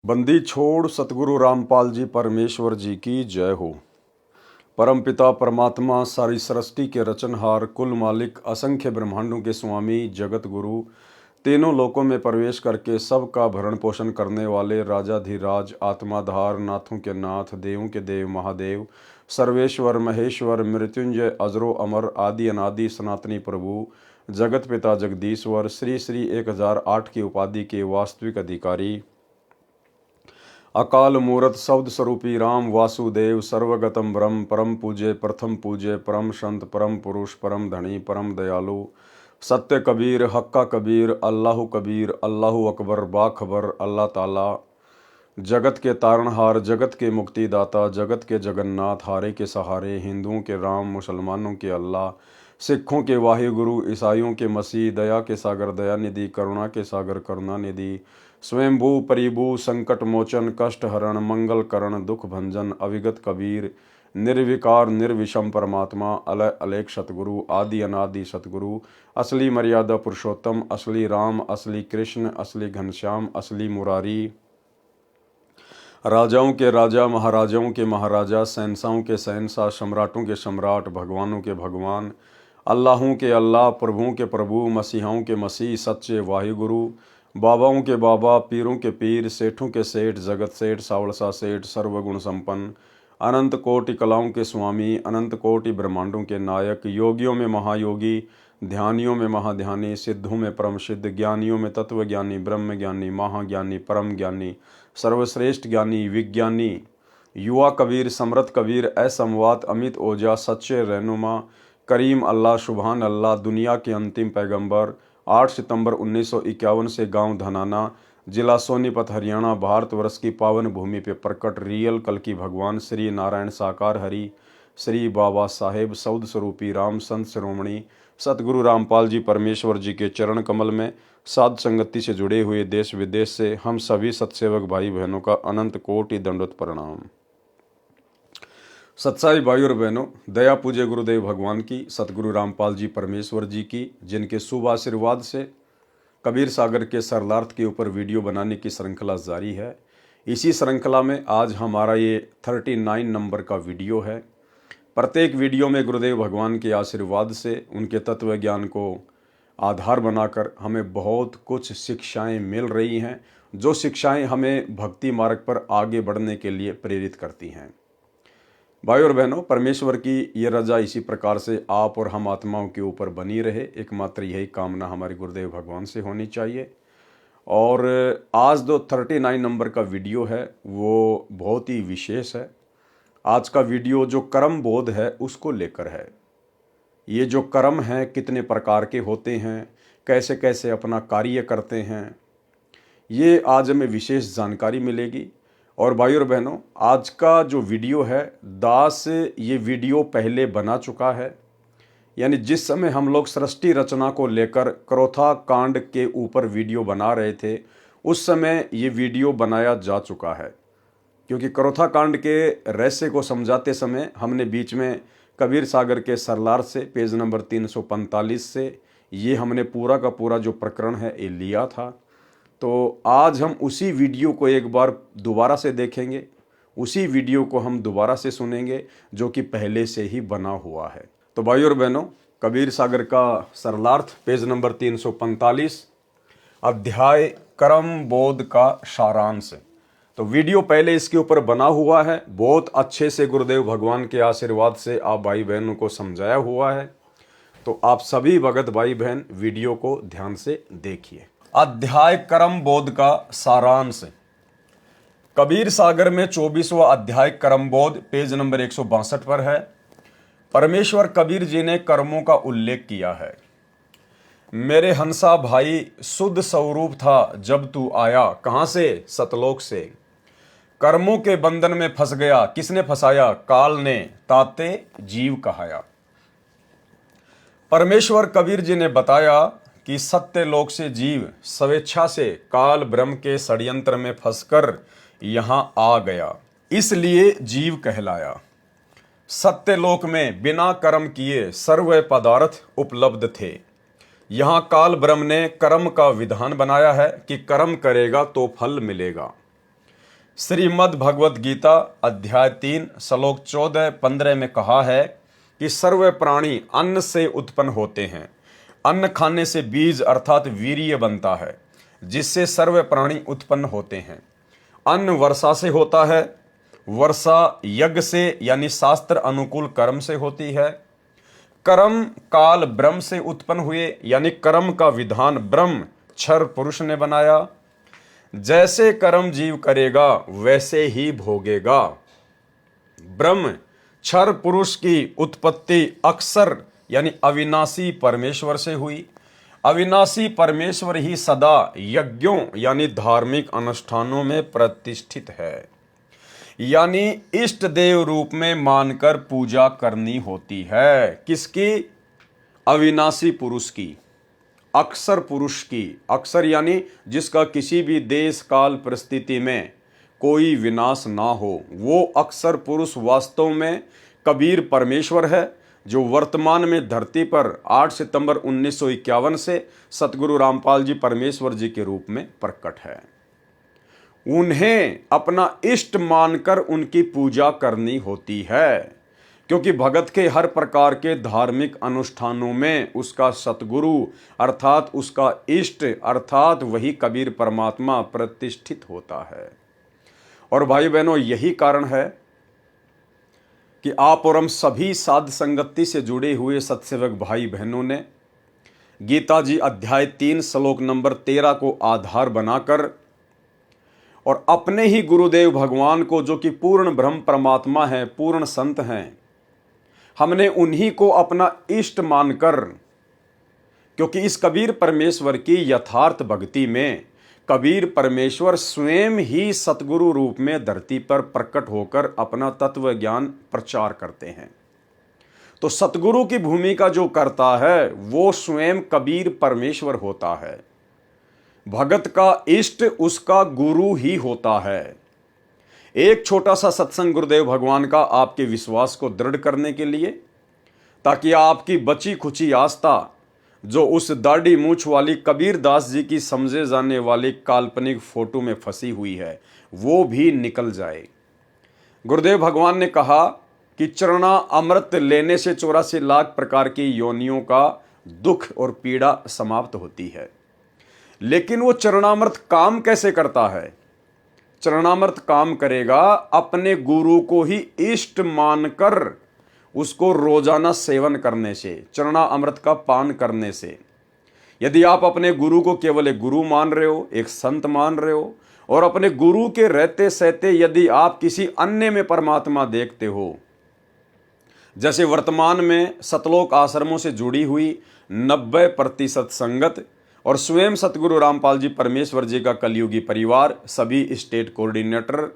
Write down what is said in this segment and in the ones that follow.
बंदी छोड़ सतगुरु रामपाल जी परमेश्वर जी की जय हो। परमपिता परमात्मा सारी सृष्टि के रचनहार, कुल मालिक, असंख्य ब्रह्मांडों के स्वामी, जगत गुरु, तीनों लोकों में प्रवेश करके सबका भरण पोषण करने वाले राजाधिराज, आत्माधार, नाथों के नाथ, देवों के देव, महादेव, सर्वेश्वर, महेश्वर, मृत्युंजय, अजरो अमर, आदि अनादि, सनातनी प्रभु, जगत पिता जगदीश्वर, श्री श्री 1008 की उपाधि के वास्तविक अधिकारी, अकाल मूरत शब्द स्वरूपी राम वासुदेव, सर्वगतम ब्रह्म, परम पूज्य, प्रथम पूज्य, परम संत, परम पुरुष, परम धनी, परम दयालु, सत्य कबीर, हक्का कबीर, अल्लाह कबीर, अल्लाह अकबर, बाखबर, अल्लाह ताला, जगत के तारणहार, जगत के मुक्तिदाता, जगत के जगन्नाथ, हारे के सहारे, हिंदुओं के राम, मुसलमानों के अल्लाह, सिखों के वाहिगुरु, ईसाइयों के मसीह, दया के सागर दयानिधि, करुणा के सागर करुणानिधि, स्वयंभू परिभू, संकट मोचन, कष्ट हरण, मंगल करण, दुख भंजन, अविगत कबीर, निर्विकार निर्विषम परमात्मा, अलय अलेख सतगुरु, आदि अनादि सतगुरु, असली मर्यादा पुरुषोत्तम, असली राम, असली कृष्ण, असली घनश्याम, असली मुरारी, राजाओं के राजा, महाराजाओं के महाराजा, शहंशाहों के शहंशाह, सम्राटों के सम्राट, भगवानों के भगवान, अल्लाहों के अल्लाह, प्रभुओं के प्रभु, मसीहाओं के मसीह, सच्चे वाहिगुरु, बाबाओं के बाबा, पीरों के पीर, सेठों के सेठ, जगत सेठ, सावड़सा सेठ, सर्वगुण संपन्न, अनंत कोटि कलाओं के स्वामी, अनंत कोटि ब्रह्मांडों के नायक, योगियों में महायोगी, ध्यानियों में महाध्यानी, सिद्धों में परम सिद्ध, ज्ञानियों में तत्व ज्ञानी, ब्रह्म ज्ञानी, महाज्ञानी, परम ज्ञानी, सर्वश्रेष्ठ ज्ञानी, विज्ञानी, युवा कबीर, समृत कबीर, असंवाद, अमित ओजा, सच्चे रहनुमा, करीम अल्लाह, सुबहान अल्लाह, दुनिया के अंतिम पैगंबर, 8 सितंबर 1951 से गांव धनाना, जिला सोनीपत, हरियाणा, भारतवर्ष की पावन भूमि पे प्रकट रियल कल की भगवान श्री नारायण साकार हरि, श्री बाबा साहेब सौद स्वरूपी राम संत शिरोमणि सतगुरु रामपाल जी परमेश्वर जी के चरण कमल में साध संगति से जुड़े हुए देश विदेश से हम सभी सत्सेवक भाई बहनों का अनंत कोटि दंडवत प्रणाम। सत्साई भाई और बहनों, दया पूज्य गुरुदेव भगवान की, सतगुरु रामपाल जी परमेश्वर जी की, जिनके शुभ आशीर्वाद से कबीर सागर के सरलार्थ के ऊपर वीडियो बनाने की श्रृंखला जारी है। इसी श्रृंखला में आज हमारा ये 39 नंबर का वीडियो है। प्रत्येक वीडियो में गुरुदेव भगवान के आशीर्वाद से, उनके तत्व ज्ञान को आधार बनाकर हमें बहुत कुछ शिक्षाएं मिल रही हैं, जो शिक्षाएं हमें भक्ति मार्ग पर आगे बढ़ने के लिए प्रेरित करती हैं। भाई और बहनों, परमेश्वर की ये रजा इसी प्रकार से आप और हम आत्माओं के ऊपर बनी रहे, एकमात्र यही कामना हमारे गुरुदेव भगवान से होनी चाहिए। और आज जो 39 नंबर का वीडियो है वो बहुत ही विशेष है। आज का वीडियो जो कर्म बोध है उसको लेकर है। ये जो कर्म हैं कितने प्रकार के होते हैं, कैसे कैसे अपना कार्य करते हैं, ये आज हमें विशेष जानकारी मिलेगी। और भाई और बहनों, आज का जो वीडियो है, दास ये वीडियो पहले बना चुका है। यानी जिस समय हम लोग सृष्टि रचना को लेकर क्रोथा कांड के ऊपर वीडियो बना रहे थे, उस समय ये वीडियो बनाया जा चुका है। क्योंकि क्रोथा कांड के रहस्य को समझाते समय हमने बीच में कबीर सागर के सरलार से पेज नंबर 345 से ये हमने पूरा का पूरा जो प्रकरण है ये लिया था। तो आज हम उसी वीडियो को एक बार दोबारा से देखेंगे, उसी वीडियो को हम दोबारा से सुनेंगे जो कि पहले से ही बना हुआ है। तो भाई और बहनों, कबीर सागर का सरलार्थ पेज नंबर 345, अध्याय कर्म बोध का सारांश। तो वीडियो पहले इसके ऊपर बना हुआ है, बहुत अच्छे से गुरुदेव भगवान के आशीर्वाद से आप भाई बहनों को समझाया हुआ है। तो आप सभी भगत भाई बहन वीडियो को ध्यान से देखिए। अध्याय कर्म बोध का सारांश। कबीर सागर में 24वां अध्याय कर्म बोध पेज नंबर 162 पर है। परमेश्वर कबीर जी ने कर्मों का उल्लेख किया है। मेरे हंसा भाई, शुद्ध स्वरूप था जब तू आया, कहां से? सतलोक से। कर्मों के बंधन में फंस गया, किसने फंसाया? काल ने, ताते जीव कहाया। परमेश्वर कबीर जी ने बताया कि सत्य लोक से जीव स्वेच्छा से काल ब्रह्म के षड्यंत्र में फंसकर यहां आ गया, इसलिए जीव कहलाया। सत्य लोक में बिना कर्म किए सर्व पदार्थ उपलब्ध थे। यहां काल ब्रह्म ने कर्म का विधान बनाया है कि कर्म करेगा तो फल मिलेगा। श्रीमद् भगवत गीता अध्याय 3 श्लोक 14-15 में कहा है कि सर्व प्राणी अन्न से उत्पन्न होते हैं। अन्न खाने से बीज अर्थात वीर्य बनता है, जिससे सर्व प्राणी उत्पन्न होते हैं। अन्न वर्षा से होता है, वर्षा यज्ञ से यानी शास्त्र अनुकूल कर्म से होती है। कर्म काल ब्रह्म से उत्पन्न हुए, यानी कर्म का विधान ब्रह्म क्षर पुरुष ने बनाया। जैसे कर्म जीव करेगा वैसे ही भोगेगा। ब्रह्म क्षर पुरुष की उत्पत्ति अक्षर यानी अविनाशी परमेश्वर से हुई। अविनाशी परमेश्वर ही सदा यज्ञों यानी धार्मिक अनुष्ठानों में प्रतिष्ठित है, यानी इष्ट देव रूप में मानकर पूजा करनी होती है। किसकी? अविनाशी पुरुष की, अक्षर पुरुष की। अक्षर यानी जिसका किसी भी देश काल परिस्थिति में कोई विनाश ना हो, वो अक्षर पुरुष वास्तव में कबीर परमेश्वर है, जो वर्तमान में धरती पर 8 सितंबर 1951 से सतगुरु रामपाल जी परमेश्वर जी के रूप में प्रकट है। उन्हें अपना इष्ट मानकर उनकी पूजा करनी होती है, क्योंकि भगत के हर प्रकार के धार्मिक अनुष्ठानों में उसका सतगुरु अर्थात उसका इष्ट अर्थात वही कबीर परमात्मा प्रतिष्ठित होता है। और भाई बहनों, यही कारण है कि आप और हम सभी साध संगति से जुड़े हुए सत्सेवक भाई बहनों ने गीता जी अध्याय 3 श्लोक नंबर 13 को आधार बनाकर और अपने ही गुरुदेव भगवान को, जो कि पूर्ण ब्रह्म परमात्मा है, पूर्ण संत हैं, हमने उन्हीं को अपना इष्ट मानकर, क्योंकि इस कबीर परमेश्वर की यथार्थ भक्ति में कबीर परमेश्वर स्वयं ही सतगुरु रूप में धरती पर प्रकट होकर अपना तत्व ज्ञान प्रचार करते हैं। तो सतगुरु की भूमिका जो करता है वो स्वयं कबीर परमेश्वर होता है। भगत का इष्ट उसका गुरु ही होता है। एक छोटा सा सत्संग गुरुदेव भगवान का आपके विश्वास को दृढ़ करने के लिए, ताकि आपकी बची खुची आस्था जो उस दाढ़ी मूछ वाली कबीर दास जी की समझे जाने वाली काल्पनिक फोटो में फंसी हुई है वो भी निकल जाए। गुरुदेव भगवान ने कहा कि चरणा अमृत लेने से 84 लाख प्रकार की योनियों का दुख और पीड़ा समाप्त होती है। लेकिन वो चरणामृत काम कैसे करता है? चरणामृत काम करेगा अपने गुरु को ही इष्ट मानकर उसको रोजाना सेवन करने से, चरणा अमृत का पान करने से। यदि आप अपने गुरु को केवल एक गुरु मान रहे हो, एक संत मान रहे हो, और अपने गुरु के रहते सहते यदि आप किसी अन्य में परमात्मा देखते हो, जैसे वर्तमान में सतलोक आश्रमों से जुड़ी हुई 90% संगत और स्वयं सतगुरु रामपाल जी परमेश्वर जी का कलयुगी परिवार, सभी स्टेट कोऑर्डिनेटर,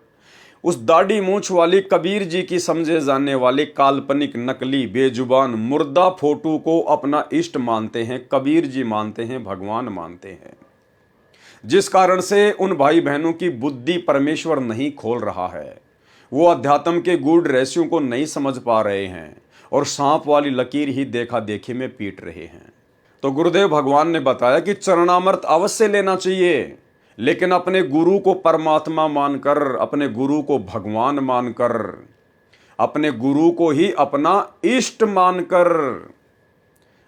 उस दाढ़ी मूछ वाली कबीर जी की समझे जाने वाली काल्पनिक नकली बेजुबान मुर्दा फोटो को अपना इष्ट मानते हैं, कबीर जी मानते हैं, भगवान मानते हैं। जिस कारण से उन भाई बहनों की बुद्धि परमेश्वर नहीं खोल रहा है, वो अध्यात्म के गूढ़ रहस्यों को नहीं समझ पा रहे हैं और सांप वाली लकीर ही देखा देखी में पीट रहे हैं। तो गुरुदेव भगवान ने बताया कि चरणामृत अवश्य लेना चाहिए, लेकिन अपने गुरु को परमात्मा मानकर, अपने गुरु को भगवान मानकर, अपने गुरु को ही अपना इष्ट मानकर।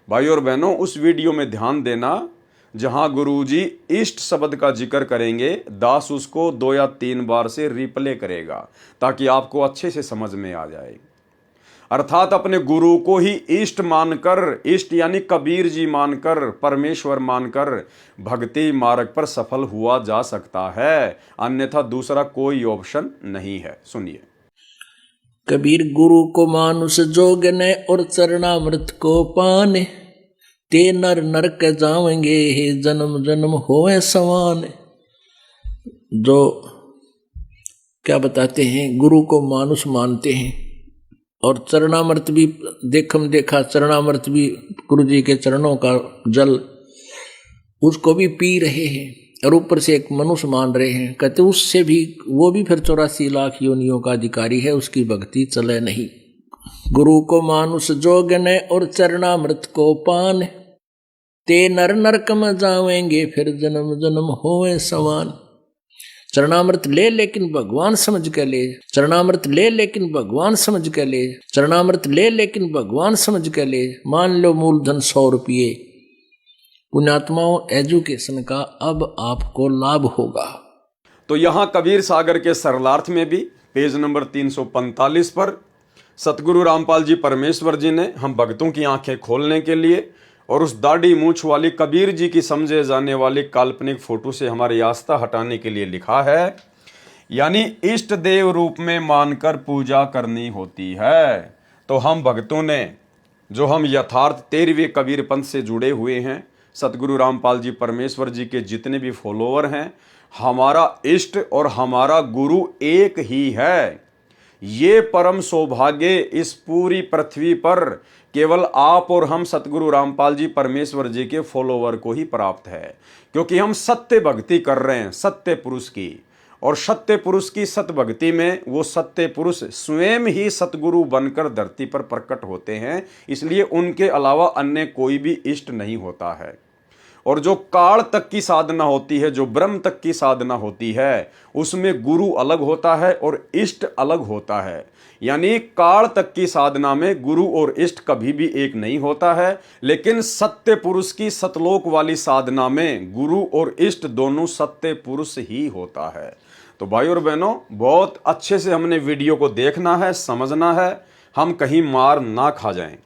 भाई और बहनों, उस वीडियो में ध्यान देना जहां गुरुजी इष्ट शब्द का जिक्र करेंगे, दास उसको 2 या 3 बार से रिप्ले करेगा ताकि आपको अच्छे से समझ में आ जाए। अर्थात अपने गुरु को ही इष्ट मानकर, इष्ट यानी कबीर जी मानकर, परमेश्वर मानकर भक्ति मार्ग पर सफल हुआ जा सकता है, अन्यथा दूसरा कोई ऑप्शन नहीं है। सुनिए। कबीर गुरु को मानुष जोगने और चरणामृत को पाने, ते नर नरक जावेंगे हे जन्म जन्म होए समान। जो क्या बताते हैं, गुरु को मानुष मानते हैं और चरणामृत भी देखा, चरणामृत भी गुरु जी के चरणों का जल उसको भी पी रहे हैं और ऊपर से एक मनुष्य मान रहे हैं। कहते उससे भी, वो भी फिर 84 लाख योनियों का अधिकारी है, उसकी भक्ति चले नहीं। गुरु को मानुष जोगने और चरणामृत को पान, ते नर नरक में जावेंगे फिर जन्म जन्म होए समान। चरणामृत ले लेकिन भगवान समझ के ले, चरणामृत ले लेकिन भगवान समझ के ले, चरणामृत ले लेकिन भगवान समझ के ले। मान लो मूलधन 100 रुपये। पुण्यात्माओं, एजुकेशन का अब आपको लाभ होगा। तो यहाँ कबीर सागर के सरलार्थ में भी पेज नंबर 345 पर सतगुरु रामपाल जी परमेश्वर जी ने हम भक्तों की आंखें खोलने के लिए और उस दाढ़ी मूछ वाली कबीर जी की समझे जाने वाली काल्पनिक फोटो से हमारी आस्था हटाने के लिए लिखा है, यानी इष्ट देव रूप में मानकर पूजा करनी होती है। तो हम भक्तों ने, जो हम यथार्थ 13वें कबीर पंथ से जुड़े हुए हैं, सतगुरु रामपाल जी परमेश्वर जी के जितने भी फॉलोअर हैं, हमारा इष्ट और हमारा गुरु एक ही है। ये परम सौभाग्य इस पूरी पृथ्वी पर केवल आप और हम सतगुरु रामपाल जी परमेश्वर जी के फॉलोवर को ही प्राप्त है, क्योंकि हम सत्य भक्ति कर रहे हैं सत्य पुरुष की। और सत्य पुरुष की सत्य भक्ति में वो सत्य पुरुष स्वयं ही सतगुरु बनकर धरती पर प्रकट होते हैं, इसलिए उनके अलावा अन्य कोई भी इष्ट नहीं होता है। और जो काल तक की साधना होती है, जो ब्रह्म तक की साधना होती है, उसमें गुरु अलग होता है और इष्ट अलग होता है। यानी काल तक की साधना में गुरु और इष्ट कभी भी एक नहीं होता है, लेकिन सत्य पुरुष की सतलोक वाली साधना में गुरु और इष्ट दोनों सत्य पुरुष ही होता है। तो भाई और बहनों, बहुत अच्छे से हमने वीडियो को देखना है, समझना है, हम कहीं मार ना खा जाएं।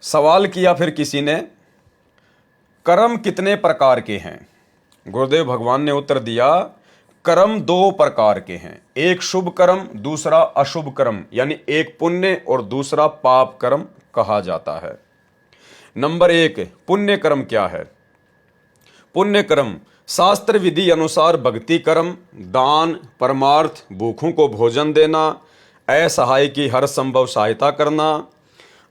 सवाल किया फिर किसी ने, कर्म कितने प्रकार के हैं? गुरुदेव भगवान ने उत्तर दिया, कर्म 2 प्रकार के हैं, एक शुभ कर्म, दूसरा अशुभ कर्म, यानी एक पुण्य और दूसरा पाप कर्म कहा जाता है। नंबर 1, पुण्य कर्म क्या है? पुण्य कर्म शास्त्र विधि अनुसार भक्ति कर्म, दान, परमार्थ, भूखों को भोजन देना, असहाय की हर संभव सहायता करना,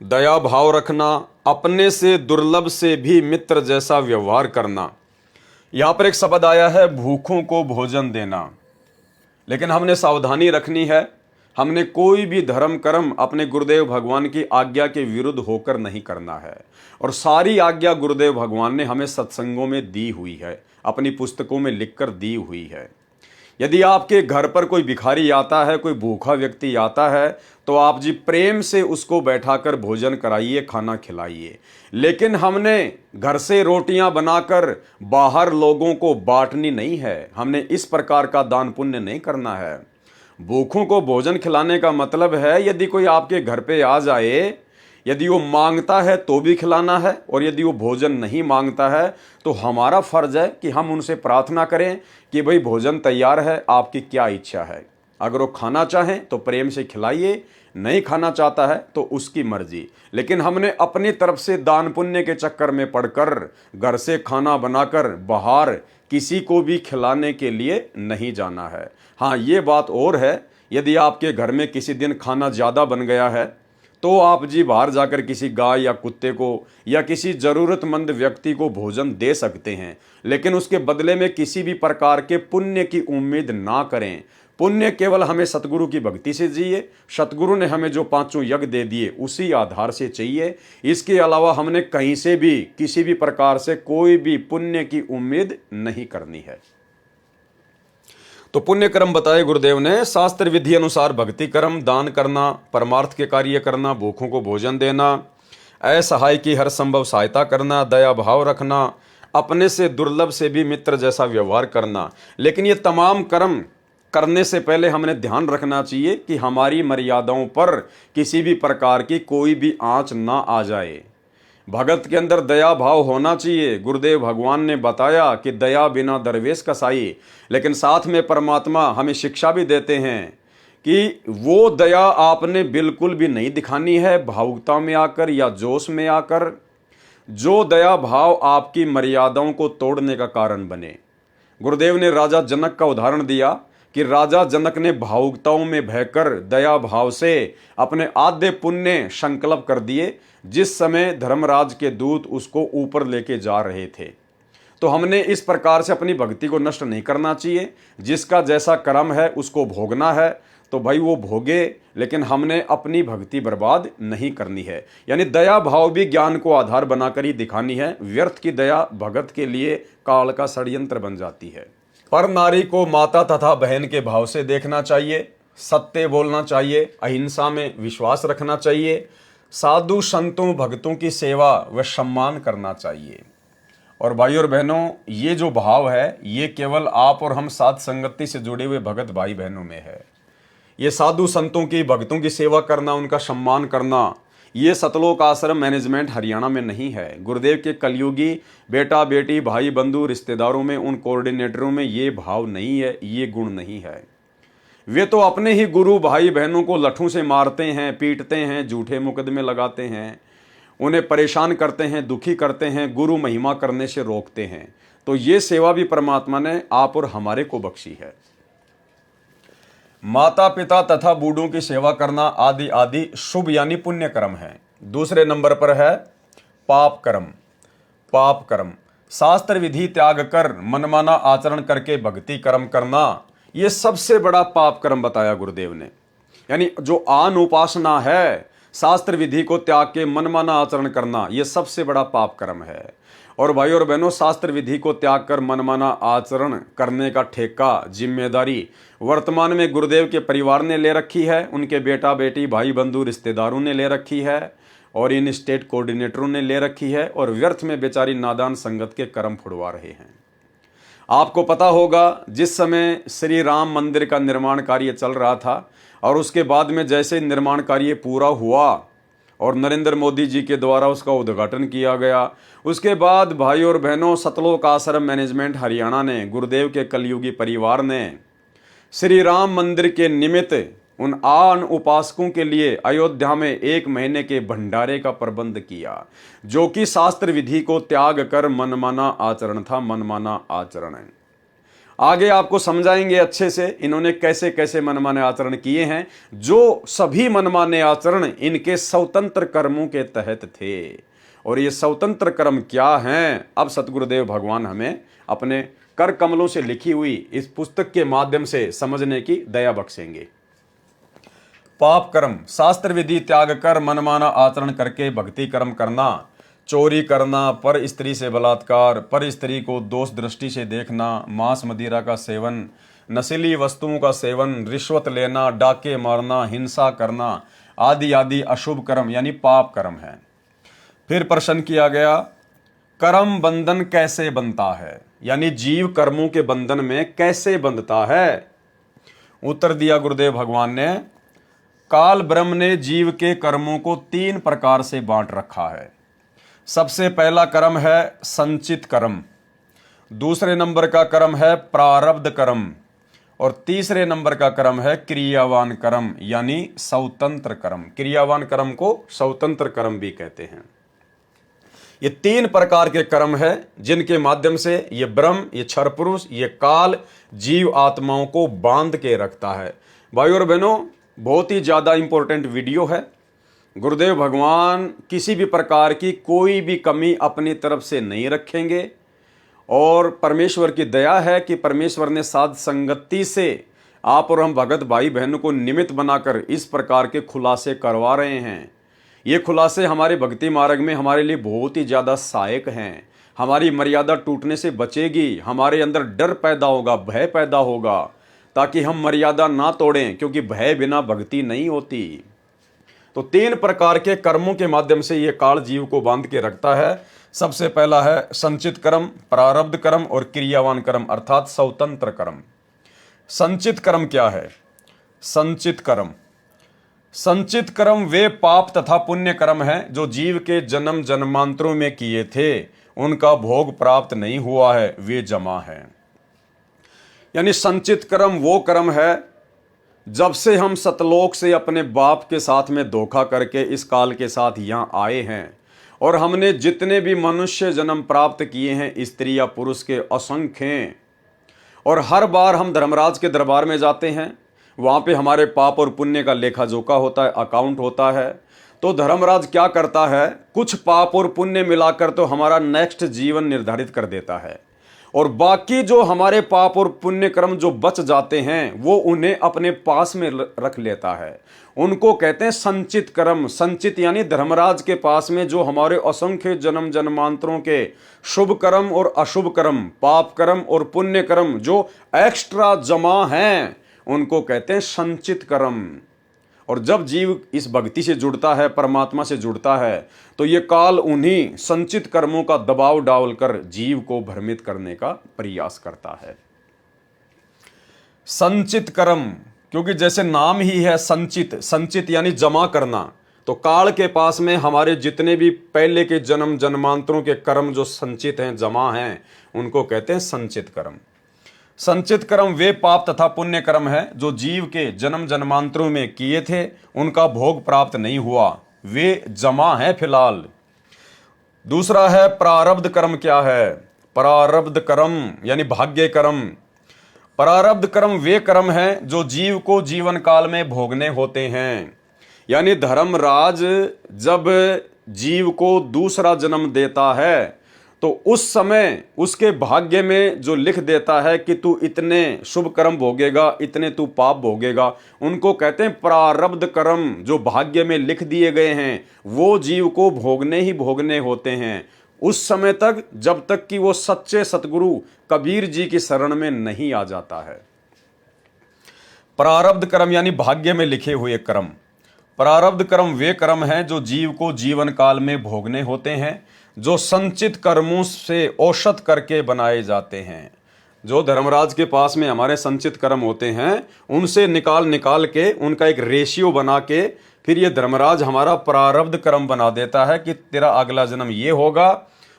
दया भाव रखना, अपने से दुर्लभ से भी मित्र जैसा व्यवहार करना। यहां पर एक शब्द आया है भूखों को भोजन देना, लेकिन हमने सावधानी रखनी है। हमने कोई भी धर्म कर्म अपने गुरुदेव भगवान की आज्ञा के विरुद्ध होकर नहीं करना है। और सारी आज्ञा गुरुदेव भगवान ने हमें सत्संगों में दी हुई है, अपनी पुस्तकों में लिखकर दी हुई है। यदि आपके घर पर कोई भिखारी आता है, कोई भूखा व्यक्ति आता है, तो आप जी प्रेम से उसको बैठाकर भोजन कराइए, खाना खिलाइए। लेकिन हमने घर से रोटियां बनाकर बाहर लोगों को बांटनी नहीं है। हमने इस प्रकार का दान पुण्य नहीं करना है। भूखों को भोजन खिलाने का मतलब है, यदि कोई आपके घर पे आ जाए, यदि वो मांगता है तो भी खिलाना है, और यदि वो भोजन नहीं मांगता है तो हमारा फर्ज है कि हम उनसे प्रार्थना करें कि भाई भोजन तैयार है, आपकी क्या इच्छा है। अगर वो खाना चाहें तो प्रेम से खिलाइए, नहीं खाना चाहता है तो उसकी मर्जी। लेकिन हमने अपनी तरफ से दान पुण्य के चक्कर में पड़कर घर से खाना बनाकर बाहर किसी को भी खिलाने के लिए नहीं जाना है। हाँ, ये बात और है, यदि आपके घर में किसी दिन खाना ज़्यादा बन गया है तो आप जी बाहर जाकर किसी गाय या कुत्ते को या किसी ज़रूरतमंद व्यक्ति को भोजन दे सकते हैं, लेकिन उसके बदले में किसी भी प्रकार के पुण्य की उम्मीद ना करें। पुण्य केवल हमें सतगुरु की भक्ति से चाहिए। सतगुरु ने हमें जो 5 यज्ञ दे दिए उसी आधार से चाहिए। इसके अलावा हमने कहीं से भी किसी भी प्रकार से कोई भी पुण्य की उम्मीद नहीं करनी है। तो पुण्य कर्म बताए गुरुदेव ने, शास्त्र विधि अनुसार भक्ति कर्म, दान करना, परमार्थ के कार्य करना, भूखों को भोजन देना, असहाय की हर संभव सहायता करना, दया भाव रखना, अपने से दुर्लभ से भी मित्र जैसा व्यवहार करना। लेकिन ये तमाम कर्म करने से पहले हमने ध्यान रखना चाहिए कि हमारी मर्यादाओं पर किसी भी प्रकार की कोई भी आंच ना आ जाए। भगत के अंदर दया भाव होना चाहिए। गुरुदेव भगवान ने बताया कि दया बिना दरवेश कसाई, लेकिन साथ में परमात्मा हमें शिक्षा भी देते हैं कि वो दया आपने बिल्कुल भी नहीं दिखानी है भावुकता में आकर या जोश में आकर, जो दया भाव आपकी मर्यादाओं को तोड़ने का कारण बने। गुरुदेव ने राजा जनक का उदाहरण दिया कि राजा जनक ने भावुकताओं में बहकर दया भाव से अपने आधे पुण्य संकल्प कर दिए, जिस समय धर्मराज के दूत उसको ऊपर लेके जा रहे थे। तो हमने इस प्रकार से अपनी भक्ति को नष्ट नहीं करना चाहिए। जिसका जैसा कर्म है उसको भोगना है तो भाई वो भोगे, लेकिन हमने अपनी भक्ति बर्बाद नहीं करनी है। यानी दया भाव भी ज्ञान को आधार बनाकर ही दिखानी है। व्यर्थ की दया भगत के लिए काल का षड्यंत्र बन जाती है। पर नारी को माता तथा बहन के भाव से देखना चाहिए, सत्य बोलना चाहिए, अहिंसा में विश्वास रखना चाहिए, साधु संतों भक्तों की सेवा व सम्मान करना चाहिए। और भाई और बहनों, ये जो भाव है ये केवल आप और हम साथ संगति से जुड़े हुए भगत भाई बहनों में है। ये साधु संतों की भक्तों की सेवा करना, उनका सम्मान करना, ये सतलोक आश्रम मैनेजमेंट हरियाणा में नहीं है। गुरुदेव के कलयुगी बेटा बेटी भाई बंधु रिश्तेदारों में, उन कोऑर्डिनेटरों में ये भाव नहीं है, ये गुण नहीं है। वे तो अपने ही गुरु भाई बहनों को लठों से मारते हैं, पीटते हैं, झूठे मुकदमे लगाते हैं, उन्हें परेशान करते हैं, दुखी करते हैं, गुरु महिमा करने से रोकते हैं। तो ये सेवा भी परमात्मा ने आप और हमारे को बख्शी है। माता पिता तथा बूढ़ों की सेवा करना आदि आदि शुभ यानी पुण्य कर्म है। दूसरे नंबर पर है पाप कर्म। पाप कर्म शास्त्र विधि त्याग कर मनमाना आचरण करके भक्ति कर्म करना, यह सबसे बड़ा पाप कर्म बताया गुरुदेव ने। यानी जो आन उपासना है, शास्त्र विधि को त्याग के मनमाना आचरण करना, यह सबसे बड़ा पाप कर्म है। और भाई और बहनों, शास्त्र विधि को त्याग कर मनमाना आचरण करने का ठेका, जिम्मेदारी वर्तमान में गुरुदेव के परिवार ने ले रखी है, उनके बेटा बेटी भाई बंधु रिश्तेदारों ने ले रखी है, और इन स्टेट कोऑर्डिनेटरों ने ले रखी है, और व्यर्थ में बेचारी नादान संगत के कर्म फुड़वा रहे हैं। आपको पता होगा, जिस समय श्री राम मंदिर का निर्माण कार्य चल रहा था और उसके बाद में जैसे निर्माण कार्य पूरा हुआ और नरेंद्र मोदी जी के द्वारा उसका उद्घाटन किया गया, उसके बाद भाई और बहनों, सतलोक आश्रम मैनेजमेंट हरियाणा ने, गुरुदेव के कलयुगी परिवार ने श्री राम मंदिर के निमित्त उन आन उपासकों के लिए अयोध्या में 1 महीने के भंडारे का प्रबंध किया, जो कि शास्त्र विधि को त्याग कर मनमाना आचरण था। मनमाना आचरण है, आगे आपको समझाएंगे अच्छे से इन्होंने कैसे कैसे मनमाने आचरण किए हैं। जो सभी मनमाने आचरण इनके स्वतंत्र कर्मों के तहत थे। और ये स्वतंत्र कर्म क्या हैं, अब सतगुरुदेव भगवान हमें अपने कर कमलों से लिखी हुई इस पुस्तक के माध्यम से समझने की दया बख्शेंगे। पाप कर्म शास्त्र विधि त्याग कर मनमाना आचरण करके भक्ति कर्म करना, चोरी करना, पर स्त्री से बलात्कार, पर स्त्री को दोष दृष्टि से देखना, मांस मदिरा का सेवन, नशीली वस्तुओं का सेवन, रिश्वत लेना, डाके मारना, हिंसा करना आदि आदि अशुभ कर्म यानी पाप कर्म है। फिर प्रश्न किया गया, कर्म बंधन कैसे बनता है, यानी जीव कर्मों के बंधन में कैसे बंधता है। उत्तर दिया गुरुदेव भगवान ने, काल ब्रह्म ने जीव के कर्मों को 3 प्रकार से बांट रखा है। सबसे पहला कर्म है संचित कर्म, दूसरे नंबर का कर्म है प्रारब्ध कर्म, और तीसरे नंबर का कर्म है क्रियावान कर्म यानी स्वतंत्र कर्म। क्रियावान कर्म को स्वतंत्र कर्म भी कहते हैं। ये 3 प्रकार के कर्म है जिनके माध्यम से ये ब्रह्म, ये क्षर पुरुष, ये काल जीव आत्माओं को बांध के रखता है। भाई और बहनों, बहुत ही ज़्यादा इंपॉर्टेंट वीडियो है। गुरुदेव भगवान किसी भी प्रकार की कोई भी कमी अपनी तरफ से नहीं रखेंगे, और परमेश्वर की दया है कि परमेश्वर ने साध संगति से आप और हम भगत भाई बहनों को निमित्त बनाकर इस प्रकार के खुलासे करवा रहे हैं। ये खुलासे हमारे भक्ति मार्ग में हमारे लिए बहुत ही ज़्यादा सहायक हैं। हमारी मर्यादा टूटने से बचेगी, हमारे अंदर डर पैदा होगा, भय पैदा होगा, ताकि हम मर्यादा ना तोड़ें, क्योंकि भय बिना भक्ति नहीं होती। तो 3 प्रकार के कर्मों के माध्यम से ये काल जीव को बांध के रखता है। सबसे पहला है संचित कर्म, प्रारब्ध कर्म और क्रियावान कर्म अर्थात स्वतंत्र कर्म। संचित कर्म क्या है? संचित कर्म, संचित कर्म वे पाप तथा पुण्य कर्म हैं जो जीव के जन्म जन्मांतरों में किए थे, उनका भोग प्राप्त नहीं हुआ है, वे जमा है। यानी संचित कर्म वो कर्म है जब से हम सतलोक से अपने बाप के साथ में धोखा करके इस काल के साथ यहाँ आए हैं, और हमने जितने भी मनुष्य जन्म प्राप्त किए हैं, स्त्री या पुरुष के असंख्य हैं, और हर बार हम धर्मराज के दरबार में जाते हैं, वहाँ पे हमारे पाप और पुण्य का लेखा जोखा होता है, अकाउंट होता है। तो धर्मराज क्या करता है, कुछ पाप और पुण्य मिलाकर तो हमारा नेक्स्ट जीवन निर्धारित कर देता है, और बाकी जो हमारे पाप और पुण्य कर्म जो बच जाते हैं वो उन्हें अपने पास में रख लेता है। उनको कहते हैं संचित कर्म। संचित यानी धर्मराज के पास में जो हमारे असंख्य जन्म जन्मांतरों के शुभ कर्म और अशुभ कर्म, पाप कर्म और पुण्य कर्म जो एक्स्ट्रा जमा हैं, उनको कहते हैं संचित कर्म। और जब जीव इस भक्ति से जुड़ता है, परमात्मा से जुड़ता है, तो ये काल उन्हीं संचित कर्मों का दबाव डालकर जीव को भ्रमित करने का प्रयास करता है। संचित कर्म, क्योंकि जैसे नाम ही है संचित, संचित यानी जमा करना, तो काल के पास में हमारे जितने भी पहले के जन्म जन्मांतरों के कर्म जो संचित हैं, जमा हैं, उनको कहते हैं संचित कर्म। संचित कर्म वे पाप तथा पुण्य कर्म है जो जीव के जन्म जन्मांतरों में किए थे, उनका भोग प्राप्त नहीं हुआ, वे जमा है फिलहाल। दूसरा है प्रारब्ध कर्म। क्या है प्रारब्ध कर्म? यानी भाग्य कर्म। प्रारब्ध कर्म वे कर्म हैं जो जीव को जीवन काल में भोगने होते हैं। यानी धर्मराज जब जीव को दूसरा जन्म देता है तो उस समय उसके भाग्य में जो लिख देता है कि तू इतने शुभ कर्म भोगेगा, इतने तू पाप भोगेगा, उनको कहते हैं प्रारब्ध कर्म। जो भाग्य में लिख दिए गए हैं वो जीव को भोगने ही भोगने होते हैं उस समय तक, जब तक कि वो सच्चे सतगुरु कबीर जी की शरण में नहीं आ जाता है। प्रारब्ध कर्म यानी भाग्य में लिखे हुए कर्म। प्रारब्ध कर्म वे कर्म हैं जो जीव को जीवन काल में भोगने होते हैं, जो संचित कर्मों से औषध करके बनाए जाते हैं। जो धर्मराज के पास में हमारे संचित कर्म होते हैं उनसे निकाल के उनका एक रेशियो बना के फिर ये धर्मराज हमारा प्रारब्ध कर्म बना देता है कि तेरा अगला जन्म ये होगा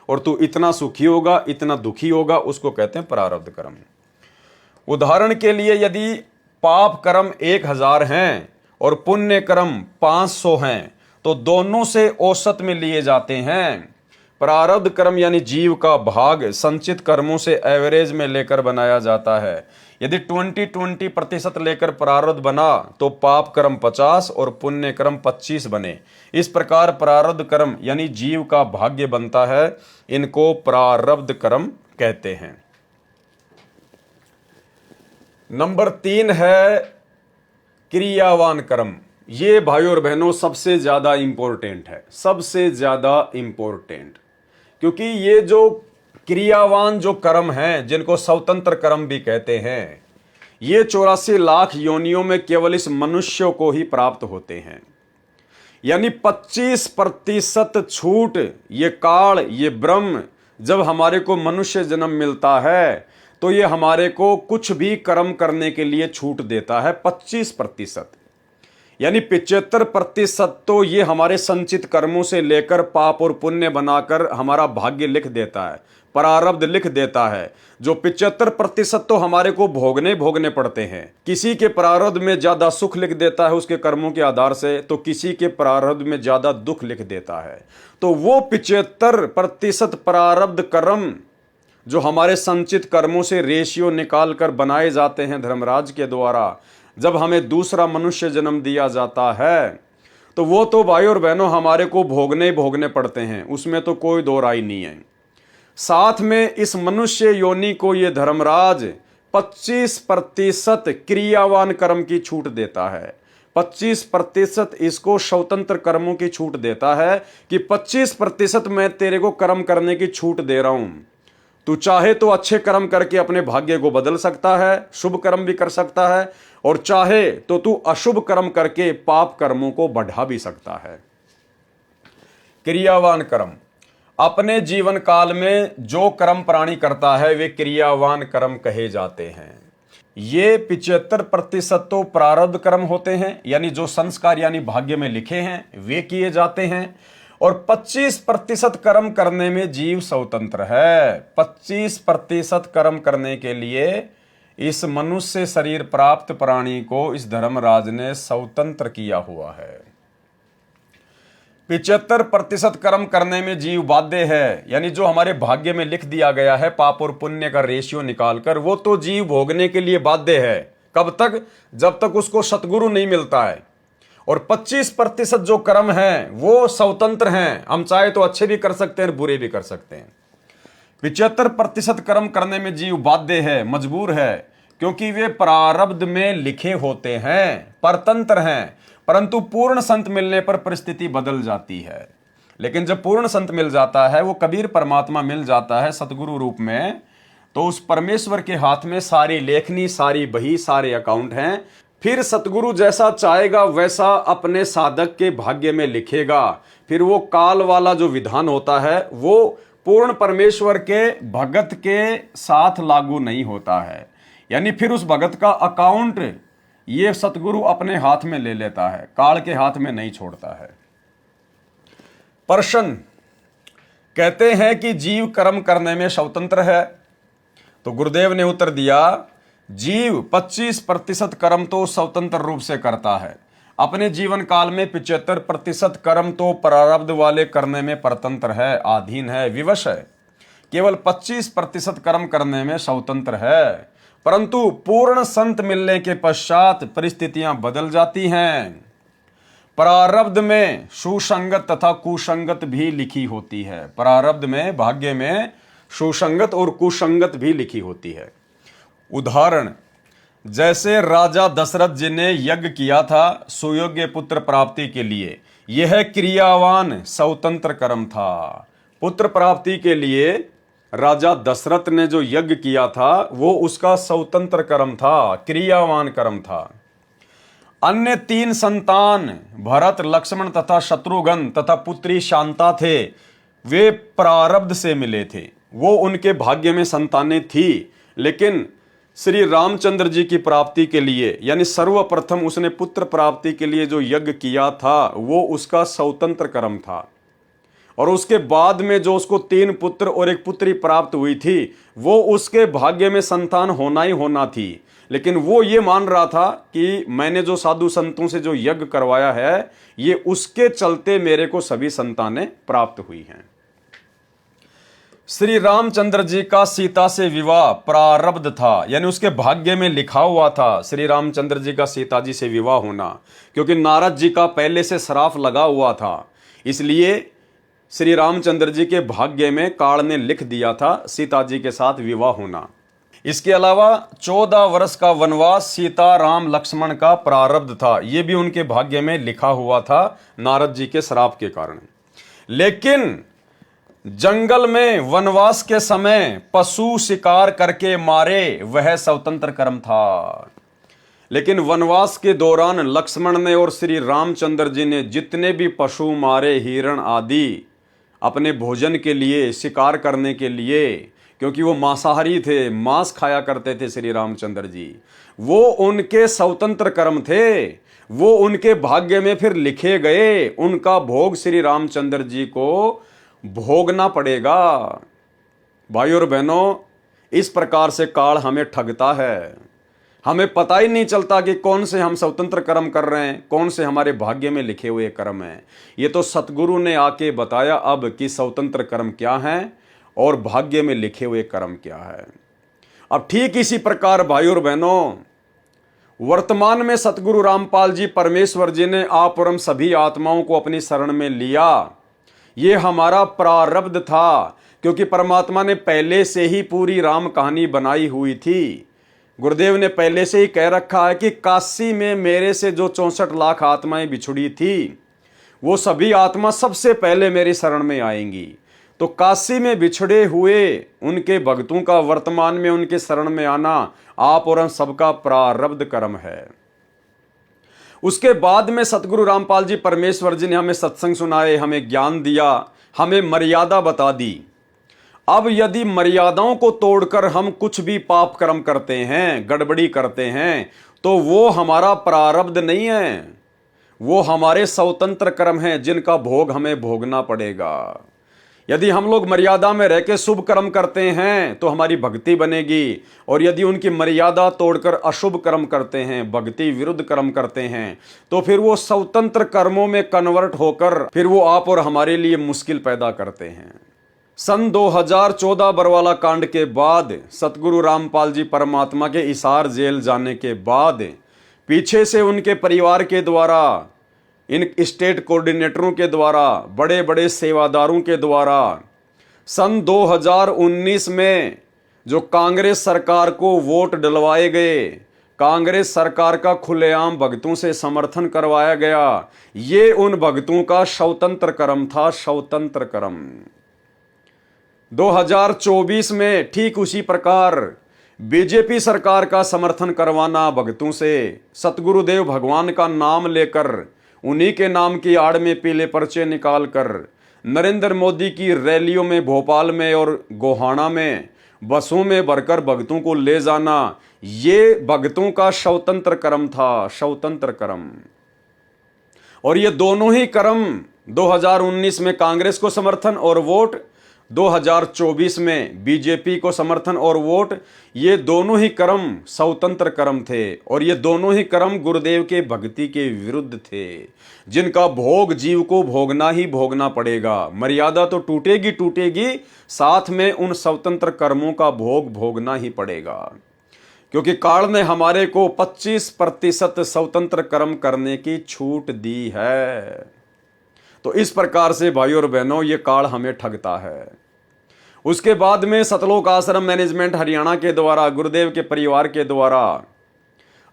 और तू इतना सुखी होगा, इतना दुखी होगा, उसको कहते हैं प्रारब्ध कर्म। उदाहरण के लिए यदि पाप कर्म 1000 हैं और पुण्य कर्म 500 हैं तो दोनों से औसत में लिए जाते हैं। प्रारब्ध कर्म यानी जीव का भाग संचित कर्मों से एवरेज में लेकर बनाया जाता है। यदि 20% लेकर प्रारब्ध बना तो पाप कर्म 50 और पुण्य कर्म 25 बने। इस प्रकार प्रारब्ध कर्म यानी जीव का भाग्य बनता है, इनको प्रारब्ध कर्म कहते हैं। नंबर 3 है क्रियावान कर्म। ये भाइयों और बहनों सबसे ज्यादा इंपॉर्टेंट है, सबसे ज्यादा इंपॉर्टेंट, क्योंकि ये जो क्रियावान जो कर्म हैं जिनको स्वतंत्र कर्म भी कहते हैं, ये 84 लाख योनियों में केवल इस मनुष्य को ही प्राप्त होते हैं। यानी 25% छूट ये काल, ये ब्रह्म जब हमारे को मनुष्य जन्म मिलता है तो ये हमारे को कुछ भी कर्म करने के लिए छूट देता है। 25% यानी 75% तो ये हमारे संचित कर्मों से लेकर पाप और पुण्य बनाकर हमारा भाग्य लिख देता है, प्रारब्ध लिख देता है। जो 75% तो हमारे को भोगने पड़ते हैं। किसी के प्रारब्ध में ज्यादा सुख लिख देता है उसके कर्मों के आधार से, तो किसी के प्रारब्ध में ज्यादा दुख लिख देता है। तो वो 75% प्रारब्ध कर्म जो हमारे संचित कर्मों से रेशियो निकाल कर बनाए जाते हैं धर्मराज के द्वारा, जब हमें दूसरा मनुष्य जन्म दिया जाता है तो वो तो भाई और बहनों हमारे को भोगने पड़ते हैं, उसमें तो कोई दो राय नहीं है। साथ में इस मनुष्य योनि को ये धर्मराज 25% क्रियावान कर्म की छूट देता है। 25% इसको स्वतंत्र कर्मों की छूट देता है कि 25% मैं तेरे को कर्म करने की छूट दे रहा हूं। तू चाहे तो अच्छे कर्म करके अपने भाग्य को बदल सकता है, शुभ कर्म भी कर सकता है, और चाहे तो तू अशुभ कर्म करके पाप कर्मों को बढ़ा भी सकता है। क्रियावान कर्म, अपने जीवन काल में जो कर्म प्राणी करता है वे क्रियावान कर्म कहे जाते हैं। ये 75% तो प्रारब्ध कर्म होते हैं, यानी जो संस्कार यानी भाग्य में लिखे हैं वे किए जाते हैं, और 25% कर्म करने में जीव स्वतंत्र है। 25% कर्म करने के लिए इस मनुष्य शरीर प्राप्त प्राणी को इस धर्मराज ने स्वतंत्र किया हुआ है। 75% कर्म करने में जीव बाध्य है, यानी जो हमारे भाग्य में लिख दिया गया है पाप और पुण्य का रेशियो निकालकर, वो तो जीव भोगने के लिए बाध्य है। कब तक? जब तक उसको सतगुरु नहीं मिलता है। और 25% जो कर्म हैं वो स्वतंत्र हैं, हम चाहे तो अच्छे भी कर सकते हैं बुरे भी कर सकते हैं। 75% कर्म करने में जीव बाध्य है, मजबूर है, क्योंकि वे प्रारब्ध में लिखे होते हैं, परतंत्र हैं। परंतु पूर्ण संत मिलने पर परिस्थिति बदल जाती है। लेकिन जब पूर्ण संत मिल जाता है, वो कबीर परमात्मा मिल जाता है सतगुरु रूप में, तो उस परमेश्वर के हाथ में सारी लेखनी, सारी बही, सारे अकाउंट हैं। फिर सतगुरु जैसा चाहेगा वैसा अपने साधक के भाग्य में लिखेगा। फिर वो काल वाला जो विधान होता है वो पूर्ण परमेश्वर के भगत के साथ लागू नहीं होता है। यानी फिर उस भगत का अकाउंट ये सतगुरु अपने हाथ में ले लेता है, काल के हाथ में नहीं छोड़ता है। प्रश्न कहते हैं कि जीव कर्म करने में स्वतंत्र है, तो गुरुदेव ने उत्तर दिया, जीव 25% कर्म तो स्वतंत्र रूप से करता है। अपने जीवन काल में 75% कर्म तो प्रारब्ध वाले करने में परतंत्र है, अधीन है, विवश है। केवल 25% कर्म करने में स्वतंत्र है। परंतु पूर्ण संत मिलने के पश्चात परिस्थितियां बदल जाती हैं। प्रारब्ध में सुसंगत तथा कुसंगत भी लिखी होती है। प्रारब्ध में, भाग्य में सुसंगत और कुसंगत भी लिखी होती है। उदाहरण, जैसे राजा दशरथ जी ने यज्ञ किया था सुयोग्य पुत्र प्राप्ति के लिए, यह क्रियावान स्वतंत्र कर्म था। पुत्र प्राप्ति के लिए राजा दशरथ ने जो यज्ञ किया था वो उसका स्वतंत्र कर्म था, क्रियावान कर्म था। अन्य 3 संतान भरत, लक्ष्मण तथा शत्रुघ्न तथा पुत्री शांता थे, वे प्रारब्ध से मिले थे, वो उनके भाग्य में संतानें थी। लेकिन श्री रामचंद्र जी की प्राप्ति के लिए, यानी सर्वप्रथम उसने पुत्र प्राप्ति के लिए जो यज्ञ किया था वो उसका स्वतंत्र कर्म था। और उसके बाद में जो उसको 3 पुत्र और 1 पुत्री प्राप्त हुई थी वो उसके भाग्य में संतान होना ही होना थी। लेकिन वो ये मान रहा था कि मैंने जो साधु संतों से जो यज्ञ करवाया है ये उसके चलते मेरे को सभी संतानें प्राप्त हुई हैं। श्री रामचंद्र जी का सीता से विवाह प्रारब्ध था, यानी उसके भाग्य में लिखा हुआ था श्री रामचंद्र जी का सीता जी से विवाह होना, क्योंकि नारद जी का पहले से श्राप लगा हुआ था। इसलिए श्री रामचंद्र जी के भाग्य में काल ने लिख दिया था सीता जी के साथ विवाह होना। इसके अलावा 14 वर्ष का वनवास सीता, राम, लक्ष्मण का प्रारब्ध था, यह भी उनके भाग्य में लिखा हुआ था नारद जी के श्राप के कारण। लेकिन जंगल में वनवास के समय पशु शिकार करके मारे, वह स्वतंत्र कर्म था। लेकिन वनवास के दौरान लक्ष्मण ने और श्री रामचंद्र जी ने जितने भी पशु मारे, हिरण आदि, अपने भोजन के लिए, शिकार करने के लिए, क्योंकि वो मांसाहारी थे, मांस खाया करते थे श्री रामचंद्र जी, वो उनके स्वतंत्र कर्म थे, वो उनके भाग्य में फिर लिखे गए। उनका भोग श्री रामचंद्र जी को भोगना पड़ेगा। भाइयों और बहनों, इस प्रकार से काल हमें ठगता है। हमें पता ही नहीं चलता कि कौन से हम स्वतंत्र कर्म कर रहे हैं, कौन से हमारे भाग्य में लिखे हुए कर्म हैं। ये तो सतगुरु ने आके बताया अब कि स्वतंत्र कर्म क्या हैं और भाग्य में लिखे हुए कर्म क्या है। अब ठीक इसी प्रकार भाइयों और बहनों, वर्तमान में सतगुरु रामपाल जी परमेश्वर जी ने आप और हम सभी आत्माओं को अपनी शरण में लिया। ये हमारा प्रारब्ध था, क्योंकि परमात्मा ने पहले से ही पूरी राम कहानी बनाई हुई थी। गुरुदेव ने पहले से ही कह रखा है कि काशी में मेरे से जो 64 लाख आत्माएं बिछुड़ी थी, वो सभी आत्मा सबसे पहले मेरी शरण में आएंगी। तो काशी में बिछड़े हुए उनके भक्तों का वर्तमान में उनके शरण में आना आप और हम सबका प्रारब्ध कर्म है। उसके बाद में सतगुरु रामपाल जी परमेश्वर जी ने हमें सत्संग सुनाए, हमें ज्ञान दिया, हमें मर्यादा बता दी। अब यदि मर्यादाओं को तोड़कर हम कुछ भी पाप कर्म करते हैं, गड़बड़ी करते हैं, तो वो हमारा प्रारब्ध नहीं है, वो हमारे स्वतंत्र कर्म हैं जिनका भोग हमें भोगना पड़ेगा। यदि हम लोग मर्यादा में रह के शुभ कर्म करते हैं तो हमारी भक्ति बनेगी, और यदि उनकी मर्यादा तोड़कर अशुभ कर्म करते हैं, भक्ति विरुद्ध कर्म करते हैं, तो फिर वो स्वतंत्र कर्मों में कन्वर्ट होकर फिर वो आप और हमारे लिए मुश्किल पैदा करते हैं। सन 2014 बरवाला कांड के बाद सतगुरु रामपाल जी परमात्मा के हिसार जेल जाने के बाद पीछे से उनके परिवार के द्वारा, इन स्टेट कोऑर्डिनेटरों के द्वारा, बड़े बड़े सेवादारों के द्वारा सन 2019 में जो कांग्रेस सरकार को वोट डलवाए गए, कांग्रेस सरकार का खुलेआम भगतों से समर्थन करवाया गया, ये उन भगतों का स्वतंत्र कर्म था, स्वतंत्र कर्म। 2024 में ठीक उसी प्रकार बीजेपी सरकार का समर्थन करवाना भगतों से, सतगुरुदेव भगवान का नाम लेकर, उन्हीं के नाम की आड़ में पीले पर्चे निकालकर नरेंद्र मोदी की रैलियों में भोपाल में और गोहाना में बसों में भरकर भगतों को ले जाना, ये भगतों का स्वतंत्र कर्म था, स्वतंत्र कर्म। और ये दोनों ही कर्म 2019 में कांग्रेस को समर्थन और वोट, 2024 में बीजेपी को समर्थन और वोट, ये दोनों ही कर्म स्वतंत्र कर्म थे। और ये दोनों ही कर्म गुरुदेव के भक्ति के विरुद्ध थे, जिनका भोग जीव को भोगना ही भोगना पड़ेगा। मर्यादा तो टूटेगी टूटेगी, साथ में उन स्वतंत्र कर्मों का भोग भोगना ही पड़ेगा, क्योंकि काल ने हमारे को 25% स्वतंत्र कर्म करने की छूट दी है। तो इस प्रकार से भाइयों और बहनों, ये काल हमें ठगता है। उसके बाद में सतलोक आश्रम मैनेजमेंट हरियाणा के द्वारा, गुरुदेव के परिवार के द्वारा,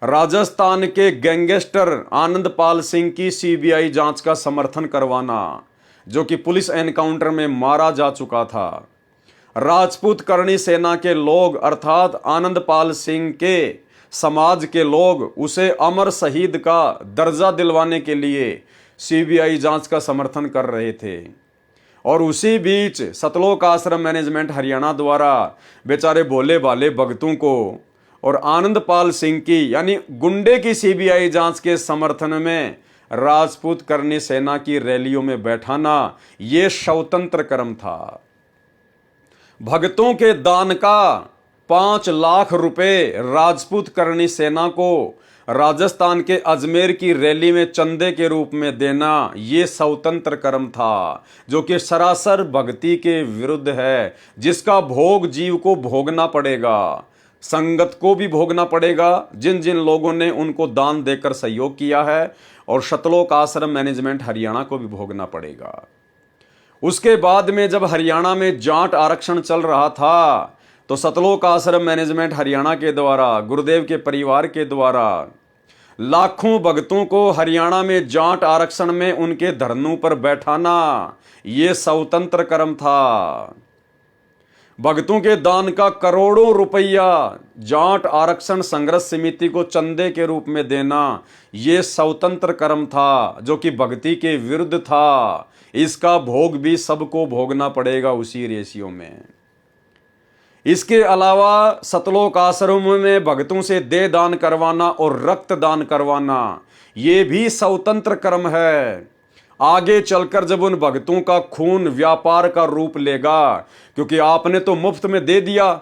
राजस्थान के गैंगस्टर आनंदपाल सिंह की सीबीआई जांच का समर्थन करवाना, जो कि पुलिस एनकाउंटर में मारा जा चुका था। राजपूत करणी सेना के लोग अर्थात आनंदपाल सिंह के समाज के लोग उसे अमर शहीद का दर्जा दिलवाने के लिए सीबीआई जांच का समर्थन कर रहे थे। और उसी बीच सतलोक आश्रम मैनेजमेंट हरियाणा द्वारा बेचारे भोले भाले भगतों को और आनंदपाल सिंह की यानी गुंडे की सीबीआई जांच के समर्थन में राजपूत करणी सेना की रैलियों में बैठाना, यह स्वतंत्र कर्म था। भक्तों के दान का 5 लाख रुपए राजपूत करणी सेना को राजस्थान के अजमेर की रैली में चंदे के रूप में देना, ये स्वतंत्र कर्म था, जो कि सरासर भक्ति के विरुद्ध है, जिसका भोग जीव को भोगना पड़ेगा, संगत को भी भोगना पड़ेगा, जिन जिन लोगों ने उनको दान देकर सहयोग किया है, और सतलोक आश्रम मैनेजमेंट हरियाणा को भी भोगना पड़ेगा। उसके बाद में जब हरियाणा में जाट आरक्षण चल रहा था, तो सतलोक आश्रम मैनेजमेंट हरियाणा के द्वारा, गुरुदेव के परिवार के द्वारा लाखों भक्तों को हरियाणा में जाट आरक्षण में उनके धरनों पर बैठाना, ये स्वतंत्र कर्म था। भक्तों के दान का करोड़ों रुपया जाट आरक्षण संघर्ष समिति को चंदे के रूप में देना, ये स्वतंत्र कर्म था, जो कि भक्ति के विरुद्ध था। इसका भोग भी सबको भोगना पड़ेगा उसी रेशियो में। इसके अलावा सतलोक आश्रम में भक्तों से देह दान करवाना और रक्त दान करवाना, ये भी स्वतंत्र कर्म है। आगे चलकर जब उन भक्तों का खून व्यापार का रूप लेगा, क्योंकि आपने तो मुफ्त में दे दिया,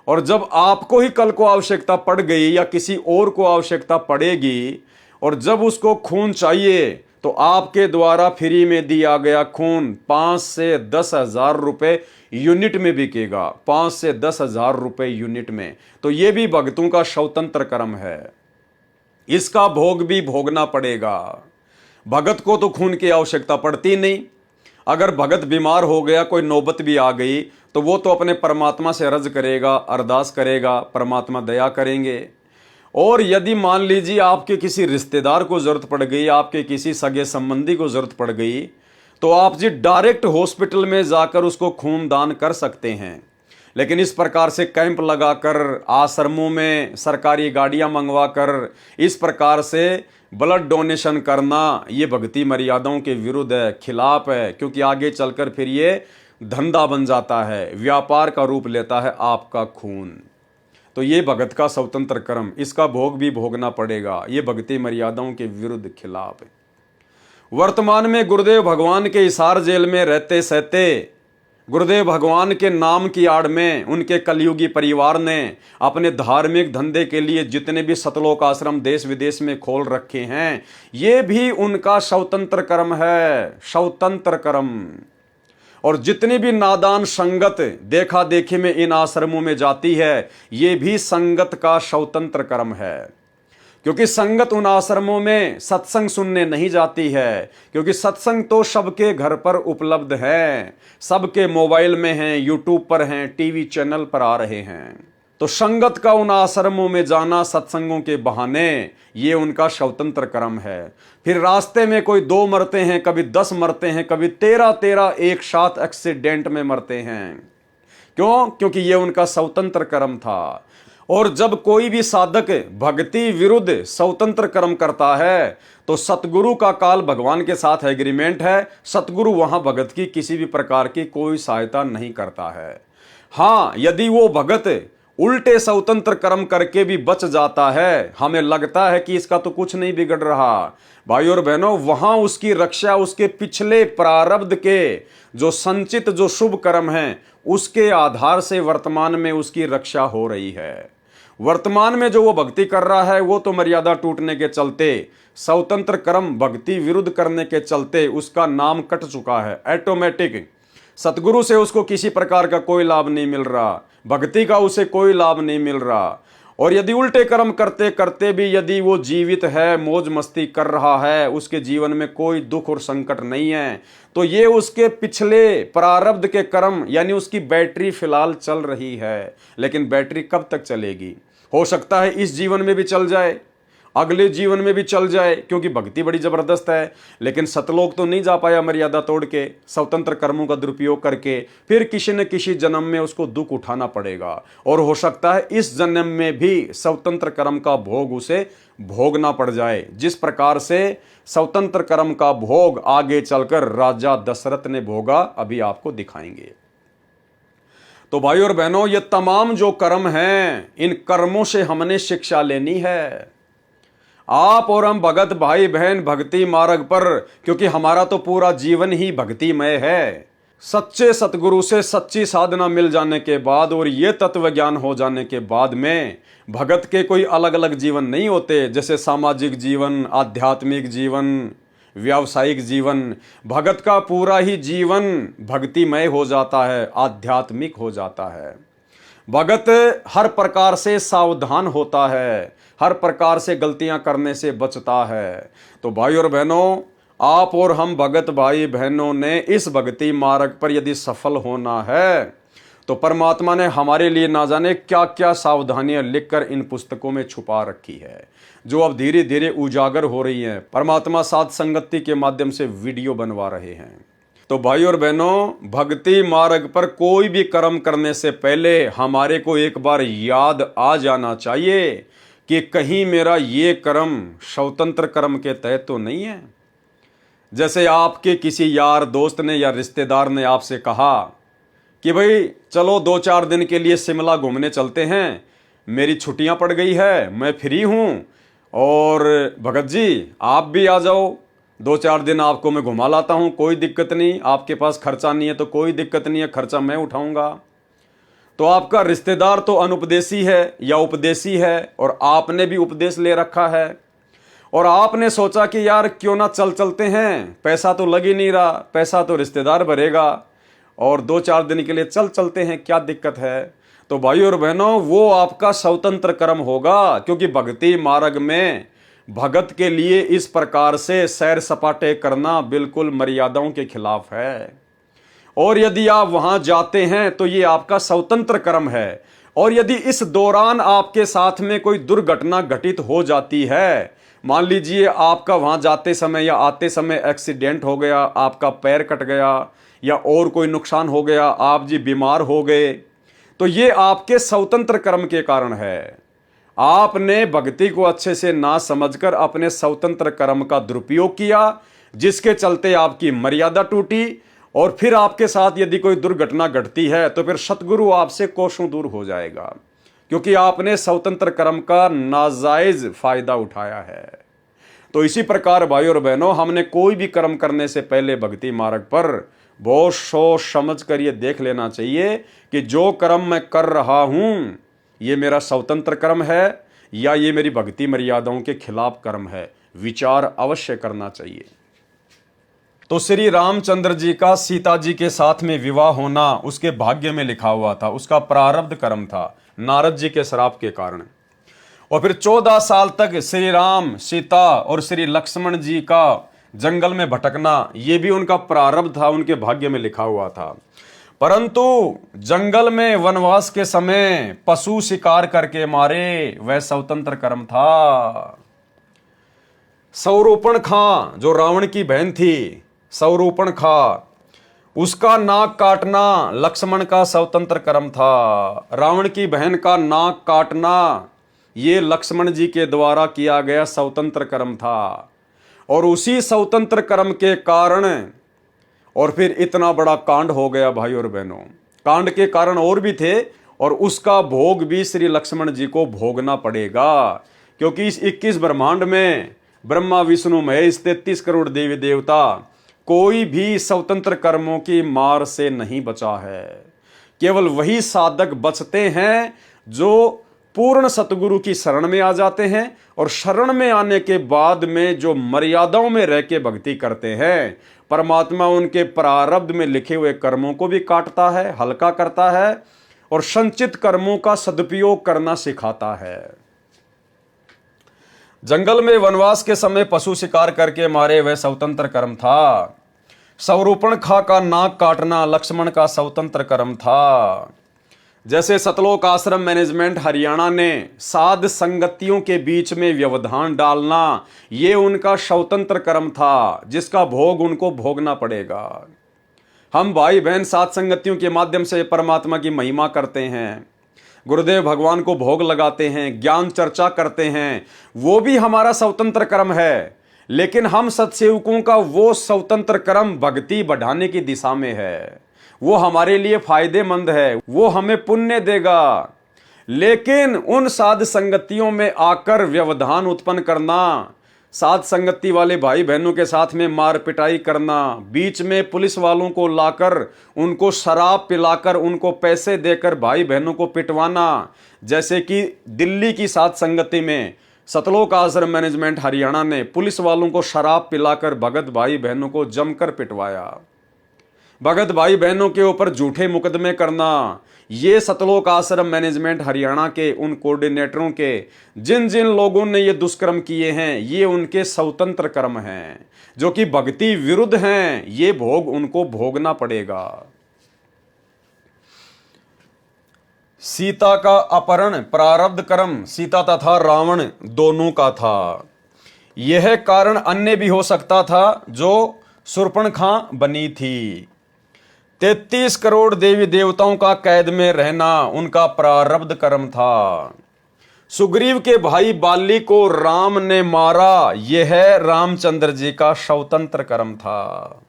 और जब आपको ही कल को आवश्यकता पड़ गई या किसी और को आवश्यकता पड़ेगी, और जब उसको खून चाहिए, तो आपके द्वारा फ्री में दिया गया खून 5 से 10 हजार रुपए यूनिट में बिकेगा, 5 से 10 हजार रुपए यूनिट में। तो ये भी भक्तों का स्वतंत्र कर्म है, इसका भोग भी भोगना पड़ेगा। भगत को तो खून की आवश्यकता पड़ती नहीं। अगर भगत बीमार हो गया, कोई नौबत भी आ गई, तो वो तो अपने परमात्मा से अर्ज करेगा, अरदास करेगा, परमात्मा दया करेंगे। और यदि मान लीजिए आपके किसी रिश्तेदार को जरूरत पड़ गई, आपके किसी सगे संबंधी को जरूरत पड़ गई, तो आप जी डायरेक्ट हॉस्पिटल में जाकर उसको खून दान कर सकते हैं। लेकिन इस प्रकार से कैंप लगाकर, आश्रमों में सरकारी गाड़ियां मंगवाकर इस प्रकार से ब्लड डोनेशन करना, ये भक्ति मर्यादाओं के विरुद्ध है, खिलाफ है, क्योंकि आगे चलकर फिर ये धंधा बन जाता है, व्यापार का रूप लेता है आपका खून। तो ये भगत का स्वतंत्र कर्म, इसका भोग भी भोगना पड़ेगा, ये भक्ति मर्यादाओं के विरुद्ध खिलाफ है। वर्तमान में गुरुदेव भगवान के हिसार जेल में रहते सहते, गुरुदेव भगवान के नाम की आड़ में उनके कलयुगी परिवार ने अपने धार्मिक धंधे के लिए जितने भी सतलोक आश्रम देश विदेश में खोल रखे हैं, ये भी उनका स्वतंत्र कर्म है, स्वतंत्र कर्म। और जितनी भी नादान संगत देखा देखी में इन आश्रमों में जाती है, ये भी संगत का स्वतंत्र कर्म है। क्योंकि संगत उन आश्रमों में सत्संग सुनने नहीं जाती है, क्योंकि सत्संग तो सबके घर पर उपलब्ध है, सबके मोबाइल में हैं, यूट्यूब पर हैं, टीवी चैनल पर आ रहे हैं। तो संगत का उन आश्रमों में जाना सत्संगों के बहाने, ये उनका स्वतंत्र कर्म है। फिर रास्ते में कोई 2 मरते हैं, कभी 10 मरते हैं, कभी 13 एक साथ एक्सीडेंट में मरते हैं। क्यों? क्योंकि ये उनका स्वतंत्र कर्म था। और जब कोई भी साधक भक्ति विरुद्ध स्वतंत्र कर्म करता है तो सतगुरु का काल भगवान के साथ एग्रीमेंट है, सतगुरु वहां भगत की किसी भी प्रकार की कोई सहायता नहीं करता है। हाँ, यदि वो भगत उल्टे स्वतंत्र कर्म करके भी बच जाता है, हमें लगता है कि इसका तो कुछ नहीं बिगड़ रहा, भाई और बहनों, वहां उसकी रक्षा उसके पिछले प्रारब्ध के जो संचित जो शुभ कर्म हैं उसके आधार से वर्तमान में उसकी रक्षा हो रही है। वर्तमान में जो वो भक्ति कर रहा है वो तो मर्यादा टूटने के चलते, स्वतंत्र कर्म भक्ति विरुद्ध करने के चलते उसका नाम कट चुका है ऑटोमेटिक। सतगुरु से उसको किसी प्रकार का कोई लाभ नहीं मिल रहा, भक्ति का उसे कोई लाभ नहीं मिल रहा। और यदि उल्टे कर्म करते करते भी यदि वो जीवित है, मौज मस्ती कर रहा है, उसके जीवन में कोई दुख और संकट नहीं है, तो ये उसके पिछले प्रारब्ध के कर्म, यानी उसकी बैटरी फिलहाल चल रही है। लेकिन बैटरी कब तक चलेगी? हो सकता है इस जीवन में भी चल जाए, अगले जीवन में भी चल जाए, क्योंकि भक्ति बड़ी जबरदस्त है। लेकिन सतलोक तो नहीं जा पाया मर्यादा तोड़ के, स्वतंत्र कर्मों का दुरुपयोग करके, फिर किसी न किसी जन्म में उसको दुख उठाना पड़ेगा। और हो सकता है इस जन्म में भी स्वतंत्र कर्म का भोग उसे भोगना पड़ जाए, जिस प्रकार से स्वतंत्र कर्म का भोग आगे चलकर राजा दशरथ ने भोगा, अभी आपको दिखाएंगे। तो भाई और बहनों, ये तमाम जो कर्म हैं, इन कर्मों से हमने शिक्षा लेनी है। आप और हम भगत भाई बहन भक्ति मार्ग पर, क्योंकि हमारा तो पूरा जीवन ही भक्तिमय है। सच्चे सतगुरु से सच्ची साधना मिल जाने के बाद और ये तत्व ज्ञान हो जाने के बाद में भगत के कोई अलग अलग जीवन नहीं होते, जैसे सामाजिक जीवन, आध्यात्मिक जीवन, व्यावसायिक जीवन। भगत का पूरा ही जीवन भक्तिमय हो जाता है, आध्यात्मिक हो जाता है। भगत हर प्रकार से सावधान होता है, हर प्रकार से गलतियां करने से बचता है। तो भाई और बहनों, आप और हम भगत भाई बहनों ने इस भक्ति मार्ग पर यदि सफल होना है तो परमात्मा ने हमारे लिए ना जाने क्या क्या सावधानियां लिखकर इन पुस्तकों में छुपा रखी है, जो अब धीरे धीरे उजागर हो रही हैं। परमात्मा साध संगति के माध्यम से वीडियो बनवा रहे हैं। तो भाई और बहनों, भक्ति मार्ग पर कोई भी कर्म करने से पहले हमारे को एक बार याद आ जाना चाहिए कि कहीं मेरा ये कर्म स्वतंत्र कर्म के तहत तो नहीं है। जैसे आपके किसी यार दोस्त ने या रिश्तेदार ने आपसे कहा कि भाई चलो 2-4 दिन के लिए शिमला घूमने चलते हैं, मेरी छुट्टियां पड़ गई है, मैं फ्री हूँ, और भगत जी आप भी आ जाओ, 2-4 दिन आपको मैं घुमा लाता हूँ, कोई दिक्कत नहीं, आपके पास खर्चा नहीं है तो कोई दिक्कत नहीं है, खर्चा मैं उठाऊंगा। तो आपका रिश्तेदार तो अनुपदेशी है या उपदेशी है, और आपने भी उपदेश ले रखा है, और आपने सोचा कि यार क्यों ना चलते हैं, पैसा तो लग ही नहीं रहा, पैसा तो रिश्तेदार भरेगा, और 2-4 दिन के लिए चलते हैं, क्या दिक्कत है। तो भाई और बहनों, वो आपका स्वतंत्र कर्म होगा, क्योंकि भक्ति मार्ग में भगत के लिए इस प्रकार से सैर सपाटे करना बिल्कुल मर्यादाओं के खिलाफ है। और यदि आप वहां जाते हैं तो ये आपका स्वतंत्र कर्म है। और यदि इस दौरान आपके साथ में कोई दुर्घटना घटित हो जाती है, मान लीजिए आपका वहां जाते समय या आते समय एक्सीडेंट हो गया, आपका पैर कट गया या और कोई नुकसान हो गया, आप जी बीमार हो गए, तो ये आपके स्वतंत्र कर्म के कारण है। आपने भक्ति को अच्छे से ना समझकर अपने स्वतंत्र कर्म का दुरुपयोग किया, जिसके चलते आपकी मर्यादा टूटी, और फिर आपके साथ यदि कोई दुर्घटना घटती है तो फिर सतगुरु आपसे कोसों दूर हो जाएगा, क्योंकि आपने स्वतंत्र कर्म का नाजायज फायदा उठाया है। तो इसी प्रकार भाई और बहनों, हमने कोई भी कर्म करने से पहले भक्ति मार्ग पर बहुत सोच समझ कर ये देख लेना चाहिए कि जो कर्म मैं कर रहा हूं ये मेरा स्वतंत्र कर्म है या ये मेरी भक्ति मर्यादाओं के खिलाफ कर्म है। विचार अवश्य करना चाहिए। तो श्री रामचंद्र जी का सीता जी के साथ में विवाह होना उसके भाग्य में लिखा हुआ था, उसका प्रारब्ध कर्म था नारद जी के श्राप के कारण। और फिर 14 साल तक श्री राम, सीता और श्री लक्ष्मण जी का जंगल में भटकना, ये भी उनका प्रारब्ध था, उनके भाग्य में लिखा हुआ था। परंतु जंगल में वनवास के समय पशु शिकार करके मारे, वह स्वतंत्र कर्म था। सौरूपणखा, जो रावण की बहन थी, सौरूपणखा, उसका नाक काटना लक्ष्मण का स्वतंत्र कर्म था। रावण की बहन का नाक काटना ये लक्ष्मण जी के द्वारा किया गया स्वतंत्र कर्म था। और उसी स्वतंत्र कर्म के कारण और फिर इतना बड़ा कांड हो गया भाई और बहनों। कांड के कारण और भी थे, और उसका भोग भी श्री लक्ष्मण जी को भोगना पड़ेगा, क्योंकि इस 21 ब्रह्मांड में ब्रह्मा विष्णु महेश 33 करोड़ देवी देवता, कोई भी स्वतंत्र कर्मों की मार से नहीं बचा है। केवल वही साधक बचते हैं जो पूर्ण सतगुरु की शरण में आ जाते हैं, और शरण में आने के बाद में जो मर्यादाओं में रह के भक्ति करते हैं, परमात्मा उनके प्रारब्ध में लिखे हुए कर्मों को भी काटता है, हल्का करता है, और संचित कर्मों का सदुपयोग करना सिखाता है। जंगल में वनवास के समय पशु शिकार करके मारे, वह स्वतंत्र कर्म था। सौरूपणखा का नाक काटना लक्ष्मण का स्वतंत्र कर्म था। जैसे सतलोक आश्रम मैनेजमेंट हरियाणा ने साध संगतियों के बीच में व्यवधान डालना, ये उनका स्वतंत्र कर्म था, जिसका भोग उनको भोगना पड़ेगा। हम भाई बहन साध संगतियों के माध्यम से परमात्मा की महिमा करते हैं, गुरुदेव भगवान को भोग लगाते हैं, ज्ञान चर्चा करते हैं, वो भी हमारा स्वतंत्र कर्म है। लेकिन हम सत्सेवकों का वो स्वतंत्र कर्म भक्ति बढ़ाने की दिशा में है, वो हमारे लिए फायदेमंद है, वो हमें पुण्य देगा। लेकिन उन साध संगतियों में आकर व्यवधान उत्पन्न करना, साध संगति वाले भाई बहनों के साथ में मार पिटाई करना, बीच में पुलिस वालों को लाकर उनको शराब पिलाकर उनको पैसे देकर भाई बहनों को पिटवाना, जैसे कि दिल्ली की साध संगति में सतलोक आश्रम मैनेजमेंट हरियाणा ने पुलिस वालों को शराब पिलाकर भगत भाई बहनों को जमकर पिटवाया, भगत भाई बहनों के ऊपर झूठे मुकदमे करना, ये सतलोक आश्रम मैनेजमेंट हरियाणा के उन कोऑर्डिनेटरों के जिन जिन लोगों ने ये दुष्कर्म किए हैं, ये उनके स्वतंत्र कर्म हैं, जो कि भक्ति विरुद्ध हैं। ये भोग उनको भोगना पड़ेगा। सीता का अपहरण प्रारब्ध कर्म सीता तथा रावण दोनों का था। यह कारण अन्य भी हो सकता था, जो शूर्पणखा बनी थी। 33 करोड़ देवी देवताओं का कैद में रहना उनका प्रारब्ध कर्म था। सुग्रीव के भाई बाली को राम ने मारा, यह रामचंद्र जी का स्वतंत्र कर्म था।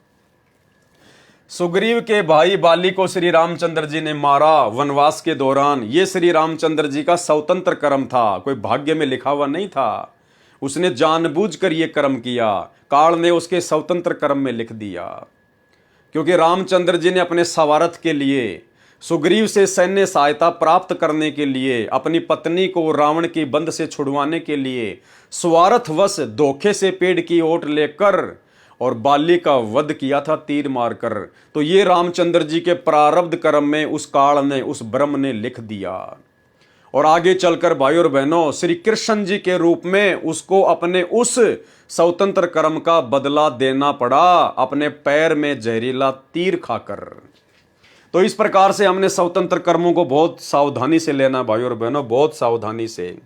सुग्रीव के भाई बाली को श्री रामचंद्र जी ने मारा वनवास के दौरान, यह श्री रामचंद्र जी का स्वतंत्र कर्म था, कोई भाग्य में लिखा हुआ नहीं था। उसने जानबूझकर यह कर्म किया, काल ने उसके स्वतंत्र कर्म में लिख दिया। क्योंकि रामचंद्र जी ने अपने स्वार्थ के लिए, सुग्रीव से सैन्य सहायता प्राप्त करने के लिए, अपनी पत्नी को रावण की बंद से छुड़वाने के लिए स्वार्थवश धोखे से पेड़ की ओट लेकर और बाली का वध किया था तीर मारकर। तो ये रामचंद्र जी के प्रारब्ध कर्म में उस काल ने, उस ब्रह्म ने लिख दिया। और आगे चलकर भाई और बहनों, श्री कृष्ण जी के रूप में उसको अपने उस स्वतंत्र कर्म का बदला देना पड़ा, अपने पैर में जहरीला तीर खाकर। तो इस प्रकार से हमने स्वतंत्र कर्मों को बहुत सावधानी से लेना भाई और बहनों, बहुत सावधानी से।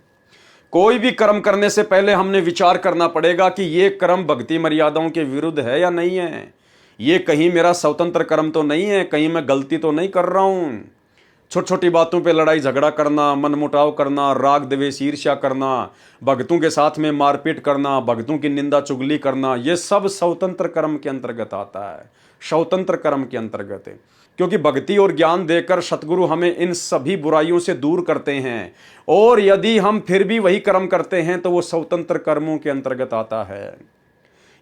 कोई भी कर्म करने से पहले हमने विचार करना पड़ेगा कि ये कर्म भक्ति मर्यादाओं के विरुद्ध है या नहीं है, ये कहीं मेरा स्वतंत्र कर्म तो नहीं है, कहीं मैं गलती तो नहीं कर रहा हूं। छोटी छोटी बातों पे लड़ाई झगड़ा करना, मनमुटाव करना, राग द्वेष ईर्ष्या करना, भक्तों के साथ में मारपीट करना, भक्तों की निंदा चुगली करना, ये सब स्वतंत्र कर्म के अंतर्गत आता है, स्वतंत्र कर्म के अंतर्गत है। क्योंकि भक्ति और ज्ञान देकर सतगुरु हमें इन सभी बुराइयों से दूर करते हैं, और यदि हम फिर भी वही कर्म करते हैं तो वो स्वतंत्र कर्मों के अंतर्गत आता है।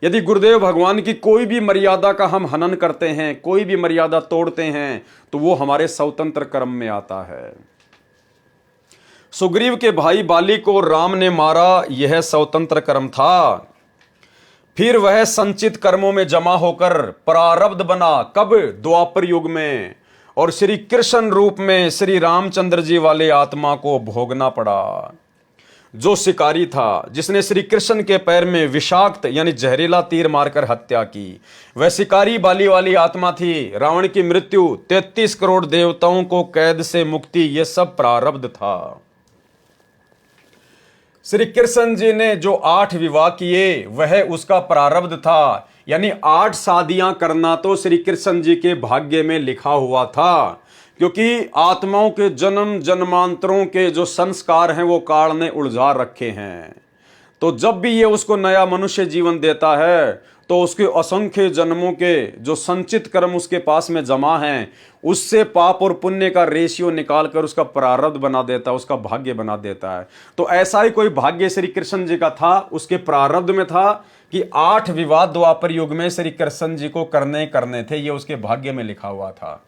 यदि गुरुदेव भगवान की कोई भी मर्यादा का हम हनन करते हैं, कोई भी मर्यादा तोड़ते हैं, तो वो हमारे स्वतंत्र कर्म में आता है। सुग्रीव के भाई बाली को राम ने मारा, यह स्वतंत्र कर्म था। फिर वह संचित कर्मों में जमा होकर प्रारब्ध बना, कब? द्वापर युग में, और श्री कृष्ण रूप में श्री रामचंद्र जी वाले आत्मा को भोगना पड़ा। जो शिकारी था, जिसने श्री कृष्ण के पैर में विषाक्त यानी जहरीला तीर मारकर हत्या की, वह शिकारी बाली वाली आत्मा थी। रावण की मृत्यु, 33 करोड़ देवताओं को कैद से मुक्ति, यह सब प्रारब्ध था। श्री कृष्ण जी ने जो 8 विवाह किए वह उसका प्रारब्ध था, यानी 8 शादियां करना तो श्री कृष्ण जी के भाग्य में लिखा हुआ था, क्योंकि आत्माओं के जन्म जन्मांतरों के जो संस्कार हैं वो काल ने उलझा रखे हैं। तो जब भी ये उसको नया मनुष्य जीवन देता है तो उसके असंख्य जन्मों के जो संचित कर्म उसके पास में जमा हैं, उससे पाप और पुण्य का रेशियो निकालकर उसका प्रारब्ध बना देता है, उसका भाग्य बना देता है। तो ऐसा ही कोई भाग्य श्री कृष्ण जी का था, उसके प्रारब्ध में था कि 8 विवाह द्वापर युग में श्री कृष्ण जी को करने थे, ये उसके भाग्य में लिखा हुआ था।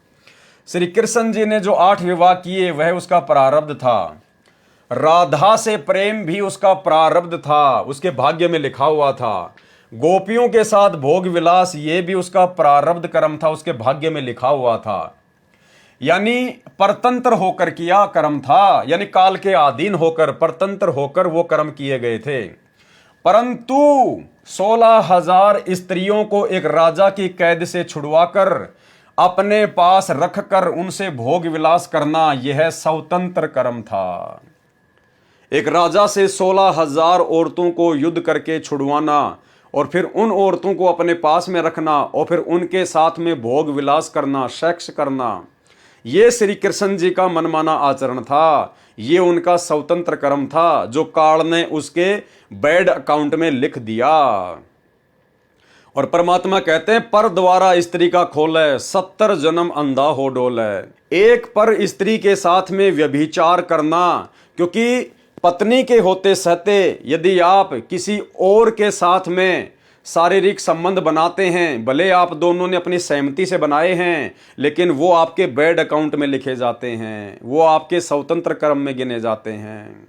श्री कृष्ण जी ने जो 8 विवाह किए वह उसका प्रारब्ध था। राधा से प्रेम भी उसका प्रारब्ध था, उसके भाग्य में लिखा हुआ था। गोपियों के साथ भोग विलास, ये भी उसका प्रारब्ध कर्म था, उसके भाग्य में लिखा हुआ था। यानी परतंत्र होकर किया कर्म था, यानी काल के अधीन होकर, परतंत्र होकर वो कर्म किए गए थे। परंतु 16,000 स्त्रियों को एक राजा की कैद से छुड़वाकर अपने पास रखकर उनसे भोग विलास करना, यह स्वतंत्र कर्म था। एक राजा से 16,000 औरतों को युद्ध करके छुड़वाना और फिर उन औरतों को अपने पास में रखना और फिर उनके साथ में भोग विलास करना, सेक्स करना, यह श्री कृष्ण जी का मनमाना आचरण था। ये उनका स्वतंत्र कर्म था जो काल ने उसके बैड अकाउंट में लिख दिया। और परमात्मा कहते हैं, पर द्वारा स्त्री का खोले 70 जन्म अंधा हो डोले। एक पर स्त्री के साथ में व्यभिचार करना, क्योंकि पत्नी के होते सहते यदि आप किसी और के साथ में शारीरिक संबंध बनाते हैं, भले आप दोनों ने अपनी सहमति से बनाए हैं, लेकिन वो आपके बैड अकाउंट में लिखे जाते हैं, वो आपके स्वतंत्र कर्म में गिने जाते हैं।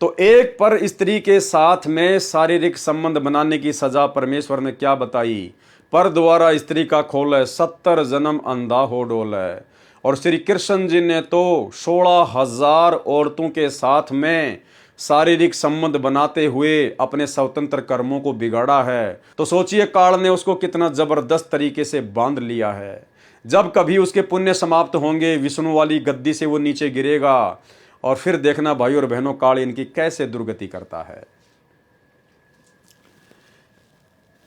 तो एक पर स्त्री के साथ में शारीरिक संबंध बनाने की सजा परमेश्वर ने क्या बताई? पर द्वारा स्त्री का खोले 70 जन्म अंधा हो डोले। और श्री कृष्ण जी ने तो 16,000 औरतों के साथ में शारीरिक संबंध बनाते हुए अपने स्वतंत्र कर्मों को बिगाड़ा है। तो सोचिए काल ने उसको कितना जबरदस्त तरीके से बांध लिया है। जब कभी उसके पुण्य समाप्त होंगे, विष्णु वाली गद्दी से वो नीचे गिरेगा और फिर देखना भाई और बहनों, काल इनकी कैसे दुर्गति करता है।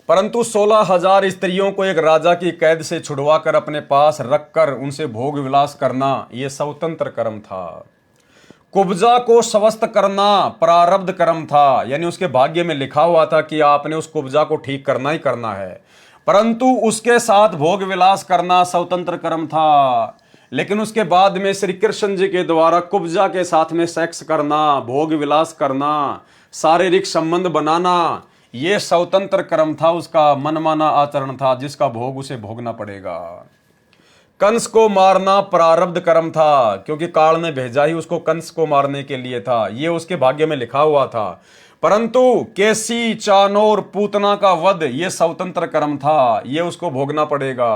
परंतु 16,000 स्त्रियों को एक राजा की कैद से छुड़वाकर अपने पास रखकर उनसे भोग विलास करना, यह स्वतंत्र कर्म था। कुब्जा को स्वस्थ करना प्रारब्ध कर्म था, यानी उसके भाग्य में लिखा हुआ था कि आपने उस कुब्जा को ठीक करना ही करना है। परंतु उसके साथ भोग विलास करना स्वतंत्र कर्म था। लेकिन उसके बाद में श्री कृष्ण जी के द्वारा कुब्जा के साथ में सेक्स करना, भोग विलास करना, शारीरिक संबंध बनाना, यह स्वतंत्र कर्म था, उसका मनमाना आचरण था जिसका भोग उसे भोगना पड़ेगा। कंस को मारना प्रारब्ध कर्म था, क्योंकि काल ने भेजा ही उसको कंस को मारने के लिए था, यह उसके भाग्य में लिखा हुआ था। परंतु केसी, चाणोर, पूतना का वध, यह स्वतंत्र कर्म था, यह उसको भोगना पड़ेगा,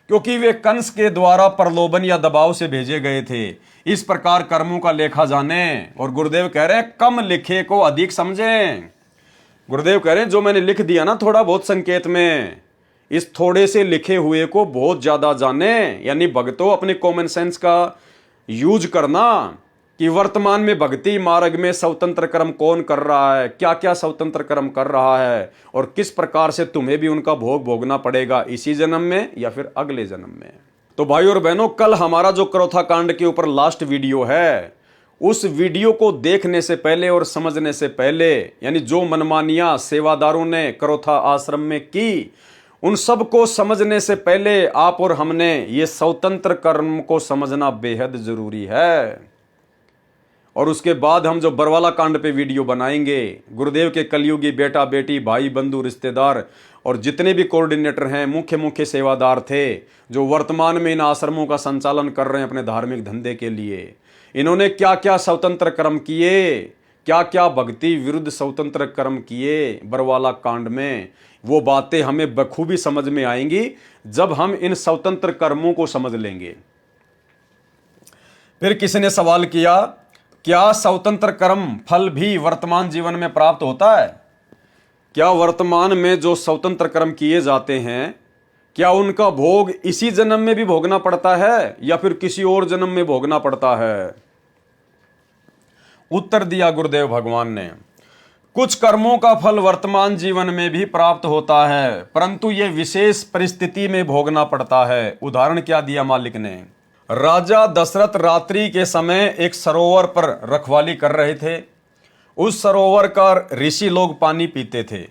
क्योंकि वे कंस के द्वारा प्रलोभन या दबाव से भेजे गए थे। इस प्रकार कर्मों का लेखा जाने। और गुरुदेव कह रहे हैं, कम लिखे को अधिक समझें। गुरुदेव कह रहे हैं, जो मैंने लिख दिया ना थोड़ा बहुत संकेत में, इस थोड़े से लिखे हुए को बहुत ज्यादा जाने। यानी भक्तों, अपने कॉमन सेंस का यूज करना कि वर्तमान में भक्ति मार्ग में स्वतंत्र कर्म कौन कर रहा है, क्या क्या स्वतंत्र कर्म कर रहा है और किस प्रकार से तुम्हें भी उनका भोग भोगना पड़ेगा, इसी जन्म में या फिर अगले जन्म में। तो भाई और बहनों, कल हमारा जो क्रोथा कांड के ऊपर लास्ट वीडियो है, उस वीडियो को देखने से पहले और समझने से पहले, यानी जो मनमानियां सेवादारों ने क्रोथा आश्रम में की, उन सब को समझने से पहले आप और हमने ये स्वतंत्र कर्म को समझना बेहद जरूरी है। और उसके बाद हम जो बरवाला कांड पे वीडियो बनाएंगे, गुरुदेव के कलयुगी बेटा बेटी, भाई बंधु, रिश्तेदार और जितने भी कोऑर्डिनेटर हैं, मुख्य सेवादार थे जो वर्तमान में इन आश्रमों का संचालन कर रहे हैं अपने धार्मिक धंधे के लिए, इन्होंने क्या क्या स्वतंत्र कर्म किए, क्या क्या भक्ति विरुद्ध स्वतंत्र कर्म किए बरवाला कांड में, वो बातें हमें बखूबी समझ में आएंगी जब हम इन स्वतंत्र कर्मों को समझ लेंगे। फिर किसी ने सवाल किया, क्या स्वतंत्र कर्म फल भी वर्तमान जीवन में प्राप्त होता है? क्या वर्तमान में जो स्वतंत्र कर्म किए जाते हैं, क्या उनका भोग इसी जन्म में भी भोगना पड़ता है या फिर किसी और जन्म में भोगना पड़ता है? उत्तर दिया गुरुदेव भगवान ने, कुछ कर्मों का फल वर्तमान जीवन में भी प्राप्त होता है, परंतु यह विशेष परिस्थिति में भोगना पड़ता है। उदाहरण क्या दिया मालिक ने? राजा दशरथ रात्रि के समय एक सरोवर पर रखवाली कर रहे थे। उस सरोवर का ऋषि लोग पानी पीते थे,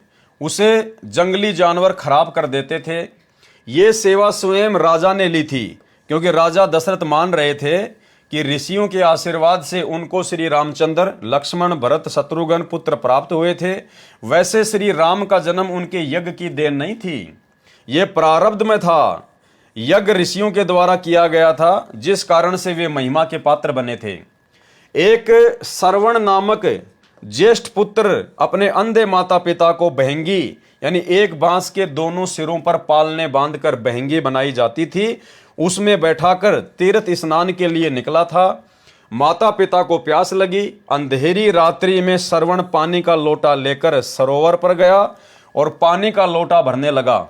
उसे जंगली जानवर खराब कर देते थे। ये सेवा स्वयं राजा ने ली थी, क्योंकि राजा दशरथ मान रहे थे कि ऋषियों के आशीर्वाद से उनको श्री रामचंद्र, लक्ष्मण, भरत, शत्रुघ्न पुत्र प्राप्त हुए थे। वैसे श्री राम का जन्म उनके यज्ञ की देन नहीं थी, ये प्रारब्ध में था। यज्ञ ऋषियों के द्वारा किया गया था, जिस कारण से वे महिमा के पात्र बने थे। एक श्रवण नामक ज्येष्ठ पुत्र अपने अंधे माता पिता को बहंगी, यानी एक बांस के दोनों सिरों पर पालने बांधकर बहंगी बनाई जाती थी, उसमें बैठाकर तीर्थ स्नान के लिए निकला था। माता पिता को प्यास लगी। अंधेरी रात्रि में श्रवण पानी का लोटा लेकर सरोवर पर गया और पानी का लोटा भरने लगा।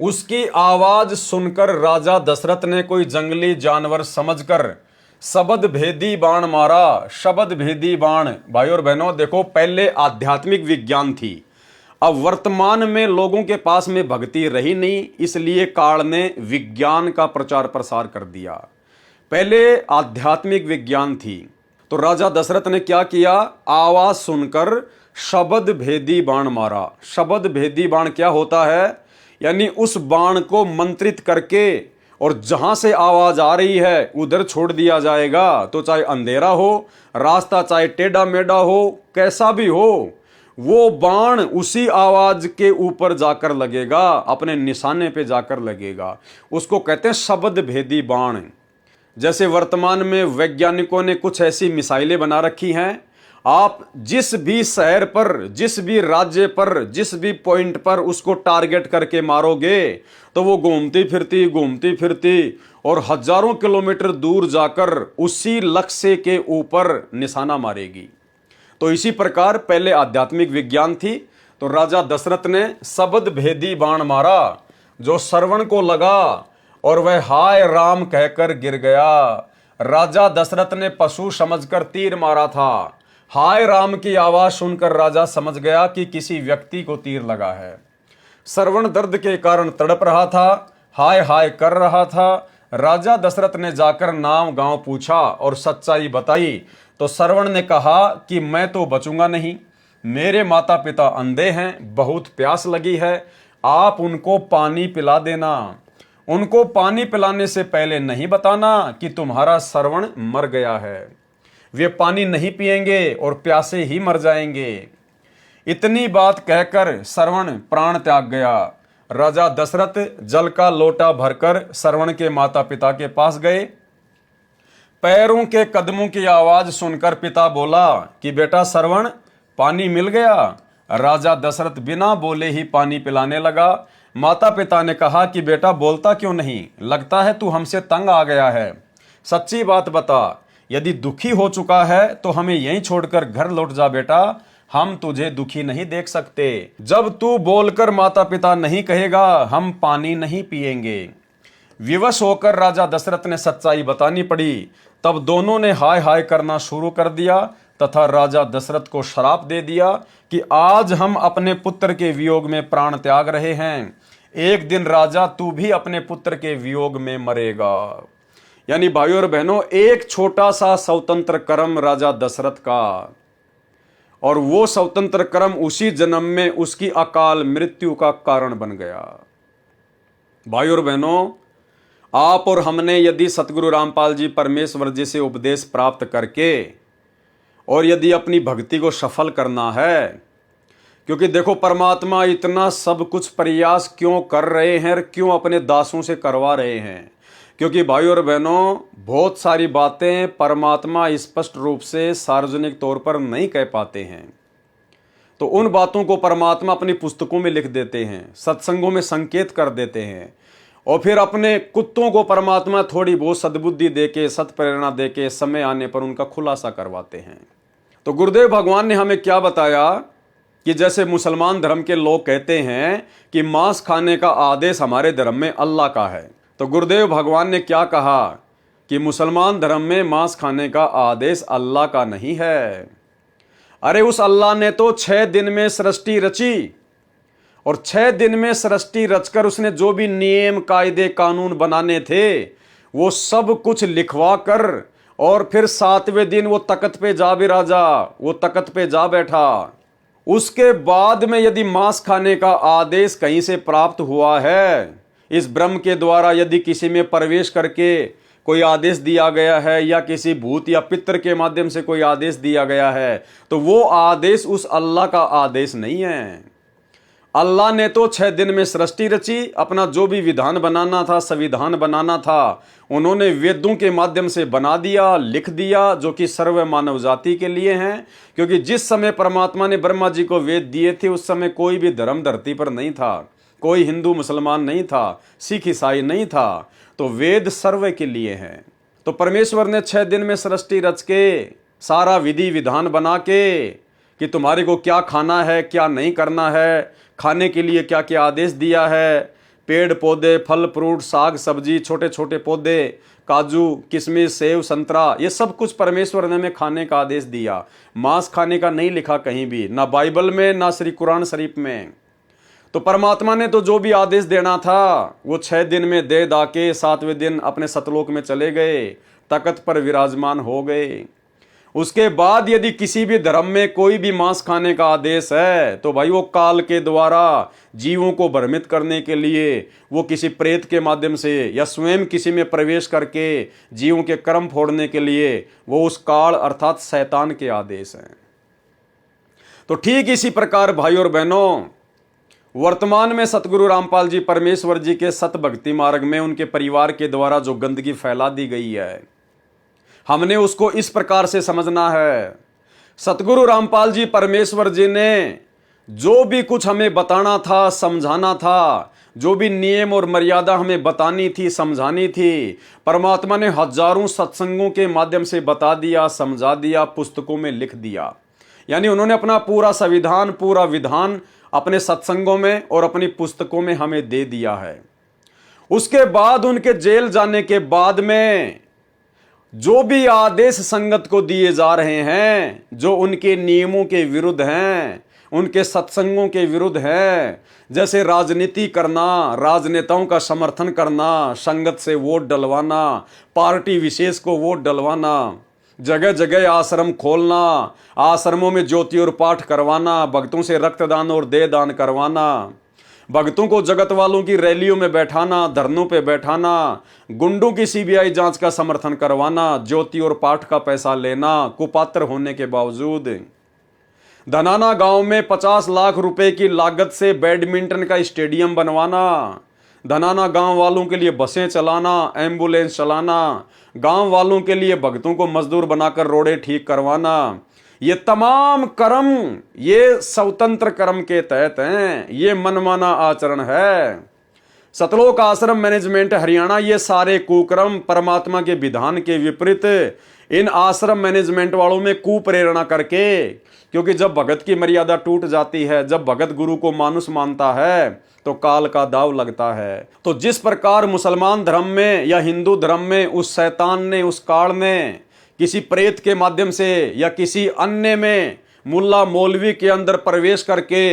उसकी आवाज सुनकर राजा दशरथ ने कोई जंगली जानवर समझकर शब्द भेदी बाण मारा। शब्द भेदी बाण, भाई और बहनों देखो, पहले आध्यात्मिक विज्ञान थी, अब वर्तमान में लोगों के पास में भक्ति रही नहीं, इसलिए काल ने विज्ञान का प्रचार प्रसार कर दिया। पहले आध्यात्मिक विज्ञान थी, तो राजा दशरथ ने क्या किया? आवाज सुनकर शब्द भेदी बाण मारा। शब्द भेदी बाण क्या होता है? यानी उस बाण को मंत्रित करके और जहां से आवाज आ रही है उधर छोड़ दिया जाएगा। तो चाहे अंधेरा हो, रास्ता चाहे टेढ़ा मेढ़ा हो, कैसा भी हो, वो बाण उसी आवाज के ऊपर जाकर लगेगा, अपने निशाने पे जाकर लगेगा। उसको कहते हैं शब्द भेदी बाण। जैसे वर्तमान में वैज्ञानिकों ने कुछ ऐसी मिसाइलें बना रखी हैं, आप जिस भी शहर पर, जिस भी राज्य पर, जिस भी पॉइंट पर उसको टारगेट करके मारोगे तो वो घूमती फिरती और हजारों किलोमीटर दूर जाकर उसी लक्ष्य के ऊपर निशाना मारेगी। तो इसी प्रकार पहले आध्यात्मिक विज्ञान थी, तो राजा दशरथ ने शब्द भेदी बाण मारा, जो श्रवण को लगा और वह हाय राम कहकर गिर गया। राजा दशरथ ने पशु समझकर तीर मारा था। हाय राम की आवाज सुनकर राजा समझ गया कि किसी व्यक्ति को तीर लगा है। श्रवण दर्द के कारण तड़प रहा था, हाय हाय कर रहा था। राजा दशरथ ने जाकर नाम गांव पूछा और सच्चाई बताई, तो श्रवण ने कहा कि मैं तो बचूंगा नहीं, मेरे माता पिता अंधे हैं, बहुत प्यास लगी है, आप उनको पानी पिला देना। उनको पानी पिलाने से पहले नहीं बताना कि तुम्हारा श्रवण मर गया है। वे पानी नहीं पिएंगे और प्यासे ही मर जाएंगे। इतनी बात कहकर श्रवण प्राण त्याग गया। राजा दशरथ जल का लोटा भरकर श्रवण के माता पिता के पास गए। पैरों के कदमों की आवाज सुनकर पिता बोला कि बेटा श्रवण, पानी मिल गया। राजा दशरथ बिना बोले ही पानी पिलाने लगा। माता पिता ने कहा कि बेटा बोलता क्यों नहीं, लगता है तू हमसे तंग आ गया है, सच्ची बात बता। यदि दुखी हो चुका है तो हमें यहीं छोड़कर घर लौट जा बेटा, हम तुझे दुखी नहीं देख सकते। जब तू बोलकर माता पिता नहीं कहेगा, हम पानी नहीं पिएंगे। विवश होकर राजा दशरथ ने सच्चाई बतानी पड़ी। तब दोनों ने हाय हाय करना शुरू कर दिया तथा राजा दशरथ को श्राप दे दिया कि आज हम अपने पुत्र के वियोग में प्राण त्याग रहे हैं, एक दिन राजा तू भी अपने पुत्र के वियोग में मरेगा। यानी भाइयों और बहनों, एक छोटा सा स्वतंत्र कर्म राजा दशरथ का, और वो स्वतंत्र कर्म उसी जन्म में उसकी अकाल मृत्यु का कारण बन गया। भाइयों और बहनों, आप और हमने यदि सतगुरु रामपाल जी परमेश्वर जी से उपदेश प्राप्त करके और यदि अपनी भक्ति को सफल करना है, क्योंकि देखो परमात्मा इतना सब कुछ प्रयास क्यों कर रहे हैं और क्यों अपने दासों से करवा रहे हैं, क्योंकि भाइयों और बहनों बहुत सारी बातें परमात्मा स्पष्ट रूप से सार्वजनिक तौर पर नहीं कह पाते हैं। तो उन बातों को परमात्मा अपनी पुस्तकों में लिख देते हैं, सत्संगों में संकेत कर देते हैं, और फिर अपने कुत्तों को परमात्मा थोड़ी बहुत सद्बुद्धि देके, सत्प्रेरणा देके समय आने पर उनका खुलासा करवाते हैं। तो गुरुदेव भगवान ने हमें क्या बताया कि जैसे मुसलमान धर्म के लोग कहते हैं कि मांस खाने का आदेश हमारे धर्म में अल्लाह का है, तो गुरुदेव भगवान ने क्या कहा कि मुसलमान धर्म में मांस खाने का आदेश अल्लाह का नहीं है। अरे उस अल्लाह ने तो 6 दिन में सृष्टि रची, और 6 दिन में सृष्टि रचकर उसने जो भी नियम कायदे कानून बनाने थे वो सब कुछ लिखवा कर, और फिर 7वें दिन वो तख्त पे जा बिराजा, वो तख्त पे जा बैठा। उसके बाद में यदि मांस खाने का आदेश कहीं से प्राप्त हुआ है, इस ब्रह्म के द्वारा यदि किसी में प्रवेश करके कोई आदेश दिया गया है, या किसी भूत या पितर के माध्यम से कोई आदेश दिया गया है, तो वो आदेश उस अल्लाह का आदेश नहीं है। अल्लाह ने तो 6 दिन में सृष्टि रची, अपना जो भी विधान बनाना था, संविधान बनाना था, उन्होंने वेदों के माध्यम से बना दिया, लिख दिया, जो कि सर्व मानव जाति के लिए हैं। क्योंकि जिस समय परमात्मा ने ब्रह्मा जी को वेद दिए थे उस समय कोई भी धर्म धरती पर नहीं था, कोई हिंदू मुसलमान नहीं था, सिख ईसाई नहीं था, तो वेद सर्व के लिए हैं। तो परमेश्वर ने 6 दिन में सृष्टि रच के सारा विधि विधान बना के कि तुम्हारे को क्या खाना है, क्या नहीं करना है, खाने के लिए क्या क्या आदेश दिया है, पेड़ पौधे, फल फ्रूट, साग सब्जी, छोटे छोटे पौधे, काजू किशमिश, सेव संतरा, ये सब कुछ परमेश्वर ने हमें खाने का आदेश दिया। मांस खाने का नहीं लिखा कहीं भी, ना बाइबल में, ना श्री कुरान शरीफ में। तो परमात्मा ने तो जो भी आदेश देना था वो 6 दिन में दे दा के 7वें दिन अपने सतलोक में चले गए, तख्त पर विराजमान हो गए। उसके बाद यदि किसी भी धर्म में कोई भी मांस खाने का आदेश है तो भाई वो काल के द्वारा जीवों को भ्रमित करने के लिए, वो किसी प्रेत के माध्यम से या स्वयं किसी में प्रवेश करके जीवों के कर्म फोड़ने के लिए, वो उस काल अर्थात शैतान के आदेश हैं। तो ठीक इसी प्रकार भाई और बहनों, वर्तमान में सतगुरु रामपाल जी परमेश्वर जी के सत भक्ति मार्ग में उनके परिवार के द्वारा जो गंदगी फैला दी गई है, हमने उसको इस प्रकार से समझना है। सतगुरु रामपाल जी परमेश्वर जी ने जो भी कुछ हमें बताना था, समझाना था, जो भी नियम और मर्यादा हमें बतानी थी, समझानी थी, परमात्मा ने हजारों सत्संगों के माध्यम से बता दिया, समझा दिया, पुस्तकों में लिख दिया। यानी उन्होंने अपना पूरा संविधान, पूरा विधान अपने सत्संगों में और अपनी पुस्तकों में हमें दे दिया है। उसके बाद उनके जेल जाने के बाद में जो भी आदेश संगत को दिए जा रहे हैं, जो उनके नियमों के विरुद्ध हैं, उनके सत्संगों के विरुद्ध हैं, जैसे राजनीति करना, राजनेताओं का समर्थन करना, संगत से वोट डलवाना, पार्टी विशेष को वोट डलवाना, जगह जगह आश्रम खोलना, आश्रमों में ज्योति और पाठ करवाना, भक्तों से रक्तदान और देह दान करवाना, भक्तों को जगत वालों की रैलियों में बैठाना, धरनों पे बैठाना, गुंडों की सीबीआई जांच का समर्थन करवाना, ज्योति और पाठ का पैसा लेना कुपात्र होने के बावजूद। धनाना गांव में 50 लाख रुपए की लागत से बैडमिंटन का स्टेडियम बनवाना, धनाना गांव वालों के लिए बसें चलाना, एम्बुलेंस चलाना, गांव वालों के लिए भक्तों को मजदूर बनाकर रोडे ठीक करवाना, ये तमाम कर्म ये स्वतंत्र कर्म के तहत हैं। ये मनमाना आचरण है। सतलोक आश्रम मैनेजमेंट हरियाणा, ये सारे कुकर्म परमात्मा के विधान के विपरीत इन आश्रम मैनेजमेंट वालों में कुप्रेरणा करके, क्योंकि जब भगत की मर्यादा टूट जाती है, जब भगत गुरु को मानुष मानता है तो काल का दाव लगता है। तो जिस प्रकार मुसलमान धर्म में या हिंदू धर्म में उस शैतान ने, उस काल ने किसी प्रेत के माध्यम से या किसी अन्य में मुल्ला मौलवी के अंदर प्रवेश करके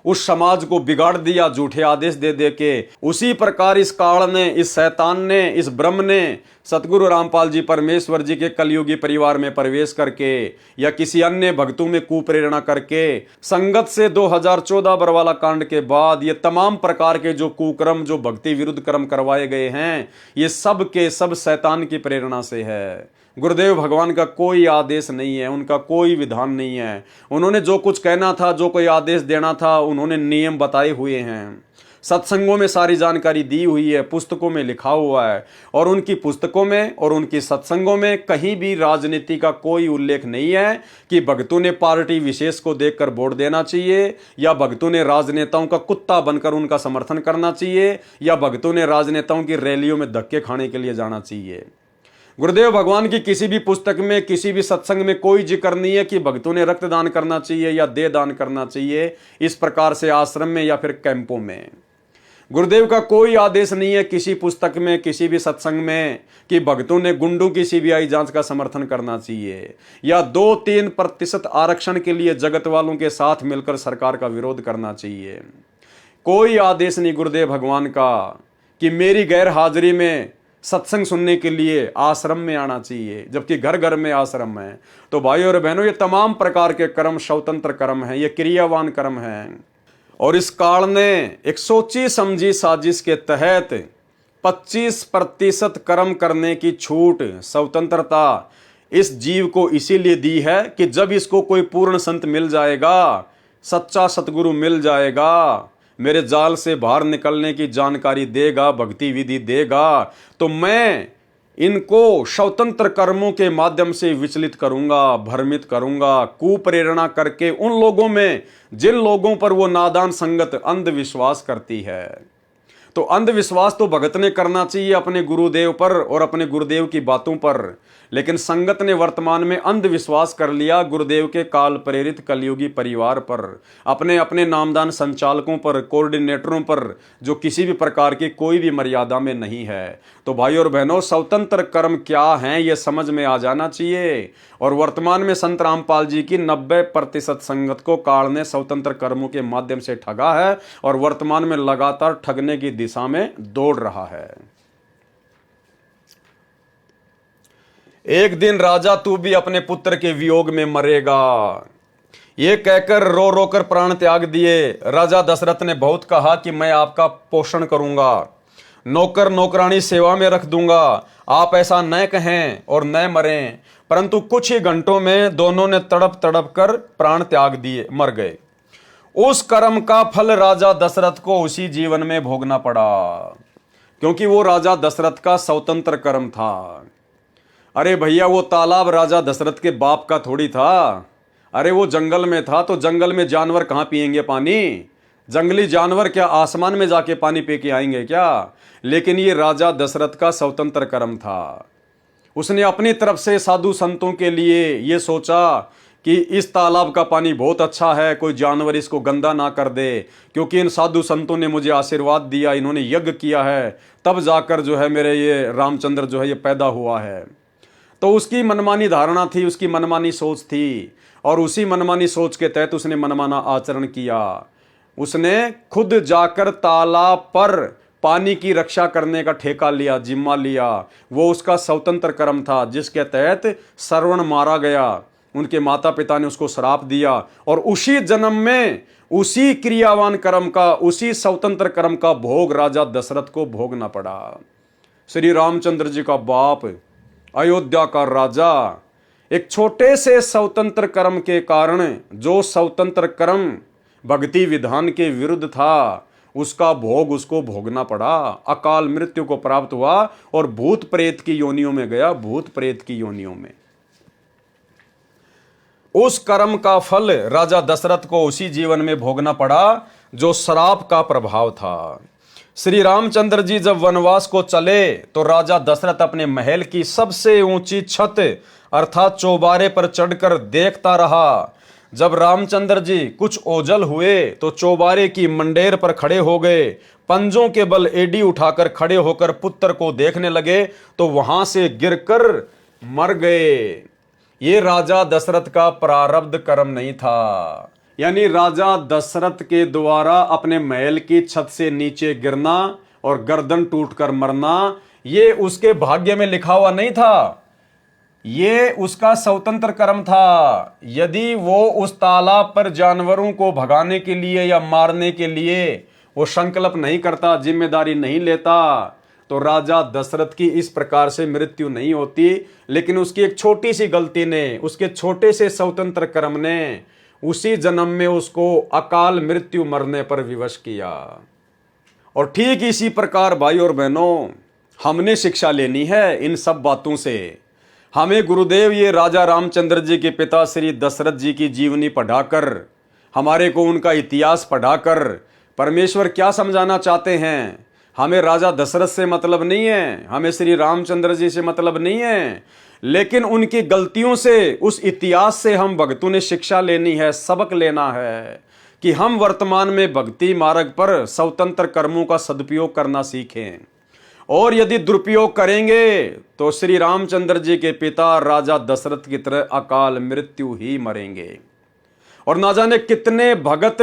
उस समाज को बिगाड़ दिया झूठे आदेश दे दे के, उसी प्रकार इस काल ने, इस शैतान ने, इस ब्रह्म ने सतगुरु रामपाल जी परमेश्वर जी के कलयुगी परिवार में प्रवेश करके या किसी अन्य भक्तों में कुप्रेरणा करके संगत से 2014 बरवाला कांड के बाद ये तमाम प्रकार के जो कुकर्म, जो भक्ति विरुद्ध कर्म करवाए गए हैं, ये सब के सब शैतान की प्रेरणा से है। गुरुदेव भगवान का कोई आदेश नहीं है, उनका कोई विधान नहीं है। उन्होंने जो कुछ कहना था, जो कोई आदेश देना था, उन्होंने नियम बताए हुए हैं। सत्संगों में सारी जानकारी दी हुई है, पुस्तकों में लिखा हुआ है। और उनकी पुस्तकों में और उनकी सत्संगों में कहीं भी राजनीति का कोई उल्लेख नहीं है कि भक्तों ने पार्टी विशेष को देखकर वोट देना चाहिए, या भक्तों ने राजनेताओं का कुत्ता बनकर उनका समर्थन करना चाहिए, या भक्तों ने राजनेताओं की रैलियों में धक्के खाने के लिए जाना चाहिए। गुरुदेव भगवान की किसी भी पुस्तक में, किसी भी सत्संग में कोई जिक्र नहीं है कि भक्तों ने रक्तदान करना चाहिए या देह दान करना चाहिए इस प्रकार से आश्रम में या फिर कैंपों में। गुरुदेव का कोई आदेश नहीं है किसी पुस्तक में, किसी भी सत्संग में कि भक्तों ने गुंडों की सीबीआई जांच का समर्थन करना चाहिए या 2-3% आरक्षण के लिए जगत वालों के साथ मिलकर सरकार का विरोध करना चाहिए। कोई आदेश नहीं गुरुदेव भगवान का कि मेरी गैर हाजिरी में सत्संग सुनने के लिए आश्रम में आना चाहिए, जबकि घर घर में आश्रम है। तो भाइयों और बहनों, ये तमाम प्रकार के कर्म स्वतंत्र कर्म हैं, ये क्रियावान कर्म हैं। और इस काल ने एक सोची समझी साजिश के तहत 25% कर्म करने की छूट, स्वतंत्रता इस जीव को इसीलिए दी है कि जब इसको कोई पूर्ण संत मिल जाएगा, सच्चा सतगुरु मिल जाएगा, मेरे जाल से बाहर निकलने की जानकारी देगा, भक्ति विधि देगा, तो मैं इनको स्वतंत्र कर्मों के माध्यम से विचलित करूंगा, भ्रमित करूंगा, कुप्रेरणा करके उन लोगों में जिन लोगों पर वो नादान संगत अंधविश्वास करती है। तो अंधविश्वास तो भगत ने करना चाहिए अपने गुरुदेव पर और अपने गुरुदेव की बातों पर, लेकिन संगत ने वर्तमान में अंधविश्वास कर लिया गुरुदेव के काल प्रेरित कलयुगी परिवार पर, अपने अपने नामदान संचालकों पर, कोऑर्डिनेटरों पर, जो किसी भी प्रकार की कोई भी मर्यादा में नहीं है। तो भाई और बहनों, स्वतंत्र कर्म क्या हैं ये समझ में आ जाना चाहिए। और वर्तमान में संत रामपाल जी की 90% संगत को काल ने स्वतंत्र कर्मों के माध्यम से ठगा है और वर्तमान में लगातार ठगने की दिशा में दौड़ रहा है। एक दिन राजा तू भी अपने पुत्र के वियोग में मरेगा, ये कहकर रो रो कर प्राण त्याग दिए। राजा दशरथ ने बहुत कहा कि मैं आपका पोषण करूंगा, नौकर नौकरानी सेवा में रख दूंगा, आप ऐसा न कहें और न मरें। परंतु कुछ ही घंटों में दोनों ने तड़प तड़प कर प्राण त्याग दिए, मर गए। उस कर्म का फल राजा दशरथ को उसी जीवन में भोगना पड़ा, क्योंकि वो राजा दशरथ का स्वतंत्र कर्म था। अरे भैया, वो तालाब राजा दशरथ के बाप का थोड़ी था। अरे वो जंगल में था, तो जंगल में जानवर कहाँ पिएंगे पानी? जंगली जानवर क्या आसमान में जाके पानी पी के आएंगे क्या? लेकिन ये राजा दशरथ का स्वतंत्र कर्म था। उसने अपनी तरफ से साधु संतों के लिए ये सोचा कि इस तालाब का पानी बहुत अच्छा है, कोई जानवर इसको गंदा ना कर दे, क्योंकि इन साधु संतों ने मुझे आशीर्वाद दिया, इन्होंने यज्ञ किया है, तब जाकर जो है मेरे ये रामचंद्र जो है ये पैदा हुआ है। तो उसकी मनमानी धारणा थी, उसकी मनमानी सोच थी, और उसी मनमानी सोच के तहत उसने मनमाना आचरण किया। उसने खुद जाकर तालाब पर पानी की रक्षा करने का ठेका लिया, जिम्मा लिया। वो उसका स्वतंत्र कर्म था, जिसके तहत श्रवण मारा गया। उनके माता पिता ने उसको श्राप दिया और उसी जन्म में उसी क्रियावान कर्म का, उसी स्वतंत्र कर्म का भोग राजा दशरथ को भोगना पड़ा। श्री रामचंद्र जी का बाप, अयोध्या का राजा, एक छोटे से स्वतंत्र कर्म के कारण, जो स्वतंत्र कर्म भक्ति विधान के विरुद्ध था, उसका भोग उसको भोगना पड़ा। अकाल मृत्यु को प्राप्त हुआ और भूत प्रेत की योनियों में गया, भूत प्रेत की योनियों में। उस कर्म का फल राजा दशरथ को उसी जीवन में भोगना पड़ा जो श्राप का प्रभाव था। श्री रामचंद्र जी जब वनवास को चले तो राजा दशरथ अपने महल की सबसे ऊंची छत अर्थात चौबारे पर चढ़कर देखता रहा। जब रामचंद्र जी कुछ ओझल हुए तो चौबारे की मंडेर पर खड़े हो गए, पंजों के बल एडी उठाकर खड़े होकर पुत्र को देखने लगे तो वहां से गिरकर मर गए। ये राजा दशरथ का प्रारब्ध कर्म नहीं था, यानी राजा दशरथ के द्वारा अपने महल की छत से नीचे गिरना और गर्दन टूटकर मरना, ये उसके भाग्य में लिखा हुआ नहीं था, ये उसका स्वतंत्र कर्म था। यदि वो उस तालाब पर जानवरों को भगाने के लिए या मारने के लिए वो संकल्प नहीं करता, जिम्मेदारी नहीं लेता, तो राजा दशरथ की इस प्रकार से मृत्यु नहीं होती। लेकिन उसकी एक छोटी सी गलती ने, उसके छोटे से स्वतंत्र कर्म ने उसी जन्म में उसको अकाल मृत्यु मरने पर विवश किया। और ठीक इसी प्रकार भाई और बहनों, हमने शिक्षा लेनी है इन सब बातों से। हमें गुरुदेव ये राजा रामचंद्र जी के पिता श्री दशरथ जी की जीवनी पढ़ाकर, हमारे को उनका इतिहास पढ़ाकर परमेश्वर क्या समझाना चाहते हैं। हमें राजा दशरथ से मतलब नहीं है, हमें श्री रामचंद्र जी से मतलब नहीं है, लेकिन उनकी गलतियों से, उस इतिहास से हम भक्तों ने शिक्षा लेनी है, सबक लेना है कि हम वर्तमान में भक्ति मार्ग पर स्वतंत्र कर्मों का सदुपयोग करना सीखें। और यदि दुरुपयोग करेंगे तो श्री रामचंद्र जी के पिता राजा दशरथ की तरह अकाल मृत्यु ही मरेंगे। और ना जाने कितने भगत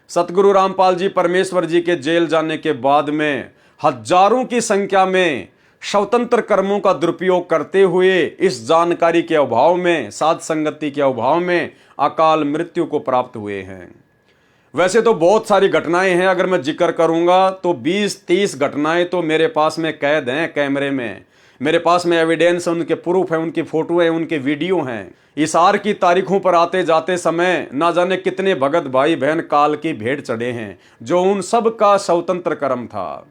सतगुरु रामपाल जी परमेश्वर जी के जेल जाने के बाद में हजारों की संख्या में स्वतंत्र कर्मों का दुरुपयोग करते हुए इस जानकारी के अभाव में, साध संगति के अभाव में अकाल मृत्यु को प्राप्त हुए हैं। वैसे तो बहुत सारी घटनाएं हैं, अगर मैं जिक्र करूंगा तो 20-30 घटनाएं तो मेरे पास में कैद हैं कैमरे में। मेरे पास में एविडेंस है, उनके प्रूफ है, उनकी फोटो है, उनके वीडियो हैं। इशार की तारीखों पर आते जाते समय ना जाने कितने भगत भाई बहन काल की भेंट चढ़े हैं, जो उन सब का स्वतंत्र कर्म था।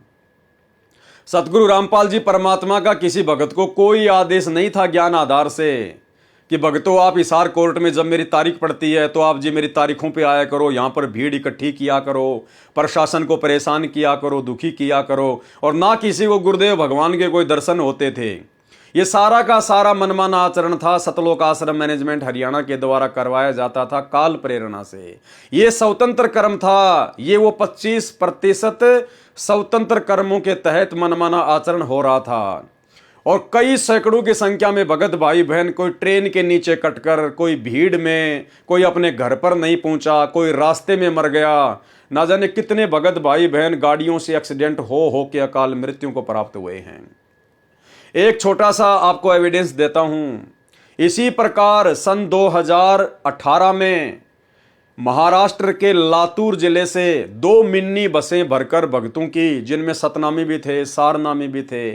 सतगुरु रामपाल जी परमात्मा का किसी भगत को कोई आदेश नहीं था ज्ञान आधार से कि भगतों आप हिसार कोर्ट में जब मेरी तारीख पड़ती है तो आप जी मेरी तारीखों पे आया करो, यहाँ पर भीड़ इकट्ठी किया करो, प्रशासन को परेशान किया करो, दुखी किया करो। और ना किसी को गुरुदेव भगवान के कोई दर्शन होते थे। ये सारा का सारा मनमाना आचरण था, सतलोक आश्रम मैनेजमेंट हरियाणा के द्वारा करवाया जाता था काल प्रेरणा से। ये स्वतंत्र कर्म था, ये वो 25% स्वतंत्र कर्मों के तहत मनमाना आचरण हो रहा था। और कई सैकड़ों की संख्या में भगत भाई बहन, कोई ट्रेन के नीचे कटकर, कोई भीड़ में, कोई अपने घर पर नहीं पहुंचा, कोई रास्ते में मर गया। ना जाने कितने भगत भाई बहन गाड़ियों से एक्सीडेंट हो के अकाल मृत्यु को प्राप्त हुए हैं। एक छोटा सा आपको एविडेंस देता हूं। इसी प्रकार सन 2018 में महाराष्ट्र के लातूर जिले से 2 मिनी बसें भरकर भक्तों की, जिनमें सतनामी भी थे, सारनामी भी थे,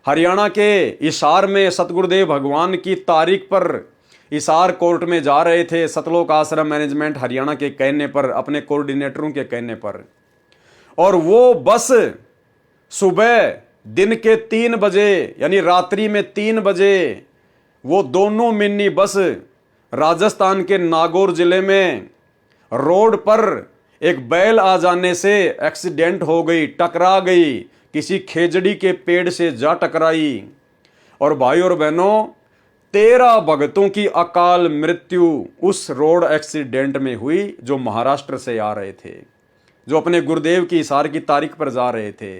हरियाणा के हिसार में सतगुरुदेव भगवान की तारीख पर हिसार कोर्ट में जा रहे थे, सतलोक आश्रम मैनेजमेंट हरियाणा के कहने पर, अपने कोऑर्डिनेटरों के कहने पर। और वो बस सुबह दिन के 3 बजे यानी रात्रि में 3 बजे वो दोनों मिनी बस राजस्थान के नागौर जिले में रोड पर एक बैल आ जाने से एक्सीडेंट हो गई, टकरा गई, किसी खेजड़ी के पेड़ से जा टकराई। और भाई और बहनों, 13 भगतों की अकाल मृत्यु उस रोड एक्सीडेंट में हुई, जो महाराष्ट्र से आ रहे थे, जो अपने गुरुदेव की हिसार की तारीख पर जा रहे थे।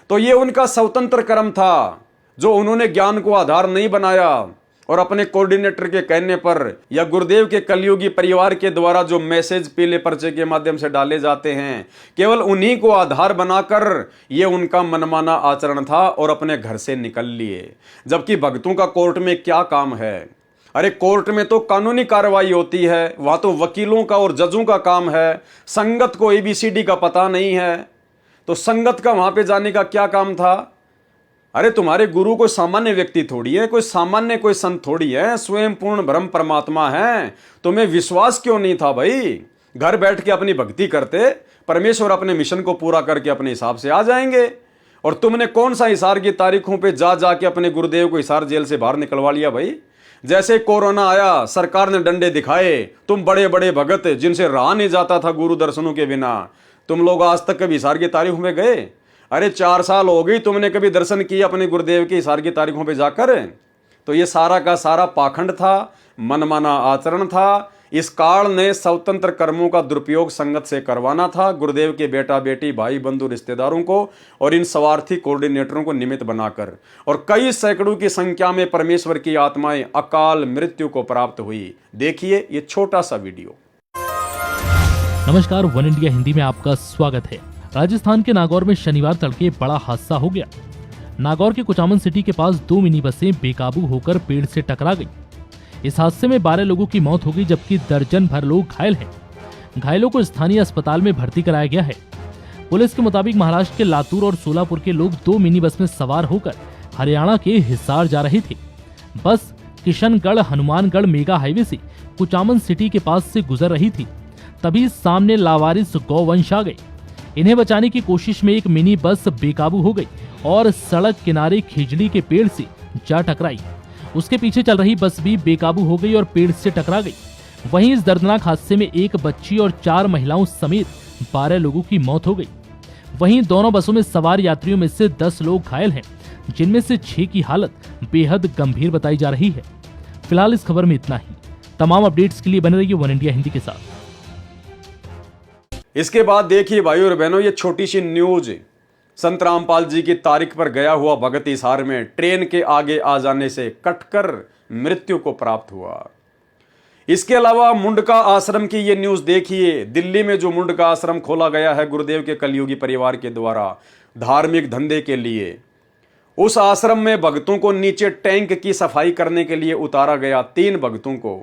तो ये उनका स्वतंत्र कर्म था, जो उन्होंने ज्ञान को आधार नहीं बनाया और अपने कोऑर्डिनेटर के कहने पर या गुरुदेव के कलयुगी परिवार के द्वारा जो मैसेज पीले पर्चे के माध्यम से डाले जाते हैं, केवल उन्हीं को आधार बनाकर ये उनका मनमाना आचरण था और अपने घर से निकल लिए। जबकि भक्तों का कोर्ट में क्या काम है? अरे कोर्ट में तो कानूनी कार्रवाई होती है, वहां तो वकीलों का और जजों का काम है। संगत को ABCD का पता नहीं है, तो संगत का वहां पे जाने का क्या काम था? अरे तुम्हारे गुरु कोई सामान्य व्यक्ति थोड़ी है, कोई सामान्य कोई संत थोड़ी है, स्वयं पूर्ण ब्रह्म परमात्मा है। तुम्हें विश्वास क्यों नहीं था भाई? घर बैठ के अपनी भक्ति करते, परमेश्वर अपने मिशन को पूरा करके अपने हिसाब से आ जाएंगे। और तुमने कौन सा हिसार की तारीखों पे जा जाके अपने गुरुदेव को हिसार जेल से बाहर निकलवा लिया भाई? जैसे कोरोना आया, सरकार ने डंडे दिखाए, तुम बड़े बड़े भगत जिनसे रहा नहीं जाता था गुरु दर्शनों के बिना, तुम लोग आज तक कभी हिसार की तारीखों में गए? अरे 4 साल हो गई, तुमने कभी दर्शन किए अपने गुरुदेव के हिसार की तारीखों पे जाकर? तो ये सारा का सारा पाखंड था, मनमाना आचरण था। इस काल ने स्वतंत्र कर्मों का दुरुपयोग संगत से करवाना था, गुरुदेव के बेटा बेटी भाई बंधु रिश्तेदारों को और इन स्वार्थी कोऑर्डिनेटरों को निमित्त बनाकर। और कई सैकड़ों की संख्या में परमेश्वर की आत्माएं अकाल मृत्यु को प्राप्त हुई। देखिए ये छोटा सा वीडियो। नमस्कार, वन इंडिया हिंदी में आपका स्वागत है। राजस्थान के नागौर में शनिवार तड़के बड़ा हादसा हो गया। नागौर के कुचामन सिटी के पास 2 मिनी बसें बेकाबू होकर पेड़ से टकरा गई। इस हादसे में 12 लोगों की मौत हो गई, जबकि दर्जन भर लोग घायल हैं। घायलों को स्थानीय अस्पताल में भर्ती कराया गया है। पुलिस के मुताबिक महाराष्ट्र के लातूर और सोलापुर के लोग 2 मिनी बस में सवार होकर हरियाणा के हिसार जा रहे थे। बस किशनगढ़ हनुमानगढ़ मेगा हाईवे से कुचामन सिटी के पास से गुजर रही थी, तभी सामने लावारिस गौवंश आ गए। इन्हें बचाने की कोशिश में एक मिनी बस बेकाबू हो गई और सड़क किनारे खिजड़ी के पेड़ से जा टकराई। उसके पीछे चल रही बस भी बेकाबू हो गई और पेड़ से टकरा गई। वहीं इस दर्दनाक हादसे में एक बच्ची और 4 महिलाओं समेत 12 लोगों की मौत हो गई। वहीं दोनों बसों में सवार यात्रियों में से 10 लोग घायल हैं, जिनमें से 6 की हालत बेहद गंभीर बताई जा रही है। फिलहाल इस खबर में इतना ही। तमाम अपडेट्स के लिए बने रहिए वन इंडिया हिंदी के साथ। इसके बाद देखिए भाइयों और बहनों, ये छोटी सी न्यूज संत रामपाल जी की तारीख पर गया हुआ भगत हिसार में ट्रेन के आगे आ जाने से कटकर मृत्यु को प्राप्त हुआ। इसके अलावा मुंडका आश्रम की ये न्यूज देखिए। दिल्ली में जो मुंडका आश्रम खोला गया है गुरुदेव के कलयुगी परिवार के द्वारा धार्मिक धंधे के लिए, उस आश्रम में भक्तों को नीचे टैंक की सफाई करने के लिए उतारा गया, 3 भक्तों को,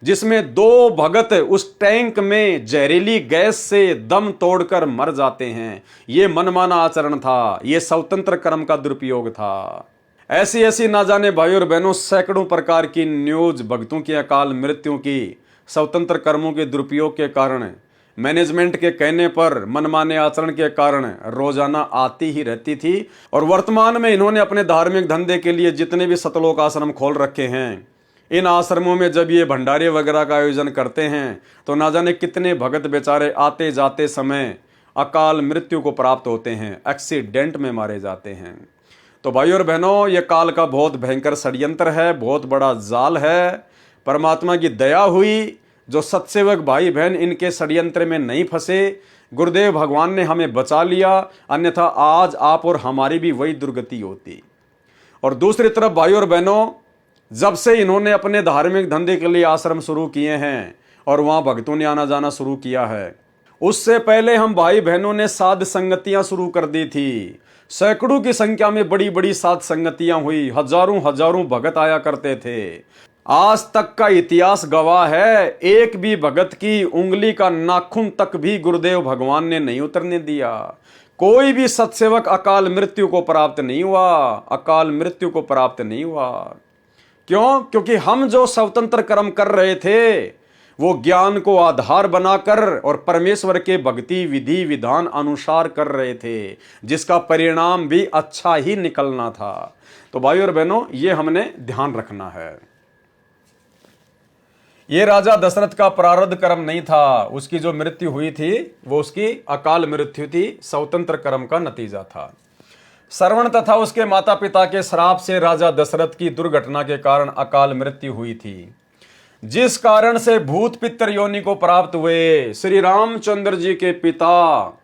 जिसमें 2 भगत उस टैंक में जहरीली गैस से दम तोड़कर मर जाते हैं। यह मनमाना आचरण था, यह स्वतंत्र कर्म का दुरुपयोग था। ऐसी ऐसी ना जाने भाइयों और बहनों सैकड़ों प्रकार की न्यूज भक्तों की अकाल मृत्यु की स्वतंत्र कर्मों के दुरुपयोग के कारण, मैनेजमेंट के कहने पर, मनमाने आचरण के कारण रोजाना आती ही रहती थी। और वर्तमान में इन्होंने अपने धार्मिक धंधे के लिए जितने भी सतलोक आश्रम खोल रखे हैं, इन आश्रमों में जब ये भंडारे वगैरह का आयोजन करते हैं तो ना जाने कितने भगत बेचारे आते जाते समय अकाल मृत्यु को प्राप्त होते हैं, एक्सीडेंट में मारे जाते हैं। तो भाइयों और बहनों, ये काल का बहुत भयंकर षड्यंत्र है, बहुत बड़ा जाल है। परमात्मा की दया हुई जो सत्सेवक भाई बहन इनके षड्यंत्र में नहीं फंसे, गुरुदेव भगवान ने हमें बचा लिया, अन्यथा आज आप और हमारी भी वही दुर्गति होती। और दूसरी तरफ भाइयों और बहनों, जब से इन्होंने अपने धार्मिक धंधे के लिए आश्रम शुरू किए हैं और वहां भक्तों ने आना जाना शुरू किया है, उससे पहले हम भाई बहनों ने साध संगतियां शुरू कर दी थी। सैकड़ों की संख्या में बड़ी बड़ी साध संगतियां हुई, हजारों हजारों भगत आया करते थे। आज तक का इतिहास गवाह है, एक भी भगत की उंगली का नाखून तक भी गुरुदेव भगवान ने नहीं उतरने दिया। कोई भी सत्सेवक अकाल मृत्यु को प्राप्त नहीं हुआ, अकाल मृत्यु को प्राप्त नहीं हुआ। क्यों? क्योंकि हम जो स्वतंत्र कर्म कर रहे थे वो ज्ञान को आधार बनाकर और परमेश्वर के भक्ति विधि विधान अनुसार कर रहे थे, जिसका परिणाम भी अच्छा ही निकलना था। तो भाइयों और बहनों, ये हमने ध्यान रखना है। ये राजा दशरथ का प्रारब्ध कर्म नहीं था, उसकी जो मृत्यु हुई थी वो उसकी अकाल मृत्यु थी, स्वतंत्र कर्म का नतीजा था। श्रवण तथा उसके माता पिता के श्राप से राजा दशरथ की दुर्घटना के कारण अकाल मृत्यु हुई थी, जिस कारण से भूत पितर योनि को प्राप्त हुए श्री रामचंद्र जी के पिता,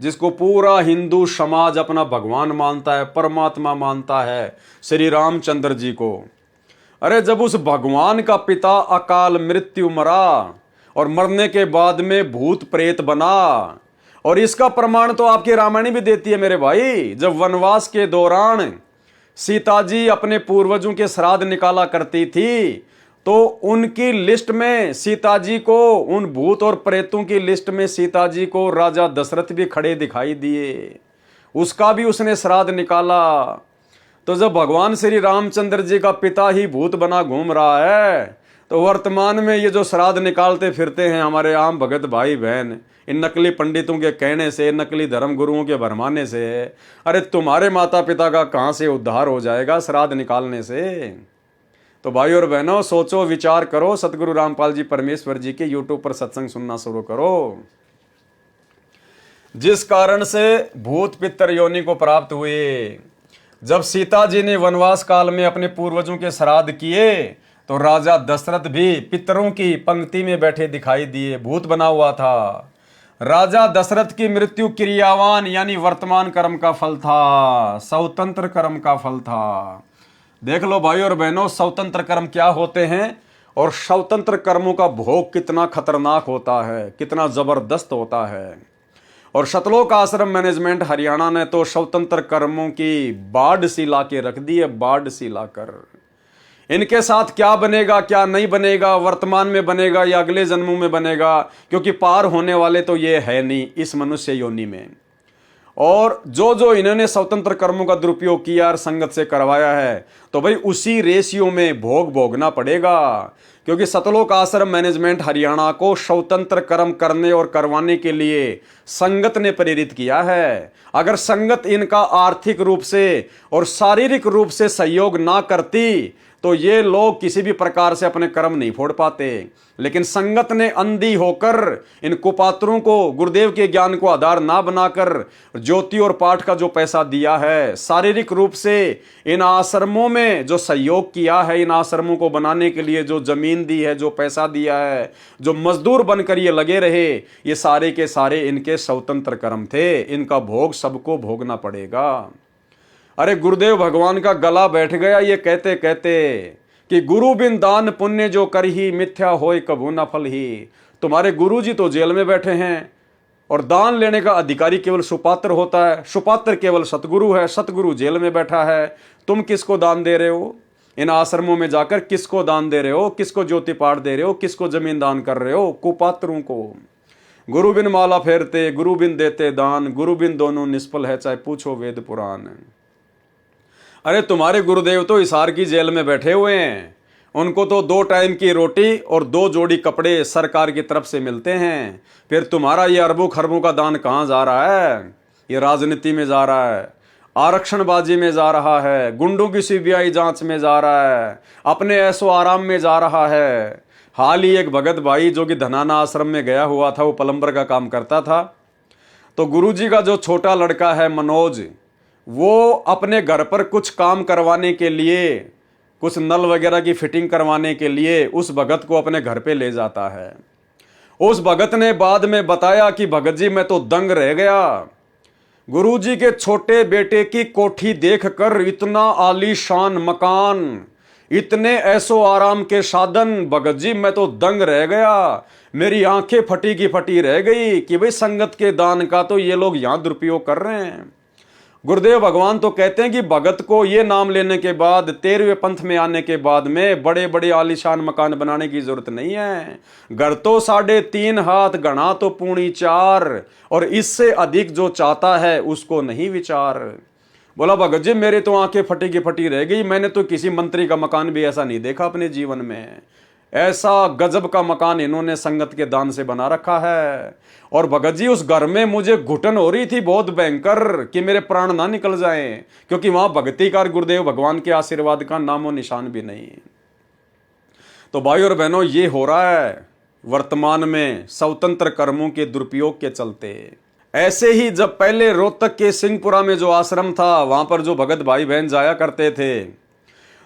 जिसको पूरा हिंदू समाज अपना भगवान मानता है, परमात्मा मानता है, श्री रामचंद्र जी को। अरे जब उस भगवान का पिता अकाल मृत्यु मरा और मरने के बाद में भूत प्रेत बना, और इसका प्रमाण तो आपकी रामायण भी देती है मेरे भाई। जब वनवास के दौरान सीता जी अपने पूर्वजों के श्राद्ध निकाला करती थी तो उनकी लिस्ट में सीता जी को, उन भूत और प्रेतों की लिस्ट में सीता जी को राजा दशरथ भी खड़े दिखाई दिए, उसका भी उसने श्राद्ध निकाला। तो जब भगवान श्री रामचंद्र जी का पिता ही भूत बना घूम रहा है, तो वर्तमान में ये जो श्राद्ध निकालते फिरते हैं हमारे आम भगत भाई बहन, इन नकली पंडितों के कहने से, नकली धर्म गुरुओं के भरमाने से, अरे तुम्हारे माता पिता का कहां से उद्धार हो जाएगा श्राद्ध निकालने से? तो भाइयों और बहनों, सोचो, विचार करो, सतगुरु रामपाल जी परमेश्वर जी के यूट्यूब पर सत्संग सुनना शुरू करो। जिस कारण से भूत पितर योनि को प्राप्त हुए, जब सीता जी ने वनवास काल में अपने पूर्वजों के श्राद्ध किए तो राजा दशरथ भी पितरों की पंक्ति में बैठे दिखाई दिए, भूत बना हुआ था। राजा दशरथ की मृत्यु क्रियावान यानी वर्तमान कर्म का फल था, स्वतंत्र कर्म का फल था। देख लो भाइयों और बहनों, स्वतंत्र कर्म क्या होते हैं और स्वतंत्र कर्मों का भोग कितना खतरनाक होता है, कितना जबरदस्त होता है। और सतलोक आश्रम मैनेजमेंट हरियाणा ने तो स्वतंत्र कर्मों की बाढ़ सी ला के रख दी है, बाढ़ सी लाकर। इनके साथ क्या बनेगा क्या नहीं बनेगा, वर्तमान में बनेगा या अगले जन्मों में बनेगा, क्योंकि पार होने वाले तो ये है नहीं इस मनुष्य योनि में। और जो जो इन्होंने स्वतंत्र कर्मों का दुरुपयोग किया और संगत से करवाया है, तो भाई उसी रेशियो में भोग भोगना पड़ेगा। क्योंकि सतलोक आश्रम मैनेजमेंट हरियाणा को स्वतंत्र कर्म करने और करवाने के लिए संगत ने प्रेरित किया है। अगर संगत इनका आर्थिक रूप से और शारीरिक रूप से सहयोग ना करती तो ये लोग किसी भी प्रकार से अपने कर्म नहीं फोड़ पाते। लेकिन संगत ने अंधी होकर इन कुपात्रों को गुरुदेव के ज्ञान को आधार ना बनाकर ज्योति और पाठ का जो पैसा दिया है, शारीरिक रूप से इन आश्रमों में जो सहयोग किया है, इन आश्रमों को बनाने के लिए जो जमीन दी है, जो पैसा दिया है, जो मजदूर बनकर ये लगे रहे, ये सारे के सारे इनके स्वतंत्र कर्म थे। इनका भोग सबको भोगना पड़ेगा। अरे गुरुदेव भगवान का गला बैठ गया ये कहते कहते कि गुरु बिन दान पुण्य जो कर ही मिथ्या होय कभू न फल ही। तुम्हारे गुरु जी तो जेल में बैठे हैं और दान लेने का अधिकारी केवल सुपात्र होता है, सुपात्र केवल सतगुरु है, सतगुरु जेल में बैठा है। तुम किसको दान दे रहे हो? इन आश्रमों में जाकर किसको दान दे रहे हो? किसको ज्योति पाठ दे रहे हो? किसको जमीन दान कर रहे हो? कुपात्रों को। गुरु बिन माला फेरते, गुरु बिन देते दान, गुरु बिन दोनों निष्फल है, चाहे पूछो वेद पुराण। अरे तुम्हारे गुरुदेव तो हिसार की जेल में बैठे हुए हैं, उनको तो 2 टाइम की रोटी और 2 जोड़ी कपड़े सरकार की तरफ से मिलते हैं। फिर तुम्हारा ये अरबों खरबों का दान कहाँ जा रहा है? ये राजनीति में जा रहा है, आरक्षणबाजी में जा रहा है, गुंडों की सीबीआई जांच में जा रहा है, अपने ऐसो आराम में जा रहा है। हाल ही एक भगत भाई जो कि धनाना आश्रम में गया हुआ था, वो प्लम्बर का काम करता था, तो गुरुजी का जो छोटा लड़का है मनोज, वो अपने घर पर कुछ काम करवाने के लिए, कुछ नल वगैरह की फिटिंग करवाने के लिए उस भगत को अपने घर पे ले जाता है। उस भगत ने बाद में बताया कि भगत जी मैं तो दंग रह गया, गुरुजी के छोटे बेटे की कोठी देखकर, इतना आलीशान मकान, इतने ऐसो आराम के साधन, भगत जी मैं तो दंग रह गया। मेरी आंखें फटी की फटी रह गई कि भाई संगत के दान का तो ये लोग यहां दुरुपयोग कर रहे हैं। गुरुदेव भगवान तो कहते हैं कि भगत को ये नाम लेने के बाद, 13वें पंथ में आने के बाद में बड़े बड़े आलीशान मकान बनाने की जरूरत नहीं है। घर तो 3.5 हाथ, घना तो पूणी 4, और इससे अधिक जो चाहता है उसको नहीं विचार। बोला भगत जी मेरे तो आंखें फटी की फटी रह गई, मैंने तो किसी मंत्री का मकान भी ऐसा नहीं देखा अपने जीवन में। ऐसा गजब का मकान इन्होंने संगत के दान से बना रखा है। और भगत जी उस घर में मुझे घुटन हो रही थी बहुत भयंकर कि मेरे प्राण ना निकल जाएं, क्योंकि वहां भक्तिकार गुरुदेव भगवान के आशीर्वाद का नामो निशान भी नहीं। तो भाई और बहनों, ये हो रहा है वर्तमान में स्वतंत्र कर्मों के दुरुपयोग के चलते। ऐसे ही जब पहले रोहतक के सिंहपुरा में जो आश्रम था, वहां पर जो भगत भाई बहन जाया करते थे,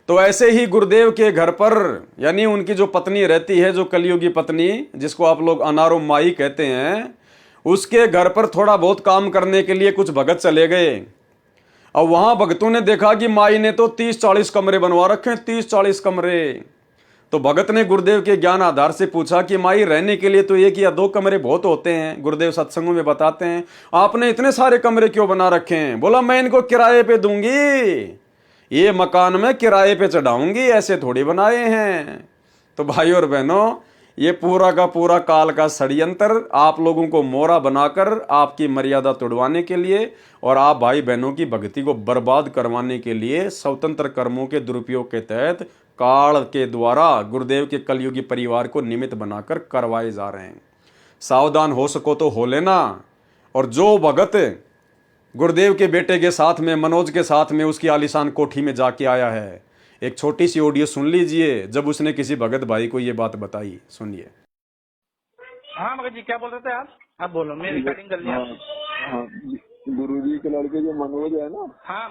तो ऐसे ही गुरुदेव के घर पर, यानी उनकी जो पत्नी रहती है, जो कलयुगी पत्नी, जिसको आप लोग अनारो माई कहते हैं, उसके घर पर थोड़ा बहुत काम करने के लिए कुछ भगत चले गए। अब वहां भगतों ने देखा कि माई ने तो 30-40 कमरे बनवा रखे हैं, 30-40 कमरे। तो भगत ने गुरुदेव के ज्ञान आधार से पूछा कि माई रहने के लिए तो 1 या 2 कमरे बहुत होते हैं। गुरुदेव सत्संगों में बताते हैं आपने इतने सारे कमरे क्यों बना रखे हैं? बोला मैं इनको किराए पे दूंगी, ये मकान में किराए पे चढ़ाऊंगी, ऐसे थोड़ी बनाए हैं। तो भाई और बहनों, ये पूरा का पूरा काल का षड्यंत्र आप लोगों को मोहरा बनाकर आपकी मर्यादा तोड़वाने के लिए और आप भाई बहनों की भक्ति को बर्बाद करवाने के लिए स्वतंत्र कर्मों के दुरुपयोग के तहत काल के द्वारा गुरुदेव के कलयुगी परिवार को निमित्त बनाकर करवाए जा रहे हैं। सावधान हो सको तो हो लेना। और जो भगत गुरुदेव के बेटे के साथ में, मनोज के साथ में उसकी आलीशान कोठी में जाके आया है, एक छोटी सी ऑडियो सुन लीजिए जब उसने किसी भगत भाई को ये बात बताई। सुनिए। हाँ भगत जी क्या बोल रहे थे आप बोलो, मैं रिकॉर्डिंग कर लिया। हाँ, गुरुजी के लड़के जो मनोज है ना, हाँ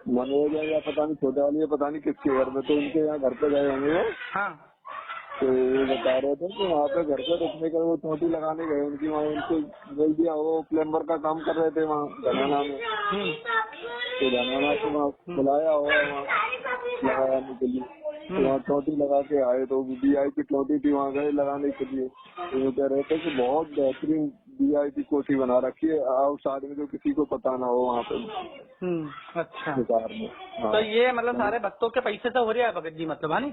मनोज है या पता नहीं छोटे वाली है, पता नहीं किसके घर में, तो उनके यहाँ घर पे गए होंगे। हाँ तो वो बता रहे थे कि वहाँ पे घर पे रुकने के वो चोटी लगाने गए, उनकी वहाँ उनको बोल दिया, वो प्लम्बर का काम कर रहे थे वहाँ धनाना में, तो धनाना से वहाँ बुलाया हुआ वहाँ लगाने के लिए, तो वहाँ चोटी लगा के आए, तो VIP चोटी थी, वहाँ गए लगाने के लिए। तो वो कह रहे थे कि बहुत बेहतरीन VIP कोठी बना रखी है आउटसाइड में, जो किसी को पता ना हो वहाँ पे। अच्छा में। हाँ। तो ये मतलब सारे भक्तों के पैसे से हो रहा है भगत जी, मतलब है नी?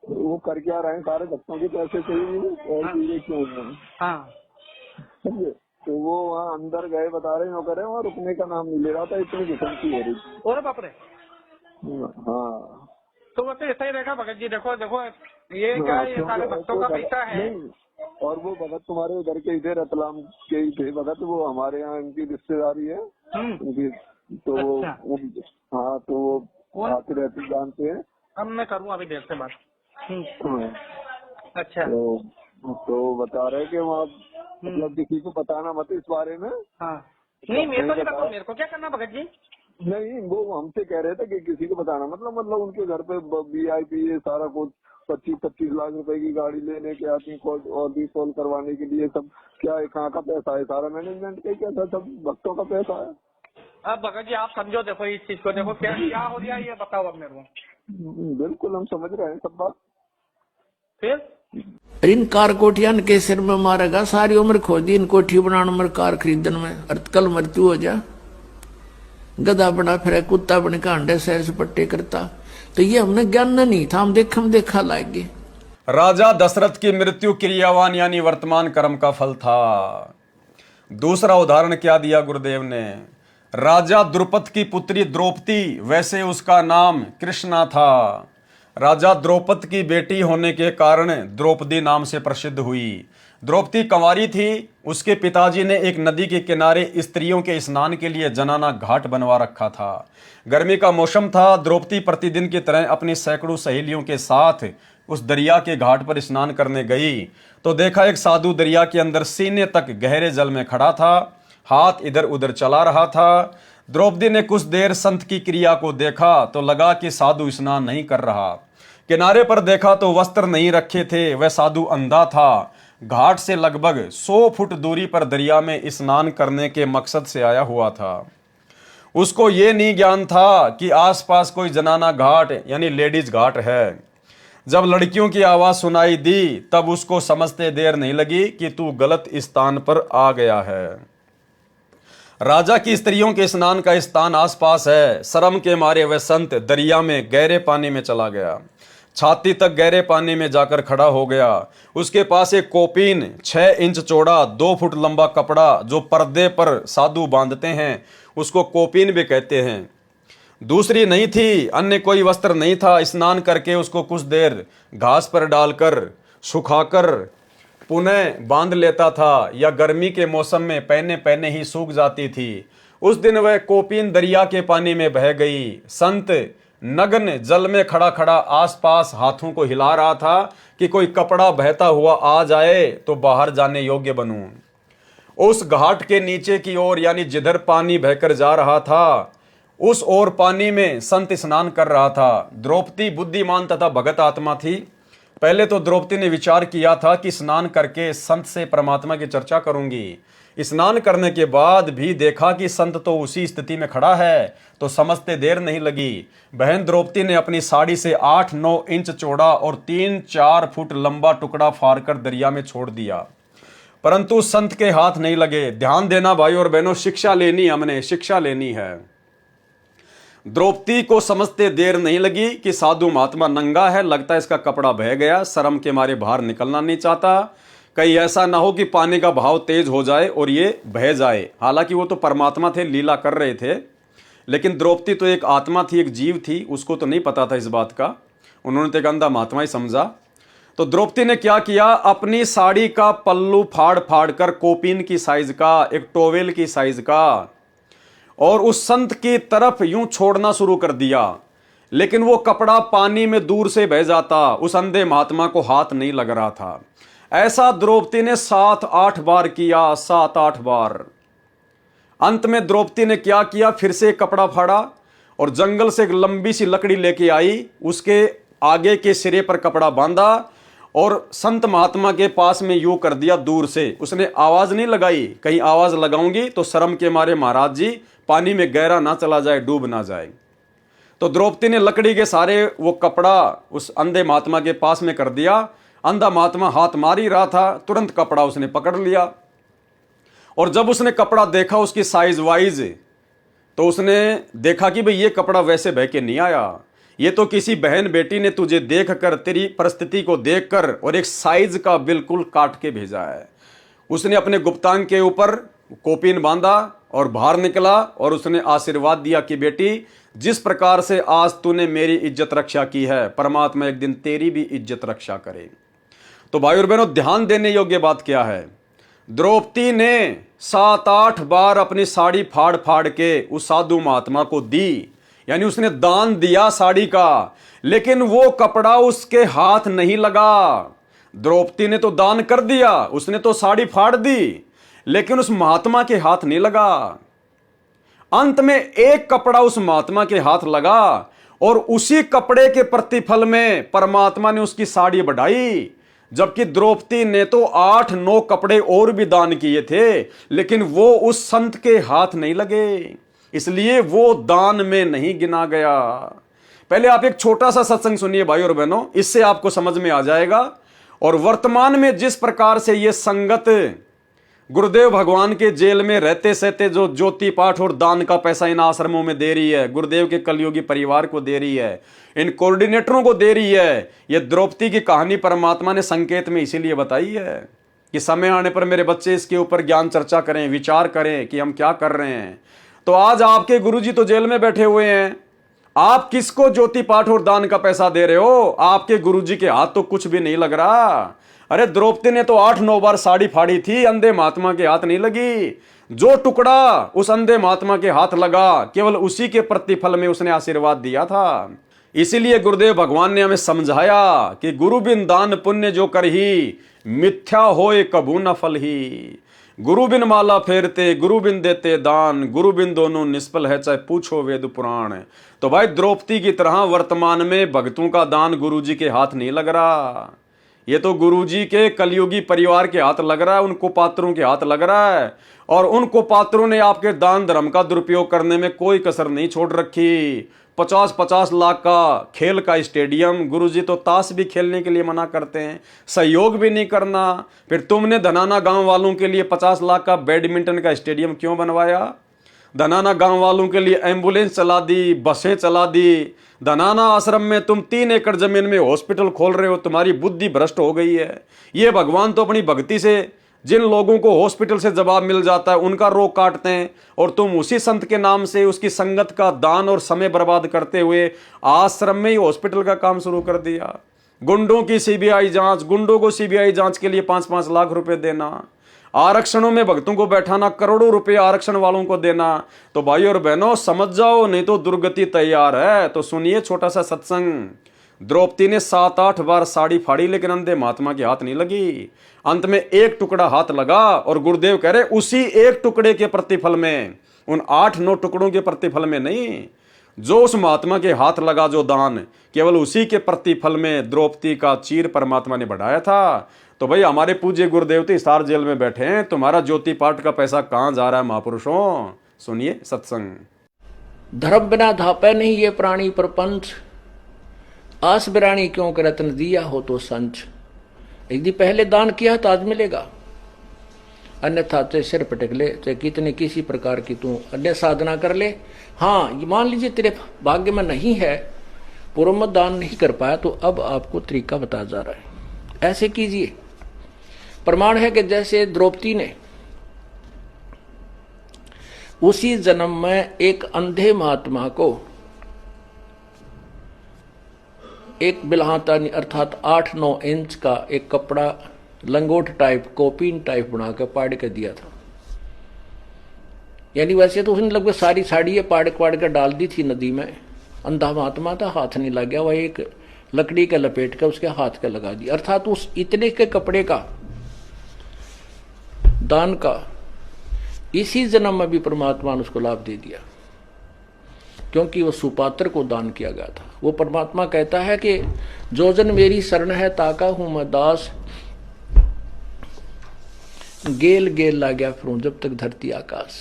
वो कर क्या रहे हैं, सारे भक्तों के पैसे चाहिए और चीजें क्यों हैं। हाँ समझे? तो वो वहाँ अंदर गए, बता रहे नौकर है, वहाँ रुकने का नाम नहीं ले रहा था, इतनी घुसमती हो रही थी। और बाप रे। हाँ तो वो तो ऐसा ही रहेगा भगत जी। देखो देखो ये क्या है, ये सारे भक्तों का पैसा है। नहीं, और वो भगत तुम्हारे उधर के ही थे, रतलाम के ही थे भगत, वो हमारे यहाँ इनकी रिश्तेदारी है उनकी, तो वो हाँ तो वो आते रहते जानते हैं। अब मैं करूँ अभी देर से बात। हाँ। अच्छा तो बता रहे कि वहाँ मतलब किसी को बताना मत इस बारे में। हाँ नहीं मेरे को नहीं बताओ, मेरे को क्या करना भगत जी। नहीं, वो हमसे कह रहे थे कि किसी को बताना मतलब उनके घर पे VIP ये सारा कुछ 25-25 लाख रुपए की गाड़ी लेने के आती कॉल और भी कॉल करवाने के लिए, सब क्या है, कहाँ का पैसा है, सारा मैनेजमेंट का क्या था, सब भक्तों का पैसा है। अब भगत जी आप समझो, देखो इस चीज को, देखो क्या हो रहा है ये बताओ अब मेरे को। बिल्कुल हम समझ रहे हैं सब बात। फिर इन कार कोठियान के सिर में मारेगा, सारी उम्र खो दी इन कोठी बनाने में, कार खरीदन में, और कल मृत्यु हो जा, गधा बना फिर कुत्ता बन के अंडे सैर से पट्टे करता। तो ये हमने ज्ञान नहीं था, हम देखा लाएंगे। राजा दशरथ की मृत्यु क्रियावान यानी वर्तमान कर्म का फल था। दूसरा उदाहरण क्या दिया गुरुदेव ने, राजा द्रुपद की पुत्री द्रौपदी, वैसे उसका नाम कृष्णा था। राजा द्रौपद की बेटी होने के कारण द्रौपदी नाम से प्रसिद्ध हुई। द्रौपदी कंवारी थी। उसके पिताजी ने एक नदी के किनारे स्त्रियों के स्नान के लिए जनाना घाट बनवा रखा था। गर्मी का मौसम था। द्रौपदी प्रतिदिन की तरह अपनी सैकड़ों सहेलियों के साथ उस दरिया के घाट पर स्नान करने गई तो देखा एक साधु दरिया के अंदर सीने तक गहरे जल में खड़ा था, हाथ इधर उधर चला रहा था। द्रौपदी ने कुछ देर संत की क्रिया को देखा तो लगा कि साधु स्नान नहीं कर रहा। किनारे पर देखा तो वस्त्र नहीं रखे थे, वह साधु अंधा था। घाट से लगभग 100 फुट दूरी पर दरिया में स्नान करने के मकसद से आया हुआ था। उसको ये नहीं ज्ञान था कि आसपास कोई जनाना घाट यानी लेडीज घाट है। जब लड़कियों की आवाज सुनाई दी तब उसको समझते देर नहीं लगी कि तू गलत स्थान पर आ गया है। राजा की स्त्रियों के स्नान का स्थान आसपास है। शर्म के मारे वह संत दरिया में गहरे पानी में चला गया। छाती तक गहरे पानी में जाकर खड़ा हो गया। उसके पास एक कोपीन 6 इंच चौड़ा 2 फुट लंबा कपड़ा जो पर्दे पर साधु बांधते हैं उसको कोपीन भी कहते हैं, दूसरी नहीं थी। अन्य कोई वस्त्र नहीं था। स्नान करके उसको कुछ देर घास पर डालकर सुखाकर पुनः बांध लेता था या गर्मी के मौसम में पहने ही सूख जाती थी। उस दिन वह कोपीन दरिया के पानी में बह गई। संत नग्न जल में खड़ा खड़ा आसपास हाथों को हिला रहा था कि कोई कपड़ा बहता हुआ आ जाए तो बाहर जाने योग्य बनूं। उस घाट के नीचे की ओर यानी जिधर पानी बहकर जा रहा था उस ओर पानी में संत स्नान कर रहा था। द्रौपदी बुद्धिमान तथा भगत आत्मा थी। पहले तो द्रौपदी ने विचार किया था कि स्नान करके संत से परमात्मा की चर्चा करूंगी। स्नान करने के बाद भी देखा कि संत तो उसी स्थिति में खड़ा है तो समझते देर नहीं लगी। बहन द्रौपदी ने अपनी साड़ी से 8-9 इंच चौड़ा और 3-4 फुट लंबा टुकड़ा फाड़कर दरिया में छोड़ दिया, परंतु संत के हाथ नहीं लगे। ध्यान देना भाई और बहनों, शिक्षा लेनी, हमने शिक्षा लेनी है। द्रौपदी को समझते देर नहीं लगी कि साधु महात्मा नंगा है, लगता है इसका कपड़ा बह गया। शर्म के मारे बाहर निकलना नहीं चाहता, कहीं ऐसा ना हो कि पानी का बहाव तेज हो जाए और ये बह जाए। हालांकि वो तो परमात्मा थे, लीला कर रहे थे, लेकिन द्रौपदी तो एक आत्मा थी, एक जीव थी, उसको तो नहीं पता था इस बात का। उन्होंने तो एक अंधा महात्मा ही समझा। तो द्रौपदी ने क्या किया, अपनी साड़ी का पल्लू फाड़ फाड़ कर कोपीन की साइज का, एक टोवेल की साइज का, और उस संत की तरफ यूं छोड़ना शुरू कर दिया। लेकिन वो कपड़ा पानी में दूर से बह जाता, उस अंधे महात्मा को हाथ नहीं लग रहा था। ऐसा द्रौपदी ने 7-8 बार किया, 7-8 बार। अंत में द्रौपदी ने क्या किया, फिर से कपड़ा फाड़ा और जंगल से एक लंबी सी लकड़ी लेके आई, उसके आगे के सिरे पर कपड़ा बांधा और संत महात्मा के पास में यूं कर दिया दूर से। उसने आवाज नहीं लगाई, कहीं आवाज लगाऊंगी तो शर्म के मारे महाराज जी पानी में गहरा ना चला जाए, डूब ना जाए। तो द्रौपदी ने लकड़ी के सारे वो कपड़ा उस अंधे महात्मा के पास में कर दिया। अंधा महात्मा हाथ मार ही रहा था, तुरंत कपड़ा उसने पकड़ लिया और जब उसने कपड़ा देखा उसकी साइज वाइज, तो उसने देखा कि भाई ये कपड़ा वैसे बह के नहीं आया, ये तो किसी बहन बेटी ने तुझे देखकर, तेरी परिस्थिति को देखकर और एक साइज का बिल्कुल काट के भेजा है। उसने अपने गुप्तांग के ऊपर कोपिन बांधा और बाहर निकला और उसने आशीर्वाद दिया कि बेटी, जिस प्रकार से आज तूने मेरी इज्जत रक्षा की है, परमात्मा एक दिन तेरी भी इज्जत रक्षा करे। तो भाई और बहनों, ध्यान देने योग्य बात क्या है, द्रौपदी ने 7-8 बार अपनी साड़ी फाड़ फाड़ के उस साधु महात्मा को दी, यानी उसने दान दिया साड़ी का, लेकिन वो कपड़ा उसके हाथ नहीं लगा। द्रौपदी ने तो दान कर दिया, उसने तो साड़ी फाड़ दी, लेकिन उस महात्मा के हाथ नहीं लगा। अंत में एक कपड़ा उस महात्मा के हाथ लगा और उसी कपड़े के प्रतिफल में परमात्मा ने उसकी साड़ी बढ़ाई। जबकि द्रौपदी ने तो 8-9 कपड़े और भी दान किए थे, लेकिन वो उस संत के हाथ नहीं लगे, इसलिए वो दान में नहीं गिना गया। पहले आप एक छोटा सा सत्संग सुनिए भाई और बहनों, इससे आपको समझ में आ जाएगा। और वर्तमान में जिस प्रकार से ये संगत गुरुदेव भगवान के जेल में रहते सहते जो ज्योति पाठ और दान का पैसा इन आश्रमों में दे रही है, गुरुदेव के कलयुगी परिवार को दे रही है, इन कोऑर्डिनेटरों को दे रही है, ये द्रौपदी की कहानी परमात्मा ने संकेत में इसीलिए बताई है कि समय आने पर मेरे बच्चे इसके ऊपर ज्ञान चर्चा करें, विचार करें कि हम क्या कर रहे हैं। तो आज आपके गुरुजी तो जेल में बैठे हुए हैं, आप किसको ज्योति पाठ और दान का पैसा दे रहे हो? आपके गुरुजी के हाथ तो कुछ भी नहीं लग रहा। अरे द्रौपदी ने तो 8-9 बार साड़ी फाड़ी थी, अंधे महात्मा के हाथ नहीं लगी। जो टुकड़ा उस अंधे महात्मा के हाथ लगा, केवल उसी के प्रतिफल में उसने आशीर्वाद दिया था। इसीलिए गुरुदेव भगवान ने हमें समझाया कि गुरु बिन दान पुण्य जो करही, मिथ्या होए कबू न फल ही। गुरु बिन माला फेरते, गुरु बिन देते दान, गुरु बिन दोनों निष्फल है, चाहे पूछो वेद पुराण। तो भाई द्रौपदी की तरह वर्तमान में भक्तों का दान गुरुजी के हाथ नहीं लग रहा, ये तो गुरुजी के कलयुगी परिवार के हाथ लग रहा है, उनको पात्रों के हाथ लग रहा है। और उनको पात्रों ने आपके दान धर्म का दुरुपयोग करने में कोई कसर नहीं छोड़ रखी। 50-50 लाख का खेल का स्टेडियम, गुरुजी तो ताश भी खेलने के लिए मना करते हैं, सहयोग भी नहीं करना। फिर तुमने धनाना गांव वालों के लिए 50 लाख का बैडमिंटन का स्टेडियम क्यों बनवाया? धनाना गांव वालों के लिए एम्बुलेंस चला दी, बसें चला दी। धनाना आश्रम में तुम 3 एकड़ जमीन में हॉस्पिटल खोल रहे हो, तुम्हारी बुद्धि भ्रष्ट हो गई है। ये भगवान तो अपनी भक्ति से जिन लोगों को हॉस्पिटल से जवाब मिल जाता है उनका रोग काटते हैं, और तुम उसी संत के नाम से उसकी संगत का दान और समय बर्बाद करते हुए आश्रम में ही हॉस्पिटल का काम शुरू कर दिया। गुंडों की सीबीआई जांच, गुंडों को सीबीआई जांच के लिए 5-5 लाख रुपए देना, आरक्षणों में भक्तों को बैठाना, करोड़ों रुपए आरक्षण वालों को देना। तो भाई और बहनों समझ जाओ, नहीं तो दुर्गति तैयार है। तो सुनिए छोटा सा सत्संग। द्रौपदी ने 7-8 बार साड़ी फाड़ी, लेकिन अंधे महात्मा के हाथ नहीं लगी। अंत में एक टुकड़ा हाथ लगा, और गुरुदेव कह रहे उसी एक टुकड़े के प्रतिफल में, उन 8-9 टुकड़ों के प्रतिफल में नहीं, जो उस महात्मा के हाथ लगा जो दान, केवल उसी के प्रतिफल में द्रौपदी का चीर परमात्मा ने बढ़ाया था। तो भाई हमारे पूज्य गुरुदेव तो हिसार जेल में बैठे हैं, तुम्हारा ज्योति पाठ का पैसा कहां जा रहा है महापुरुषों? सुनिए सत्संग। धर्म बिना धापे नहीं ये प्राणी प्रपंच, आस बिरानी क्यों कर रत्न दिया हो तो संच। यदि पहले दान किया तो आज मिलेगा, अन्यथा चाहे सिर पटक ले, चाहे कितने किसी प्रकार की तू अन्य साधना कर ले। हाँ, ये मान लीजिए तेरे भाग्य में नहीं है, पूर्व में दान नहीं कर पाया, तो अब आपको तरीका बताया जा रहा है, ऐसे कीजिए। प्रमाण है कि जैसे द्रौपदी ने उसी जन्म में एक अंधे महात्मा को एक बिल्हाता अर्थात 8-9 इंच का एक कपड़ा लंगोट टाइप, कोपीन टाइप बना के पाड़ के दिया था। यानी वैसे तो उसने लगभग सारी साड़ी पाड़ के डाल दी थी नदी में। अंधा महात्मा था, हाथ नहीं लग गया, वह एक लकड़ी के लपेट के उसके हाथ के लगा दिया। अर्थात उस इतने के कपड़े का दान का इसी जन्म में भी परमात्मा ने उसको लाभ दे दिया, क्योंकि वो सुपात्र को दान किया गया था। वो परमात्मा कहता है कि जो जन मेरी शरण है ताका हूं मैं दास, गेल गेल ला गया फिरूं जब तक धरती आकाश।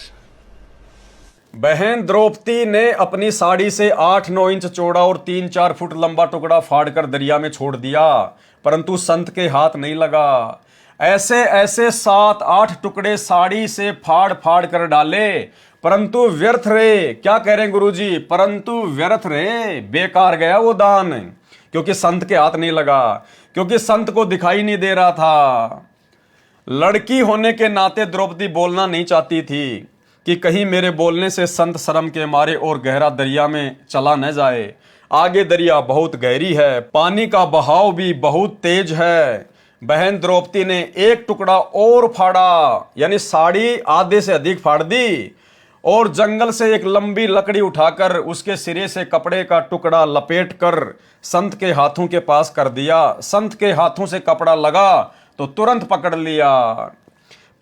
बहन द्रौपदी ने अपनी साड़ी से 8-9 इंच चौड़ा और 3-4 फुट लंबा टुकड़ा फाड़कर दरिया में छोड़ दिया, परंतु संत के हाथ नहीं लगा। ऐसे ऐसे 7-8 टुकड़े साड़ी से फाड़ फाड़ कर डाले, परंतु व्यर्थ रहे। क्या कह रहे हैं गुरुजी? परंतु व्यर्थ रहे, बेकार गया वो दान, क्योंकि संत के हाथ नहीं लगा, क्योंकि संत को दिखाई नहीं दे रहा था। लड़की होने के नाते द्रौपदी बोलना नहीं चाहती थी कि कहीं मेरे बोलने से संत शर्म के मारे और गहरा दरिया में चला न जाए। आगे दरिया बहुत गहरी है, पानी का बहाव भी बहुत तेज है। बहन द्रौपदी ने एक टुकड़ा और फाड़ा, यानी साड़ी आधे से अधिक फाड़ दी और जंगल से एक लंबी लकड़ी उठाकर उसके सिरे से कपड़े का टुकड़ा लपेटकर संत के हाथों के पास कर दिया। संत के हाथों से कपड़ा लगा तो तुरंत पकड़ लिया।